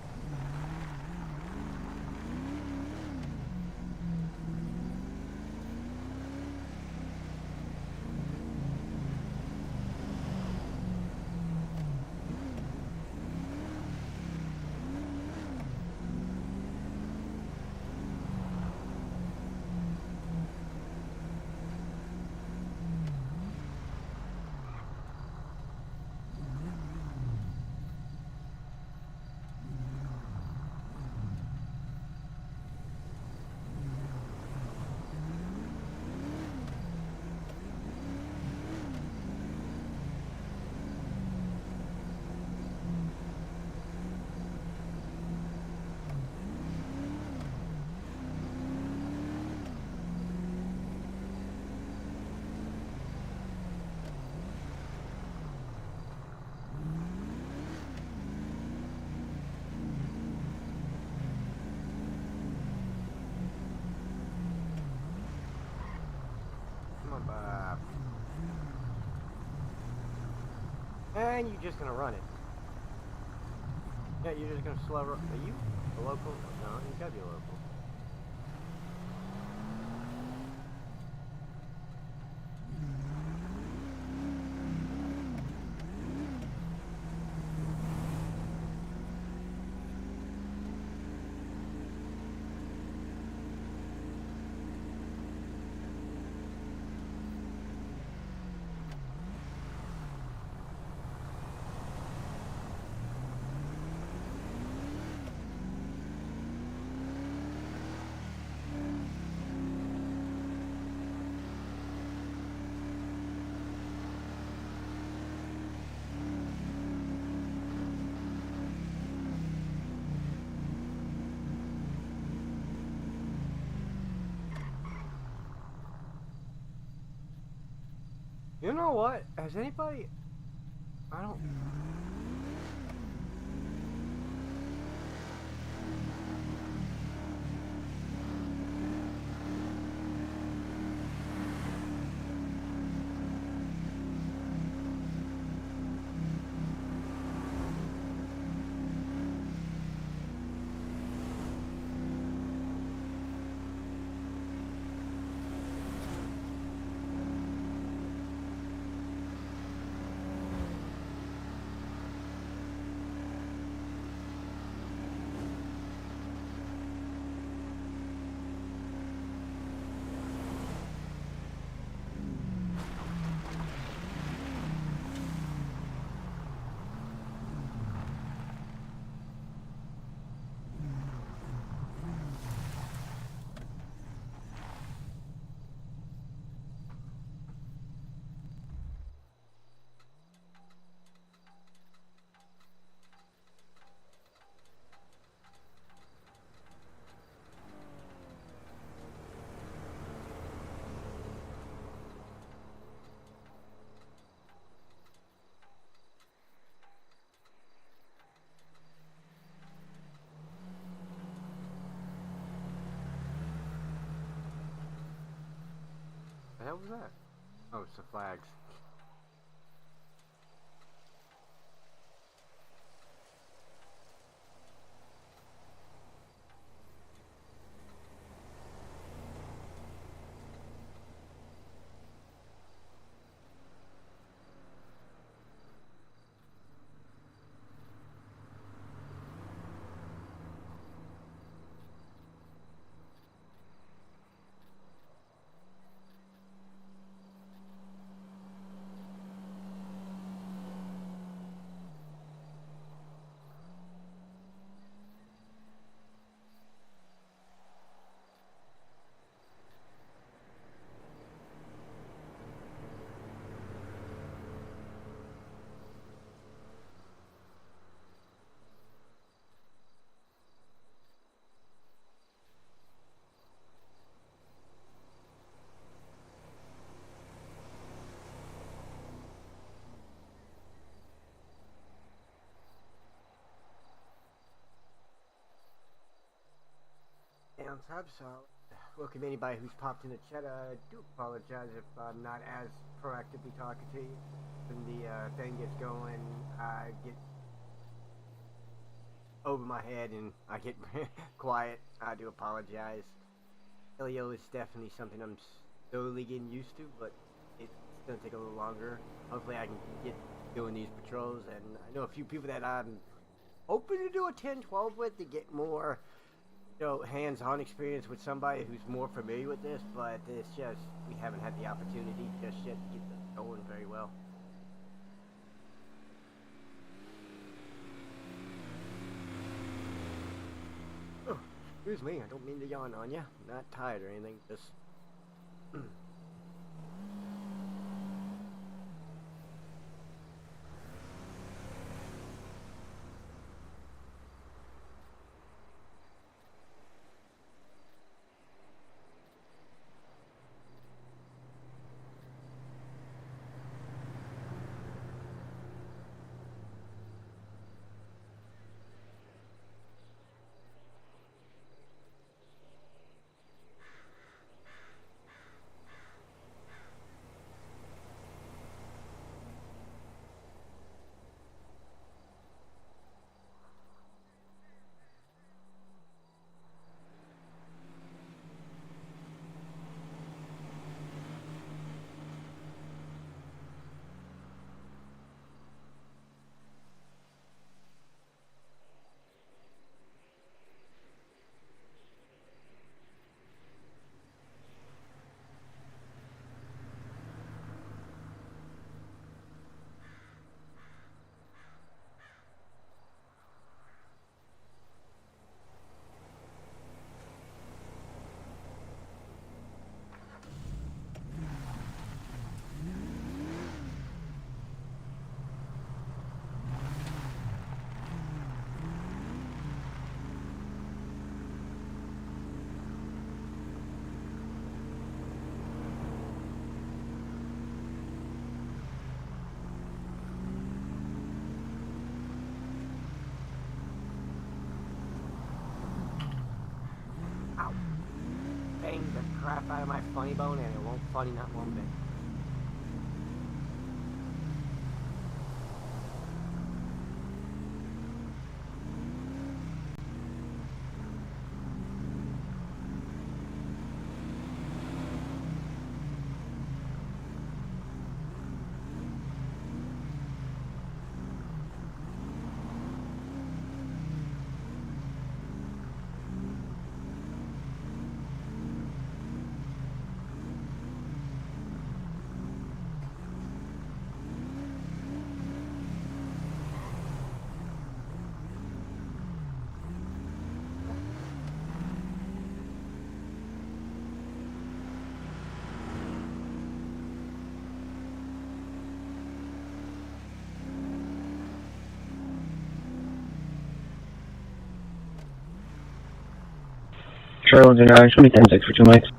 saying you're just gonna run it? Yeah, you're just gonna slow. Are you a local? No, you gotta be a local. You know what? Has anybody... I don't... The hell was that? Oh, it's the flags. And I'm sorry. Welcome anybody who's popped in the chat. I do apologize if I'm not as proactively talking to you. When the thing gets going, I get over my head and I get quiet. I do apologize. LEO is definitely something I'm slowly getting used to, but it's gonna take a little longer. Hopefully I can get doing these patrols, and I know a few people that I'm hoping to do a 10-12 with to get more, you know, hands-on experience with somebody who's more familiar with this, but it's just, we haven't had the opportunity just yet to get this going very well. Oh, excuse me, I don't mean to yawn on you. I'm not tired or anything, just... Try my funny bone and it won't funny not one bit. Charlie 9, show me 10-6 for 2 mics.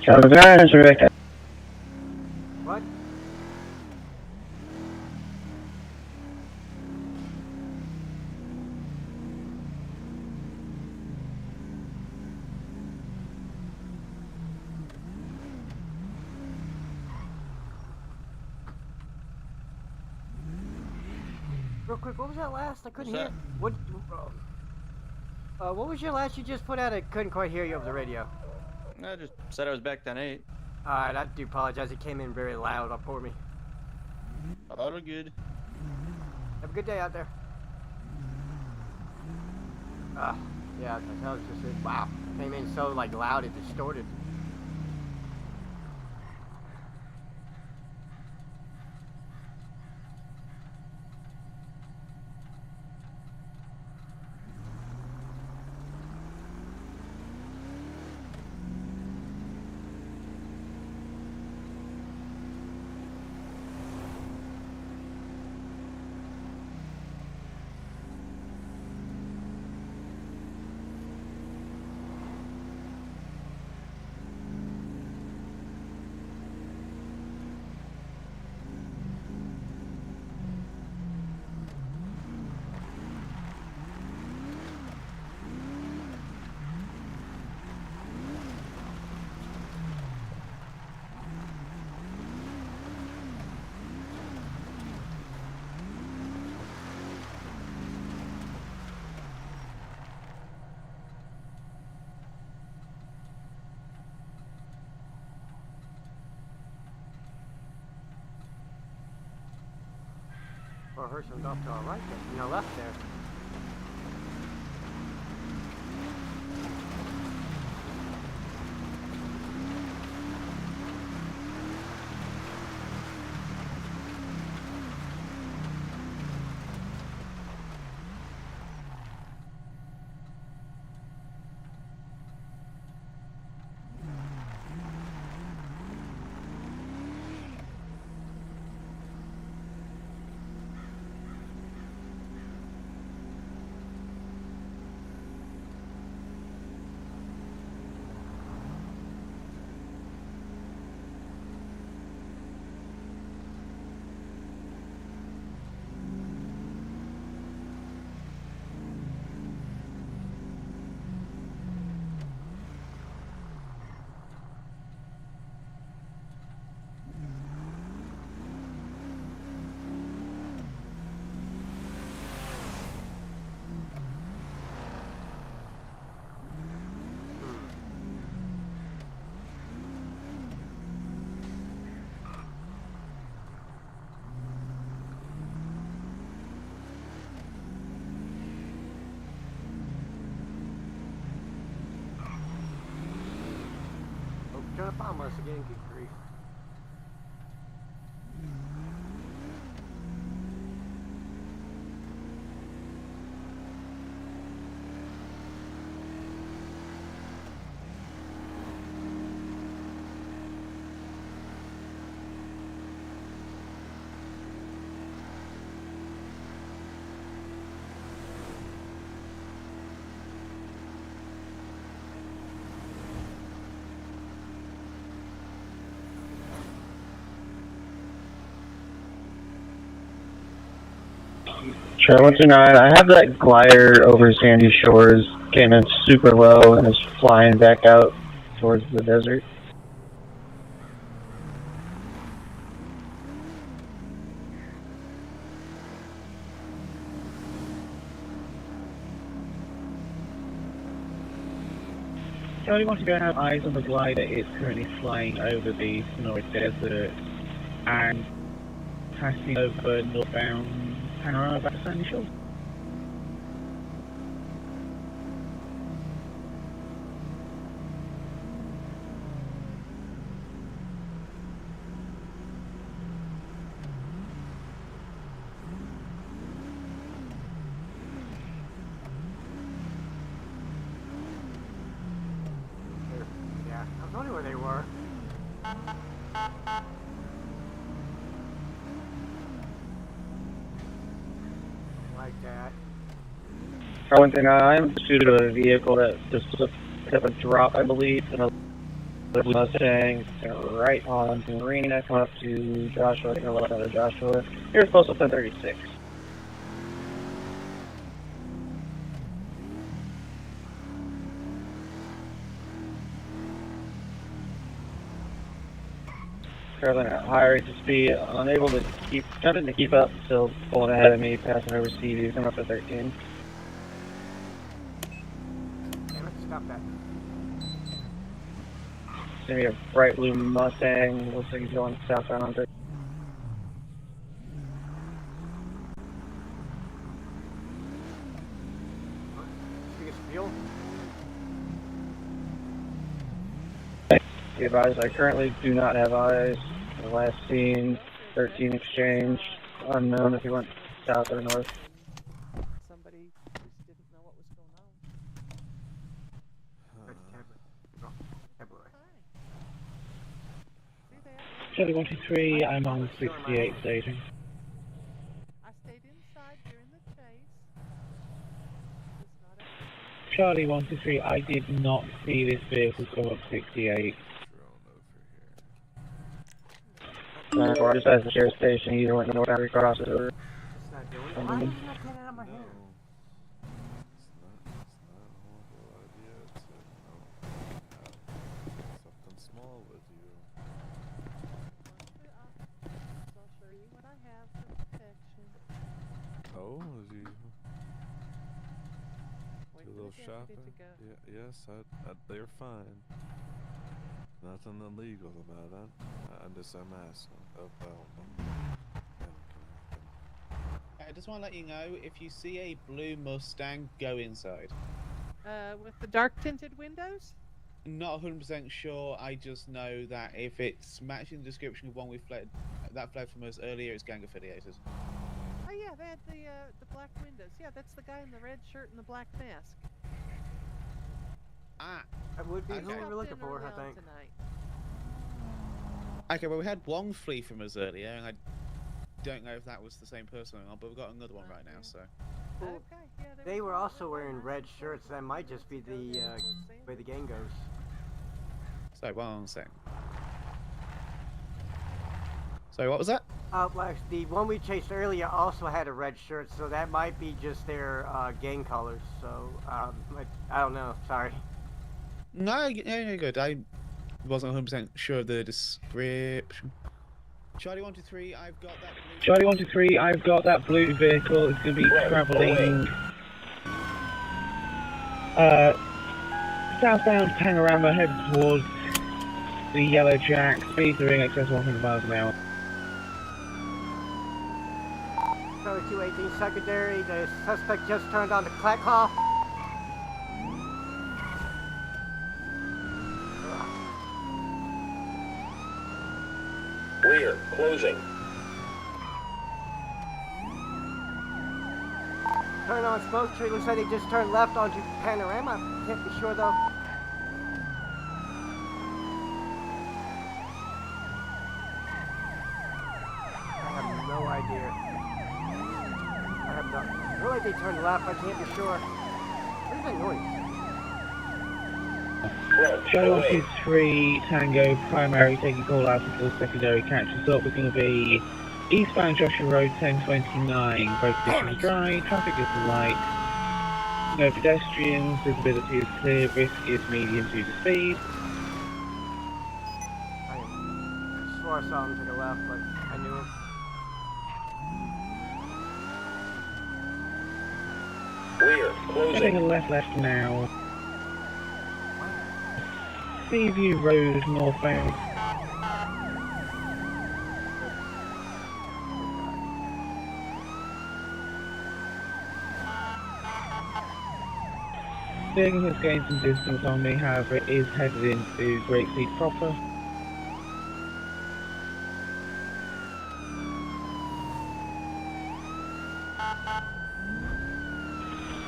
Charlie 9, answer back. What? Real quick, what was that last? I couldn't What's hear. What? What was your last you just put out? I couldn't quite hear you over the radio. I just said I was back 10-8. Alright, I do apologize. It came in very loud up for me. All good. Have a good day out there. Yeah, that was just it. Wow. It came in so like loud it distorted. Well, Herschel's off to our right there. No, left there. found us again. Good grief. Sure, 129. I have that glider over Sandy Shores. Came in super low and is flying back out towards the desert. Charlie wants to go have eyes on the glider. It's currently flying over the Sonora Desert and passing over northbound panorama back to Sandy Shores. Yeah, I was wondering where they were. Like that. 129. Pursuit of a vehicle that just took a drop, I believe, in a Mustang right on Marina, come up to Joshua, taking a left out of Joshua. Here's postal 1036. Traveling at high rates of speed, unable to keep up, still pulling ahead of me, passing over CV, coming up to 13. Damn it, stop that. It's gonna be a bright blue Mustang, looks like he's going southbound on 13. Biggest fuel? Be advised, I currently do not have eyes. The last seen, 13 exchange, unknown if he went south or north. Somebody just didn't know what was going on. Charlie 123, I'm on 68 staging. I stayed inside during the chase. Charlie 123, I did not see this vehicle go up 68. Or just as the sheriff station, either went north or across it. Or It's not doing it. Why is it not getting out of my hair? Something small with you. I'll show you what I have for protection. Oh, is you Wait do a for little the deputy shopping? to go. Yeah, yes, they're fine. Nothing illegal about it. I'm just asking. I just want to let you know, if you see a blue Mustang, go inside. With the dark tinted windows? Not 100% sure, I just know that if it's matching the description of one we fled from us earlier, it's gang affiliated. Oh yeah, they had the black windows. Yeah, that's the guy in the red shirt and the black mask. Ah. That would be Okay. who we were looking for, I think. Tonight. Okay, well we had one flee from us earlier, and I don't know if that was the same person or not, but we've got another one right now, so... Well, they were also wearing red shirts. That might just be the way the gang goes. So, one second. So, what was that? Well, the one we chased earlier also had a red shirt, so that might be just their gang colors. So, I don't know. Sorry. No, you're good. I wasn't 100% sure of the description. Charlie 123, I've got that blue... Charlie 123, I've got that blue vehicle. It's going to be travelling southbound panorama, heading towards the Yellow Jack. Speeds are in excess of 100 miles an hour. Charlie 218 secondary. The suspect just turned on the clack call. Rear, closing. Turn on Smoke Tree. Looks like they just turned left onto Panorama. Can't be sure though. I have no idea. I have no. I feel like they turned left. I can't be sure. Where's that noise? Charlie 123 Tango primary taking call out until secondary catches up. It's going to be eastbound Joshua Road 1029. Both conditions dry, traffic is light, no pedestrians, visibility is clear, risk is medium due to speed. I swore I saw him to the left, but I knew him. Rear, closing. Taking a left now. Seaview Road northbound. Thing has gained some distance on me, however it is headed into Great Sea proper.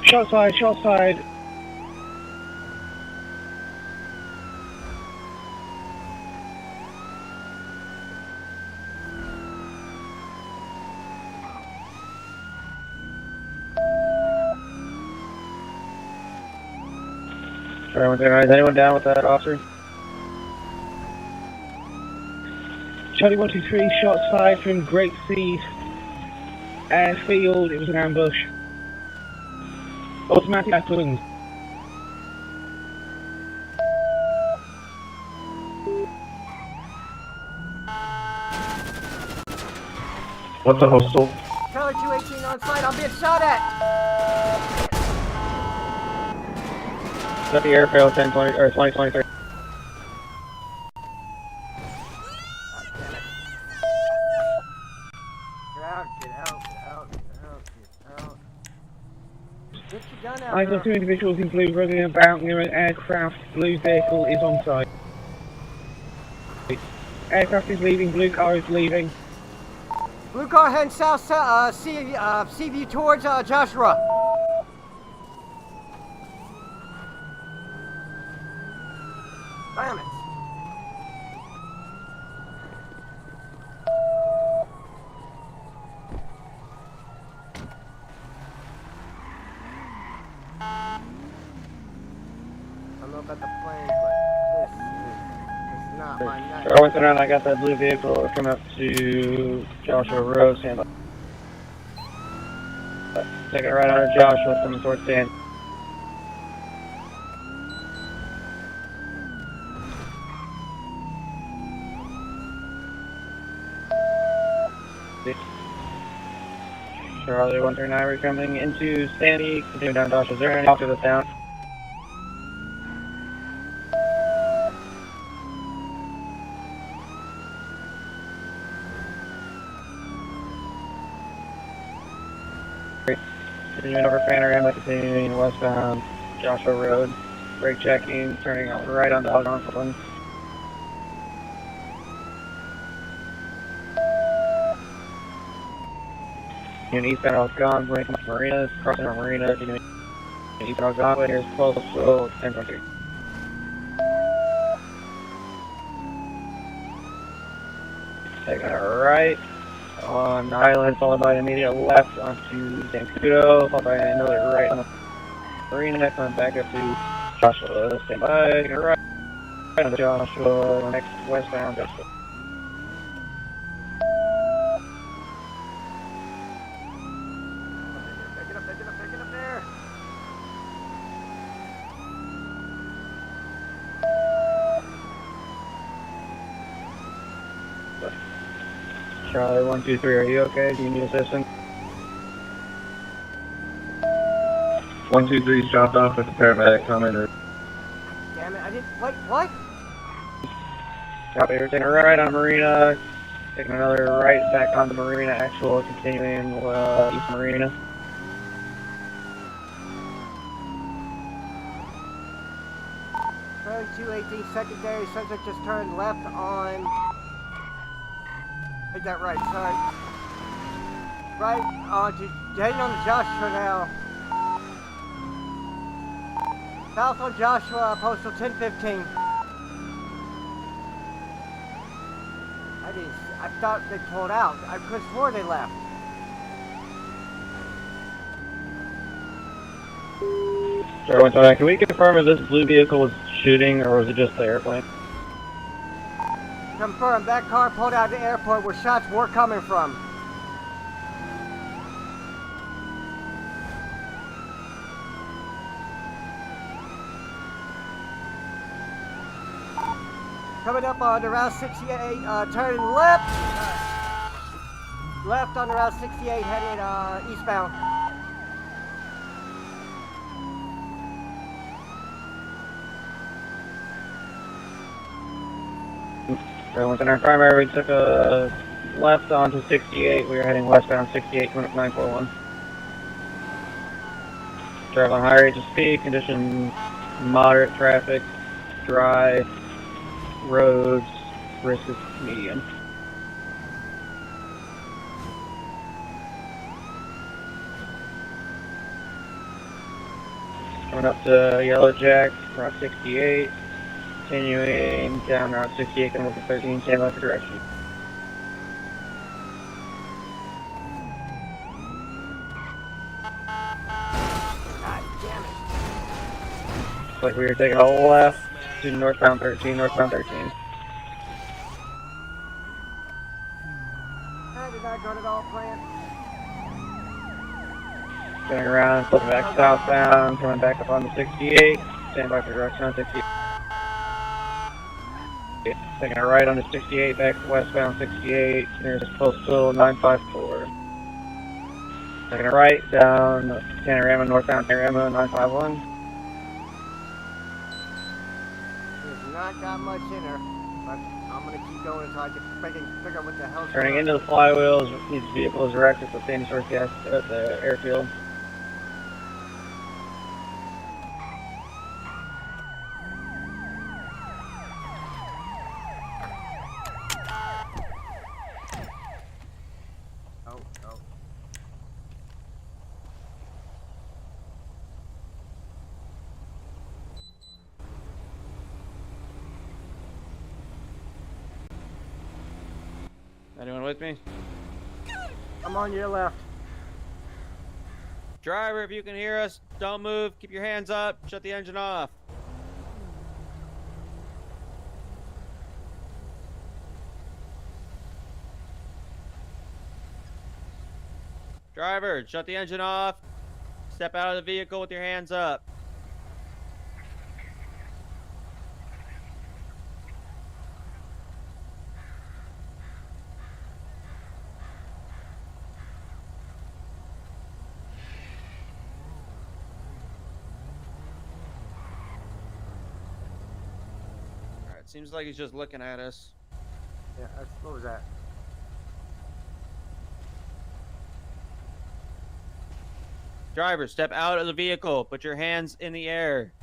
Shot side, shot side. Is anyone down with that, officer? Charlie 123, shots fired from Great Sea Airfield. It was an ambush. Automatic left wings. What's a hostel? Charlie 218 on site. I'm being shot at. At the airfield 1020 or 2023. I got two individuals in blue running about near an aircraft. Blue vehicle is on site. Aircraft is leaving, blue car is leaving. Blue car heading south, Seaview towards Joshua. Damn it. I don't know about the plane, but this is not my night. I went around, I got that blue vehicle coming up to Joshua Road, stand by. Taking it right out of Joshua, coming towards stand. Charlie 139, we're coming into Sandy, continue down Joshua. Is there any after this down? Continuing over Panorama, continuing westbound Joshua Road. Brake checking, turning right onto Algonquin. Eastbound Algonquin, Marina, crossing our Marina, eastbound Algonquin, here's postal 1023. Taking it right on Island, followed by an immediate left onto Zancudo, followed by another right on the Marina, coming back up to Joshua, stand by, taking it right on Joshua, next westbound Joshua. Charlie 123, are you okay? Do you need assistance? 123's dropped off with the paramedic commenter. Damn it, I didn't. What? Copy, we're taking a right on Marina, taking another right back on the Marina, actual, continuing East Marina. Charlie 218 secondary, subject just turned left on Take that right, sorry. Right, heading on to Joshua now. South on Joshua, postal 1015. I thought they pulled out. I could have swore they left. Sure, one second. Can we confirm if this blue vehicle was shooting or was it just the airplane? Confirm, that car pulled out of the airport where shots were coming from. Coming up on the Route 68, turning left. Left on the Route 68, headed eastbound. So within our primary, we took a left onto 68. We were heading westbound 68, coming up 941. Drive on high rates of speed, conditions moderate traffic, dry, roads, risk is medium. Coming up to Yellow Jack, Route 68. Continuing down Route 68, coming up to 13, stand by for direction. God damn it. Looks like we were taking a left to northbound 13, northbound 13. I did not go to all plan. Turning around, flipping back southbound, coming back up on the 68, stand by for direction on 68. Taking a right on the 68, back to westbound 68, nearest postal 954. Taking a right down Panorama, northbound Panorama 951. There's not got much in her, but I'm gonna keep going until I can freaking figure out what the hell's Turning going into the flywheels, these vehicles wrecked at the Sandy Source gas at the airfield. Oh. Anyone with me? I'm on your left. Driver, if you can hear us, don't move. Keep your hands up. Shut the engine off. Driver, shut the engine off. Step out of the vehicle with your hands up. Alright, seems like he's just looking at us. Yeah, what was that? Driver, step out of the vehicle. Put your hands in the air.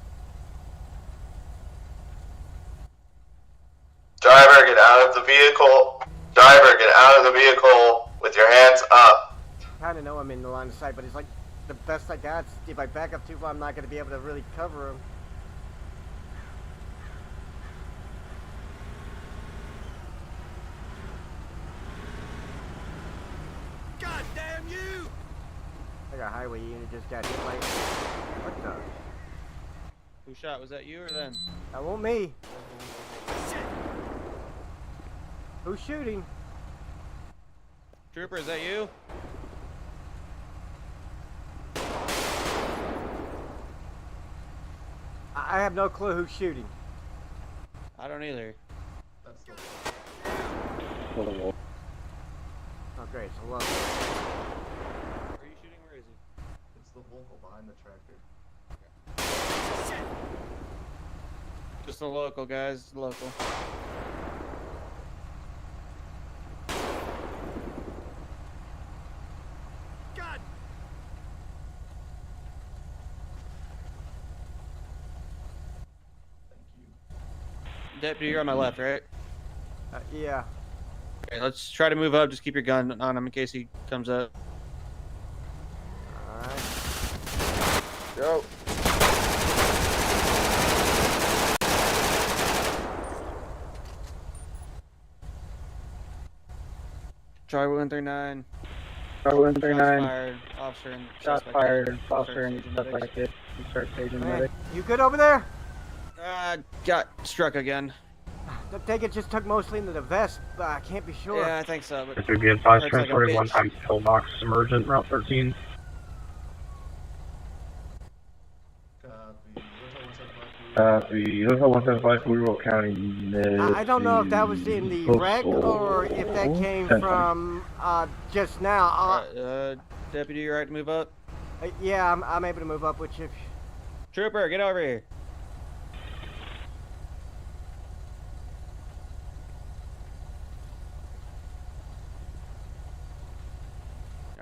Driver, get out of the vehicle. Driver, get out of the vehicle with your hands up. Kind of know I'm in the line of sight, but it's like the best I got. If I back up too far, I'm not going to be able to really cover him. God damn you! Like a highway unit just got hit like. What the? Who shot? Was that you or them? That won't me. Who's shooting? Trooper, is that you? I have no clue who's shooting. I don't either. Oh great, it's a low. Where are you shooting? Where is he? It's the local behind the tractor. Just a local, guys. Local. God! Deputy, you're on my left, right? Yeah. Okay, let's try to move up. Just keep your gun on him in case he comes up. Alright. Go. Charlie 139. Charlie 139. Shots fired. Officer and Shots suspect fired. taken. Officer and Start staging suspect hit. Start staging Man, medic. you good over there? Got struck again. I think it just took mostly into the vest, but I can't be sure. Yeah, I think so. But This would be advised hurts like a transporting one bitch. times pillbox emergent route 13. Copy. Those are 175 Rural County unit. I don't know if that was in the wreck or if that came from just now. Deputy, you right to move up? Yeah, I'm able to move up with you. Trooper, get over here.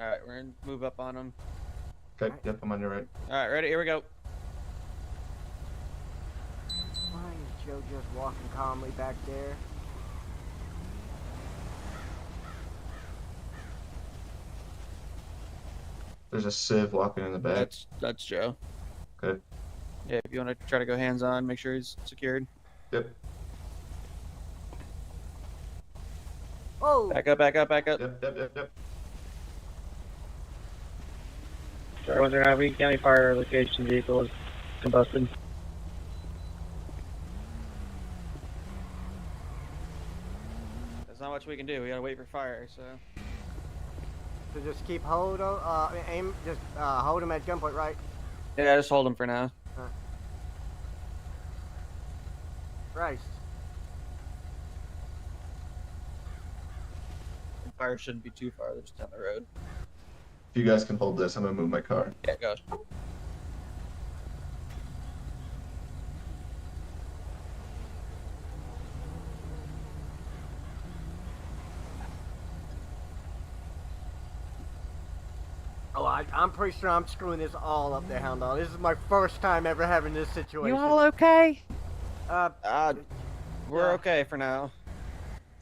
Alright, we're gonna move up on him. Okay, yep, I'm on your right. Alright, ready? Here we go. Why is Joe just walking calmly back there? There's a Civ walking in the back. That's Joe. Okay. Yeah, if you want to try to go hands on, make sure he's secured. Yep. Oh! Back up, back up, back up. Yep. Sorry, 139 County Fire location vehicle is combusted. There's not much we can do. We gotta wait for fire, so. So just keep hold of, aim, just hold him at gunpoint, right? Yeah, just hold him for now. Christ. Fire shouldn't be too far. They're just down the road. If you guys can hold this, I'm gonna move my car. Yeah, go. Oh, I'm pretty sure I'm screwing this all up there, Hound Dog. This is my first time ever having this situation. You all okay? We're okay for now.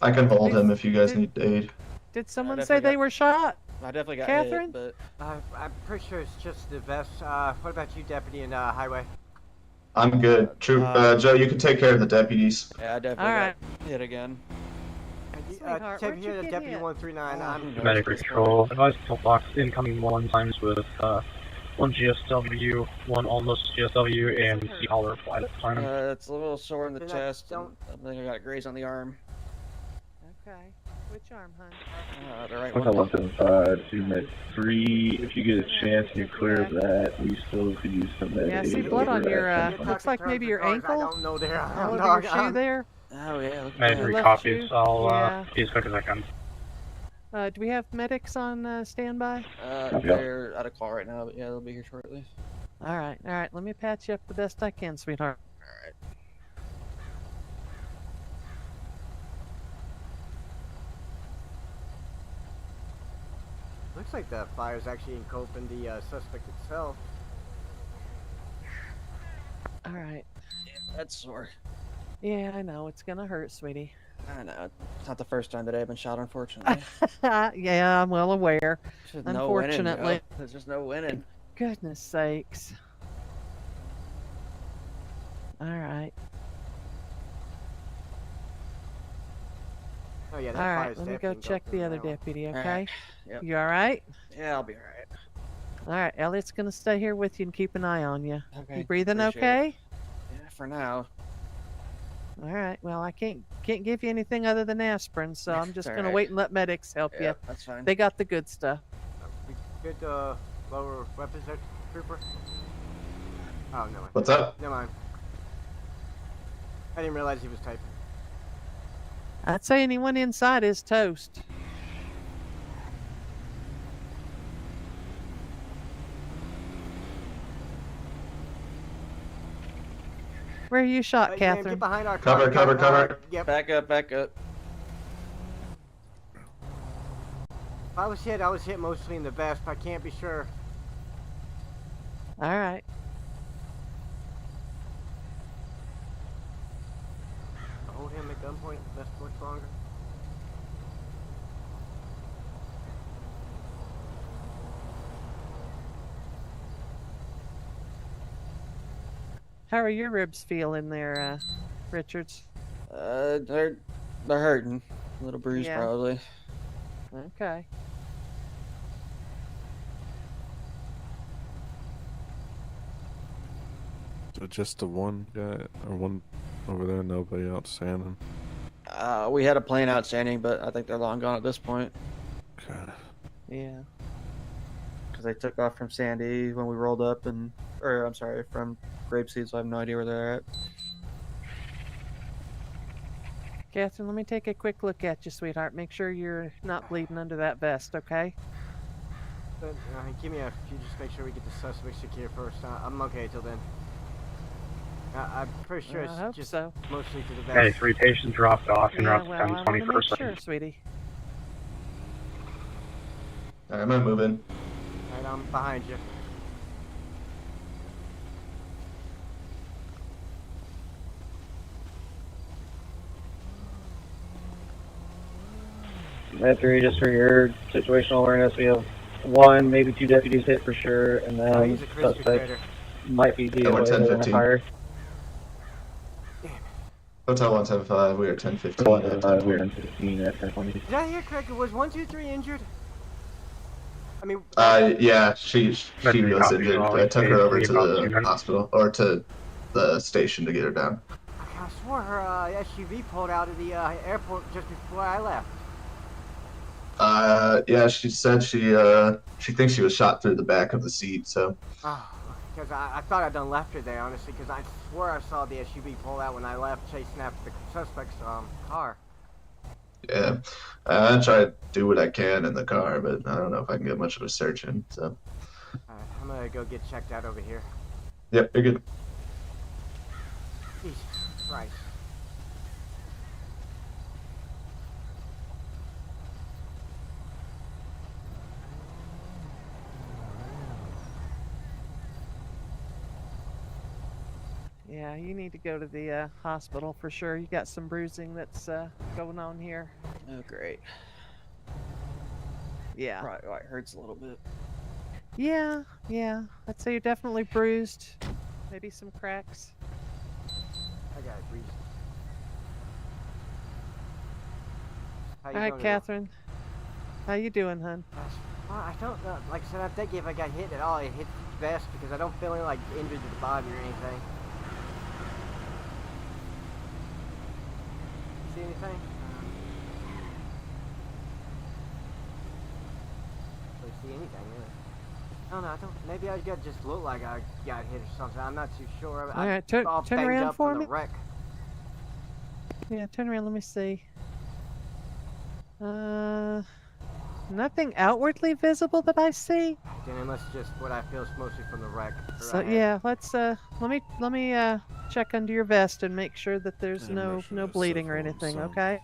I can hold him if you guys need aid. Did someone say they were shot? I definitely got Catherine? hit, but I'm pretty sure it's just the vest. What about you, Deputy, and Highway? I'm good. Joe, you can take care of the deputies. yeah, I definitely Alright. got hit again. Sweetheart, Take where'd here you to get Deputy hit? 139. I'm Medic control. Advised pillbox incoming one times with one GSW, one almost GSW, and C holler applied at the time. It's a little sore in the chest. And I think I got a graze on the arm. Okay. Which arm, hon? The right What's up, one. 175 to med 3? If you get a chance, you clear that. We still could use some med Yeah, I see aid blood over on your, at looks like maybe your I ankle? don't know there. All over your shoe there? Oh yeah. Look at Med that. 3 left copies. shoe? I'll Yeah. be as quick as I can. Do we have medics on standby? They're at a call right now, but yeah, they'll be here shortly. Alright, let me patch you up the best I can, sweetheart. Alright. Looks like the fire's actually engulfing the suspect itself. Alright. Yeah, that's sore. Yeah, I know. It's gonna hurt, sweetie. I know. It's not the first time today I've been shot, unfortunately. Yeah, I'm well aware. There's no winning, Unfortunately. Joe. There's just no winning. Goodness sakes. Alright. Oh yeah, that Alright, fire's let me go definitely check the engulfing other that one. deputy, Alright. okay? Yep. You alright? Yeah, I'll be alright. Alright, Elliot's gonna stay here with you and keep an eye on you. Okay. You breathing appreciate okay? it. Yeah, for now. Alright, well I can't give you anything other than aspirin, so I'm just gonna alright. wait and let medics help Yeah, you. that's fine. They got the good stuff. Good lower weapons there, Trooper? Oh, no. What's up? Never mind. I didn't realize he was typing. I'd say anyone inside is toast. Where are you shot, Ma'am, Catherine? get behind our Cover, car. cover. Yep. Back up, back up. If I was hit mostly in the vest. I can't be sure. Alright. Hold him at gunpoint. That's much longer. How are your ribs feeling there, Richards? They're hurting. A little bruised, Yeah. probably. Okay. So just the one guy, or one over there, nobody outstanding. We had a plane outstanding, but I think they're long gone at this point. Okay. Yeah. Because they took off from Sandy when we rolled up, or I'm sorry, from Grapeseed, so I have no idea where they're at. Catherine, let me take a quick look at you, sweetheart. Make sure you're not bleeding under that vest, okay? But, give me a few, just make sure we get the suspect secure first. I'm okay till then. I'm pretty sure I hope it's just so. mostly to the Okay, vest. 3 patients dropped off and Yeah, route well, I want to 10, make 21st. sure, sweetie. Alright, I'm gonna move in. Alright, I'm behind you. At 3, just for your situational awareness, we have 1, maybe 2 deputies hit for sure, and Oh, then he's a crispy suspect critter. might be Yeah, we're DOA in 10-15. the fire. Hotel 175, we are 10-15 at 175, we're 10-20. 10-15 at 10-20. Did I hear correctly? Was 1, 2, 3 injured? I mean, Yeah, she That's was copy, injured. so I took her over to about 2 the minutes. hospital, or to the station to get her down. I swore her SUV pulled out of the airport just before I left. Yeah, she said she thinks she was shot through the back of the seat, so. Oh, because I thought I'd done left her there, honestly, because I swore I saw the SUV pull out when I left, chasing after the suspect's car. Yeah, I try to do what I can in the car, but I don't know if I can get much of a search in, so. Alright, I'm gonna go get checked out over here. Yep, you're good. Jesus Christ. Yeah, you need to go to the hospital for sure. You got some bruising that's going on here. Oh, great. Yeah. Right, it hurts a little bit. Yeah, yeah. I'd say you're definitely bruised. Maybe some cracks. I got it, breeze. How you All right, doing, Catherine. How you doing, hun? Well, I don't know. Like I said, I think if I got hit at all, it hit the vest because I don't feel any like injured to the body or anything. See anything? Don't see anything really. I don't know. I don't. Maybe I just look like I got hit or something. I'm not too sure. All right, turn all banged around up for from me. the wreck. Yeah, turn around. Let me see. Nothing outwardly visible that I see. Then unless just what I feel is mostly from the wreck. So yeah, let's let me check under your vest and make sure that there's no bleeding or anything. Okay.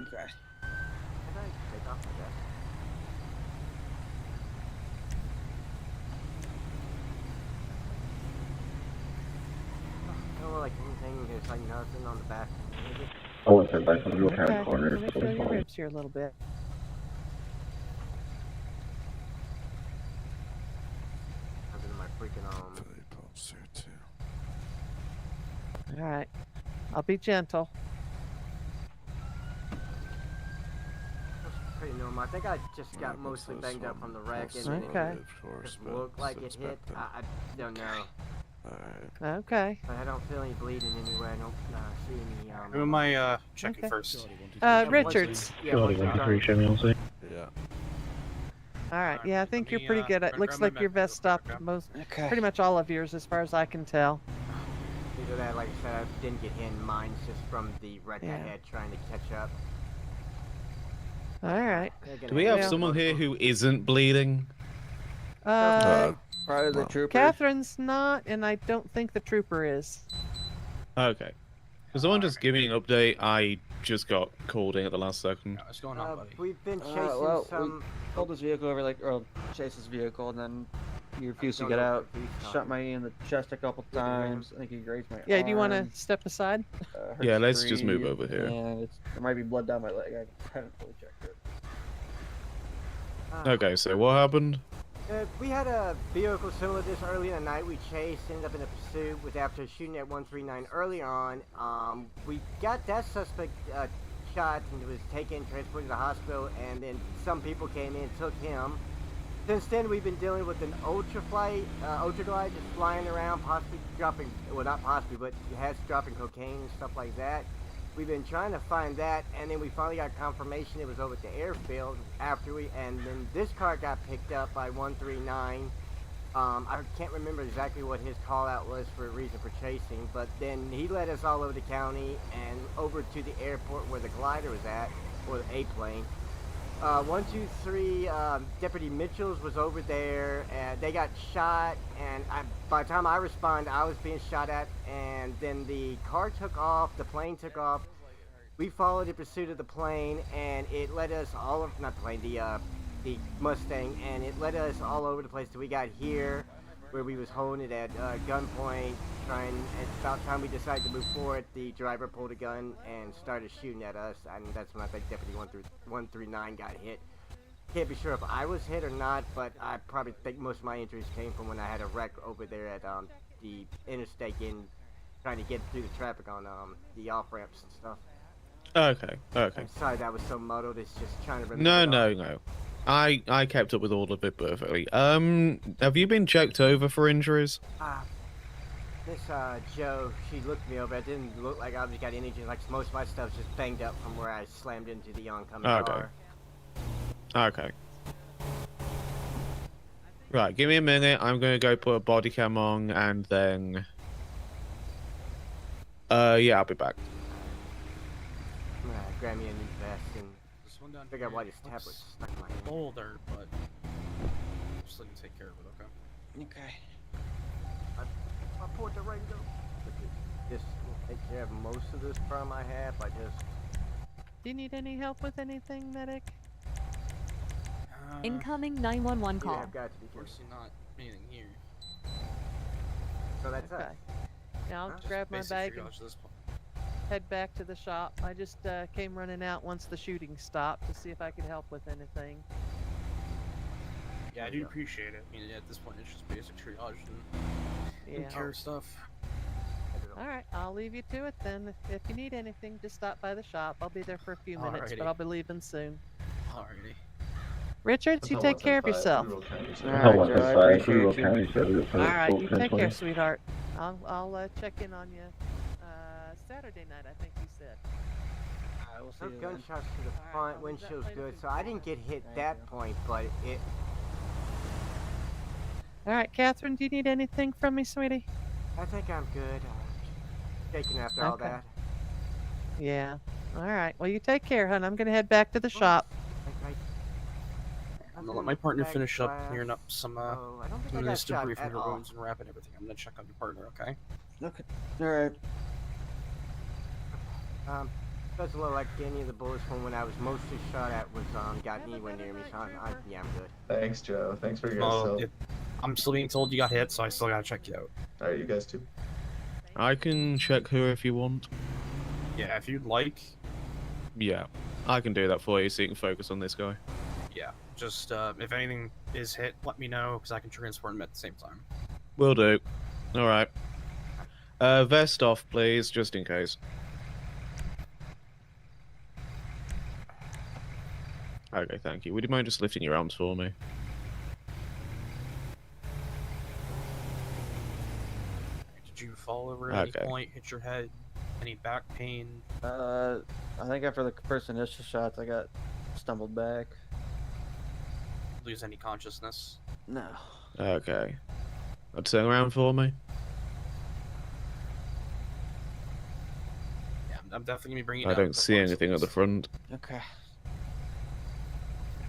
Okay. Can I take off my vest? I don't know, like anything. There's like nothing on the back. I want to by some real Okay. town corner. Let me feel your ribs here a little bit. Nothing in my freaking All right. I'll be gentle. Pretty normal. I think I just got mostly banged up from the wreck and Okay. it just looked like it hit. I don't know. Okay. But I don't feel any bleeding anywhere. I don't see any. Who am I checking Okay. first? Richards. Yeah. All right. Yeah, I think you're pretty good. It looks like your vest stopped pretty much all of yours, as far as I can tell. Either that, like I said, I didn't get hit in mine just from the wreck I Yeah. had trying to catch up. All right. Do we have someone here who isn't bleeding? Probably the trooper. Catherine's not, and I don't think the trooper is. Okay. Can someone just give me an update? I just got called in at the last second. What's going on, buddy? We've been chasing Well, some. we pulled this vehicle over, chased this vehicle, and then he refused to don't get know out. if he's Shot me in the chest a couple times. I think he grazed my Yeah, do you want arm. to step aside? Hurt Yeah, his let's just move breathe, over here. And there might be blood down my leg. I haven't fully checked it. Okay, so what happened? We had a vehicle similar to this early in the night. We chased, ended up in a pursuit with after shooting at 139 early on. We got that suspect shot and was taken, transported to the hospital, and then some people came in and took him. Since then, we've been dealing with an ultraglide just flying around, possibly dropping, well, not possibly, but it has dropping cocaine and stuff like that. We've been trying to find that, and then we finally got confirmation it was over at the airfield and then this car got picked up by 139. I can't remember exactly what his call out was for a reason for chasing, but then he led us all over the county and over to the airport where the glider was at, or the A-plane. 123 Deputy Mitchell's was over there, and they got shot, and by the time I responded, I was being shot at, and then the car took off, the plane took off. We followed in pursuit of the plane, and it led us all over, not the plane, the Mustang, and it led us all over the place till we got here, where we was holding it at gunpoint, at about time we decided to move forward, the driver pulled a gun and started shooting at us, and that's when I think Deputy 139 got hit. Can't be sure if I was hit or not, but I probably think most of my injuries came from when I had a wreck over there at the interstate trying to get through the traffic on the off-ramps and stuff. Okay. I'm sorry that was so muddled, it's just trying to remember. No. I kept up with all of it perfectly. Have you been checked over for injuries? Miss Joe, she looked me over. It didn't look like I was got any injuries. Like most of my stuff's just banged up from where I slammed into the oncoming car. Okay. Right, give me a minute. I'm gonna go put a body cam on, and then yeah, I'll be back. I'm gonna grab me a new vest and figure out why this tablet's stuck in my hand. Older, but just let me take care of it, okay? Okay. I poured the Rango. This will take care of most of this problem I have. Do you need any help with anything, medic? Incoming 911 call. I've got to be Of course, you're not anything here. So that's Okay. Yeah, I'll grab my bag and head back to the shop. I just came running out once the shooting stopped to see if I could help with anything. Yeah, I do appreciate it. I mean, at this point, it's just basic triage and Yeah. care stuff. All right, I'll leave you to it then. If you need anything, just stop by the shop. I'll be there for a few minutes, Alrighty. but I'll be leaving soon. Alrighty. Richards, you take care of yourself. All right, you take care, sweetheart. I'll check in on you Saturday night, I think you said. We'll see Some you gunshots to the front, windshield's good, so I didn't get hit that point, but it... All right, Catherine, do you need anything from me, sweetie? I think I'm good. Shaking after all that. Yeah. All right. Well, you take care, hon. I'm going to head back to the shop. I'm gonna let my partner finish up clearing up some I don't think I got this debris shot from at your all. wounds and wrapping everything. I'm gonna check on your partner, okay? Okay. Alright. Doesn't look like any of the bullets from when I was mostly shot at was got anywhere near me, so yeah, I'm good. Thanks, Joe. Thanks for your Well, help. I'm still being told you got hit, so I still gotta check you out. Alright, you guys too. I can check her if you want. Yeah, if you'd like. Yeah, I can do that for you so you can focus on this guy. Yeah, just if anything is hit, let me know because I can transport him at the same time. Will do. Alright. Vest off, please, just in case. Okay, thank you. Would you mind just lifting your arms for me? Did you fall over at Okay. any point, hit your head, any back pain? I think after the first initial shots, I got stumbled back. Lose any consciousness? No. Okay. Turn around for me. Yeah, I'm definitely gonna be bringing. I don't see anything at the front. Okay.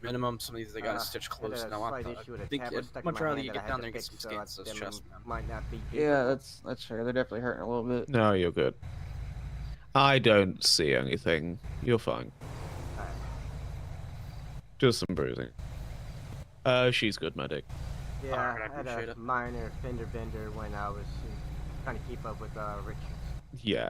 Minimum, some of these they got to stitch close now. I think I'd much rather you get down there and get some scans to this chest, man. Might not be. Yeah, that's fair. They're definitely hurting a little bit. No, you're good. I don't see anything. You're fine. Just some bruising. She's good, medic. Yeah, Alright, I I had appreciate a it. minor fender bender when I was trying to keep up with Richards. Yeah.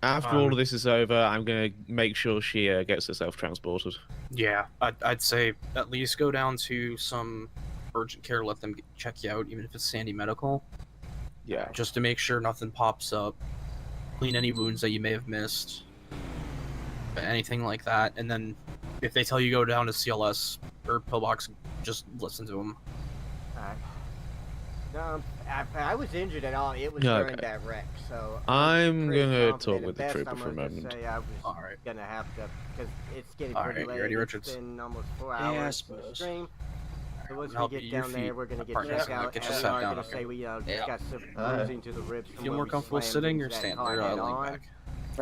After all of this is over, I'm gonna make sure she gets herself transported. Yeah, I'd say at least go down to some urgent care, let them check you out, even if it's Sandy Medical. Yeah. Just to make sure nothing pops up. Clean any wounds that you may have missed. Anything like that. And then if they tell you go down to CLS or Pillbox, just listen to them. Alright. No, I was injured at all. It was Yeah, during okay. that wreck, so I'm pretty gonna confident. talk At with the best, trooper I'm for a gonna just moment. say I was gonna have to, because it's getting All pretty right, late. you ready, It's Richards? been almost 4 Yeah, I hours from the suppose. stream. So once we help get you, your down there, feet we're gonna get apart, checked so out, get and you we sat are down, gonna okay. say we just Yeah. got some bruising to the ribs. You from feel where more we comfortable slammed sitting into or that standing? car Or head leaning on. back?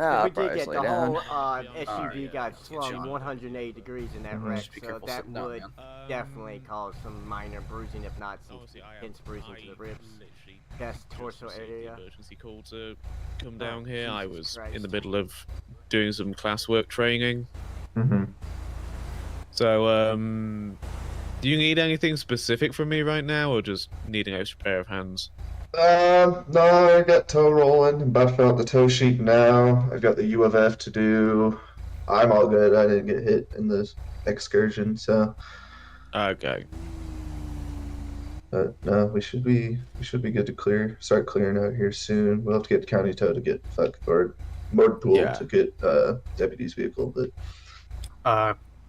Ah, we I'll did get probably the lay whole down. SUV got Get swung you on. 180 degrees in that wreck, Just be so careful that sitting down, would man. definitely cause some minor bruising, if not some Honestly, intense bruising to the ribs, literally chest, torso received area. the emergency call to come Oh, down here. I Jesus was Christ. in the middle of doing some classwork training. Mm-hmm. So, do you need anything specific from me right now, or just need an extra pair of hands? No, I got tow rolling. I'm about to fill out the tow sheet now. I've got the U of F to do. I'm all good. I didn't get hit in this excursion, so. Okay. But no, we should be good to start clearing out here soon. We'll have to get county tow to get or motor pool Yeah. to get deputy's vehicle, but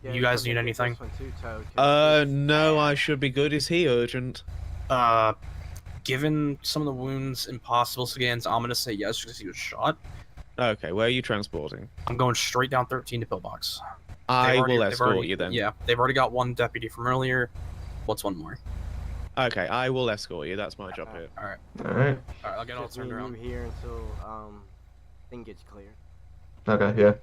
Yeah, You we're guys gonna need get anything? this one too, Toad, 'cause it's No, bad. I should be good. Is he urgent? Given some of the wounds and possible scans, I'm gonna say yes because he was shot. Okay, where are you transporting? I'm going straight down 13 to Pillbox. I will escort you then. Yeah, they've already got one deputy from earlier. What's one more? Okay, I will escort you. That's my job here. Alright. Alright. Alright, I'll get all Just me turned and around. you here until thing gets cleared. okay, yeah.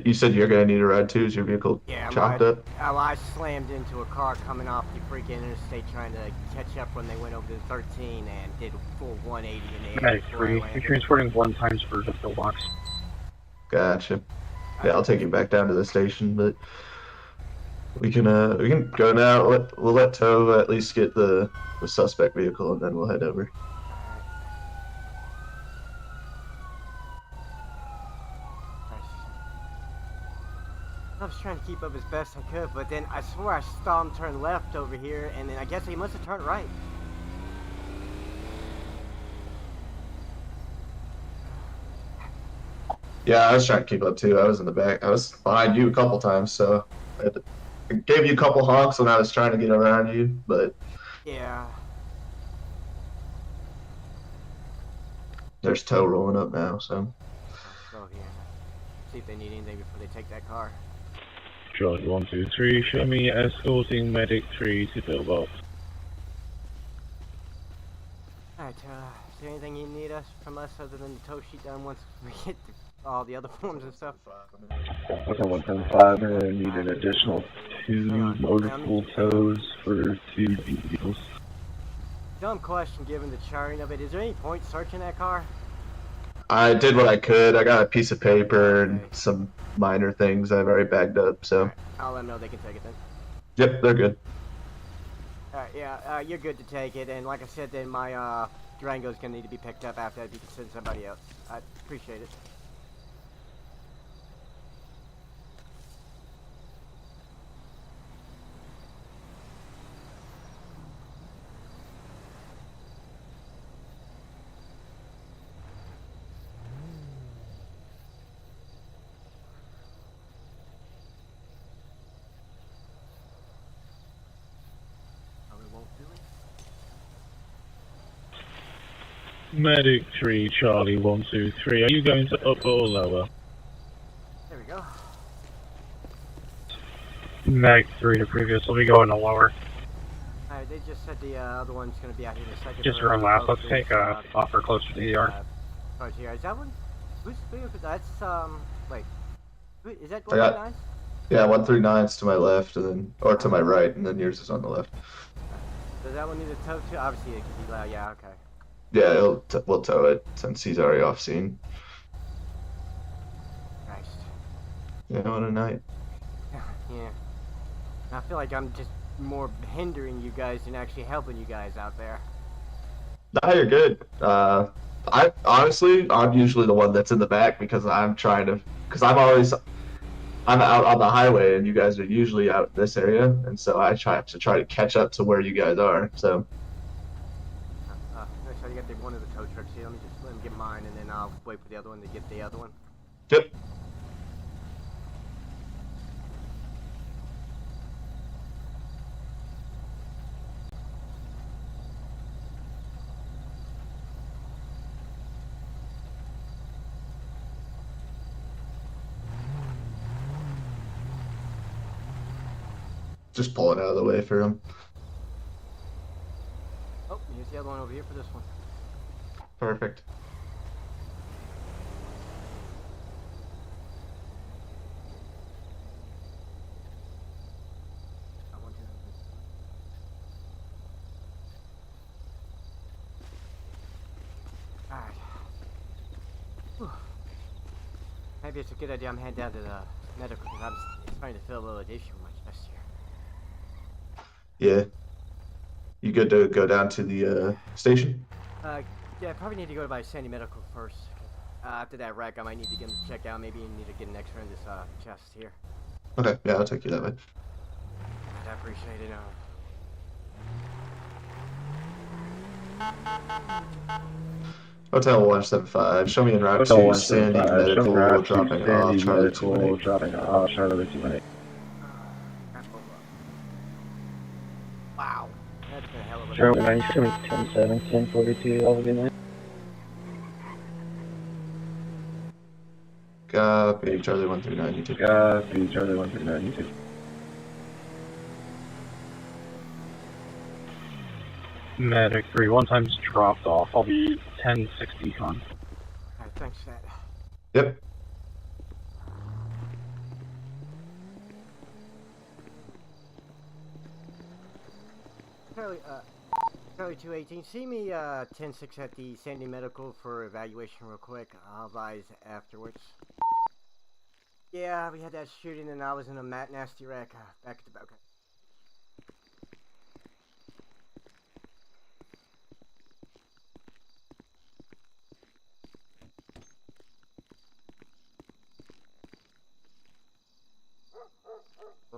You said you're gonna need a ride too. Is your vehicle chopped up? I slammed into a car coming off the freaking interstate trying to catch up when they went over the 13 and did a full 180 in the air. Medic 3, you're transporting 1 times for the pillbox. Gotcha. Yeah, I'll take you back down to the station, but we can go now. We'll let tow at least get the suspect vehicle, and then we'll head over. I was trying to keep up as best I could, but then I swore I saw him turn left over here, and then I guess he must have turned right. Yeah, I was trying to keep up too. I was in the back. I was behind you a couple times, so I gave you a couple honks when I was trying to get around you, but Yeah. there's tow rolling up now, so. Go here. See if they need anything before they take that car. Charlie 1, 2, 3, show me escorting medic 3 to pillbox. Alright, is there anything you need from us other than the tow sheet done once we get all the other forms and stuff? Okay, 175, and I need an additional 2 motor pool tows for 2 vehicles. Dumb question given the charting of it. Is there any point searching that car? I did what I could. I got a piece of paper and some minor things I've already bagged up, so. I'll let them know they can take it then. Yep, they're good. Alright, yeah, you're good to take it, and like I said, then my Durango's gonna need to be picked up after that if you can send somebody else. I appreciate it. Medic 3, Charlie 1, 2, 3, are you going to up or lower? There we go. Medic 3 to previous, will be going to lower. Alright, they just said the other one's gonna be out here in a second. Just run last, let's take a offer closer to the ER. Towards here. Is that one? Who's that's wait. Is that I got- 139? Yeah, 139's to my left, and then or to my right, and then yours is on the left. Does that one need a tow too? Obviously it can be loud, yeah, okay. Yeah, we'll tow it since he's already off scene. Christ. Yeah, what a night. Yeah. I feel like I'm just more hindering you guys than actually helping you guys out there. Nah, you're good. I'm usually the one that's in the back because I'm always, I'm out on the highway, and you guys are usually out in this area, and so I try to catch up to where you guys are. So Make sure you got the one of the tow trucks here. Let me just let him get mine, and then I'll wait for the other one to get the other one. yep. Just pull it out of the way for him. Oh, here's the other one over here for this one. Perfect. Alright. Maybe it's a good idea I'm heading down to the medical because I'm starting to feel a little issue with my chest here. Yeah. You good to go down to the station? Yeah, I probably need to go to my Sandy Medical first. After that wreck, I might need to get him checked out. Maybe need to get an X-ray in this chest here. Okay, yeah, I'll take you that way. I appreciate it. Hotel 175, show me en route Hotel to Sandy 175, show me route Medical, to dropping Sandy off Charlie Medical, 218. dropping off Charlie 218. Wow, that's been a hell of a Charlie 9, show me 10-7, 1042, all good night. Copy, Charlie 139, you too. Copy, Charlie 139, you too. Medic 3, one time's dropped off. I'll be 1060 con. Alright, thanks for that. Yep. Charlie 218, see me 10-6 at the Sandy Medical for evaluation real quick. I'll advise afterwards. Yeah, we had that shooting and I was in a nasty wreck back at the back.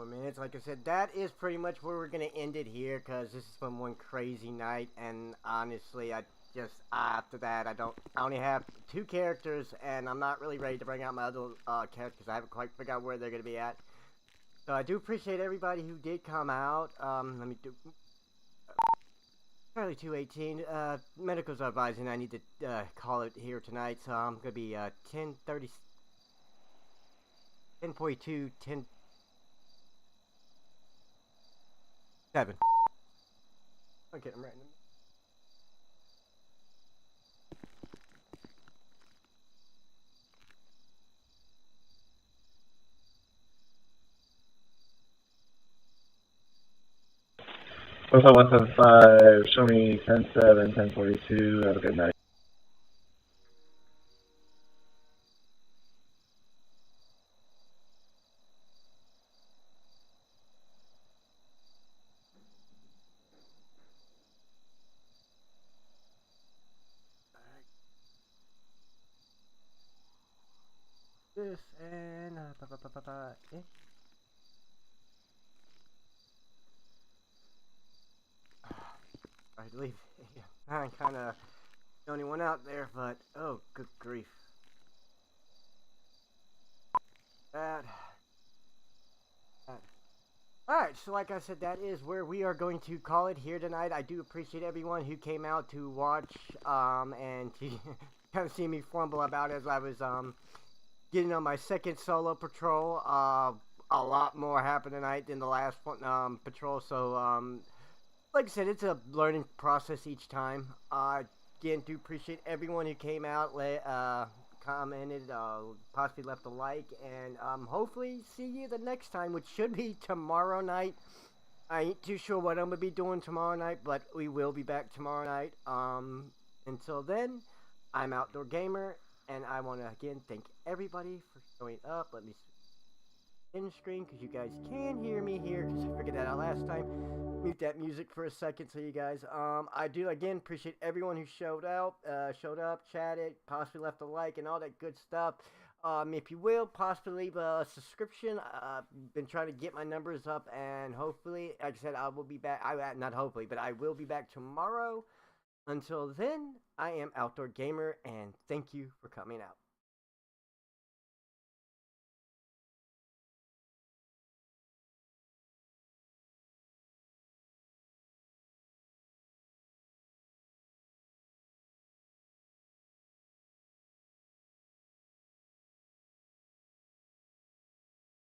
Minutes. Like I said, that is pretty much where we're gonna end it here, because this has been one crazy night, and honestly, I just after that, I only have 2 characters, and I'm not really ready to bring out my other characters. I haven't quite figured out where they're gonna be at. So I do appreciate everybody who did come out. Let me do. Charlie 218. Medicals are advising I need to call it here tonight, so I'm gonna be 10:30, 10:42, 10. 7. Okay, I'm writing them. Hotel 175, show me 10-7, 1042, have a good night. This and I believe I'm kind of the only one out there, but oh, good grief. That. Alright, so like I said, that is where we are going to call it here tonight. I do appreciate everyone who came out to watch and to kind of see me fumble about as I was getting on my second solo patrol. A lot more happened tonight than the last one, patrol, so like I said, it's a learning process each time. Again, do appreciate everyone who came out, commented, possibly left a like, and hopefully see you the next time, which should be tomorrow night. I ain't too sure what I'm gonna be doing tomorrow night, but we will be back tomorrow night. Until then, I'm Outdoor Gamer, and I want to again thank everybody for showing up. Let me in screen because you guys can hear me here, because I figured that out last time. Mute that music for a second so you guys I do again appreciate everyone who showed up, chatted, possibly left a like and all that good stuff. If you will, possibly leave a subscription. I've been trying to get my numbers up, and hopefully, like I said, I will be back. Not hopefully, but I will be back tomorrow. Until then, I am Outdoor Gamer, and thank you for coming out.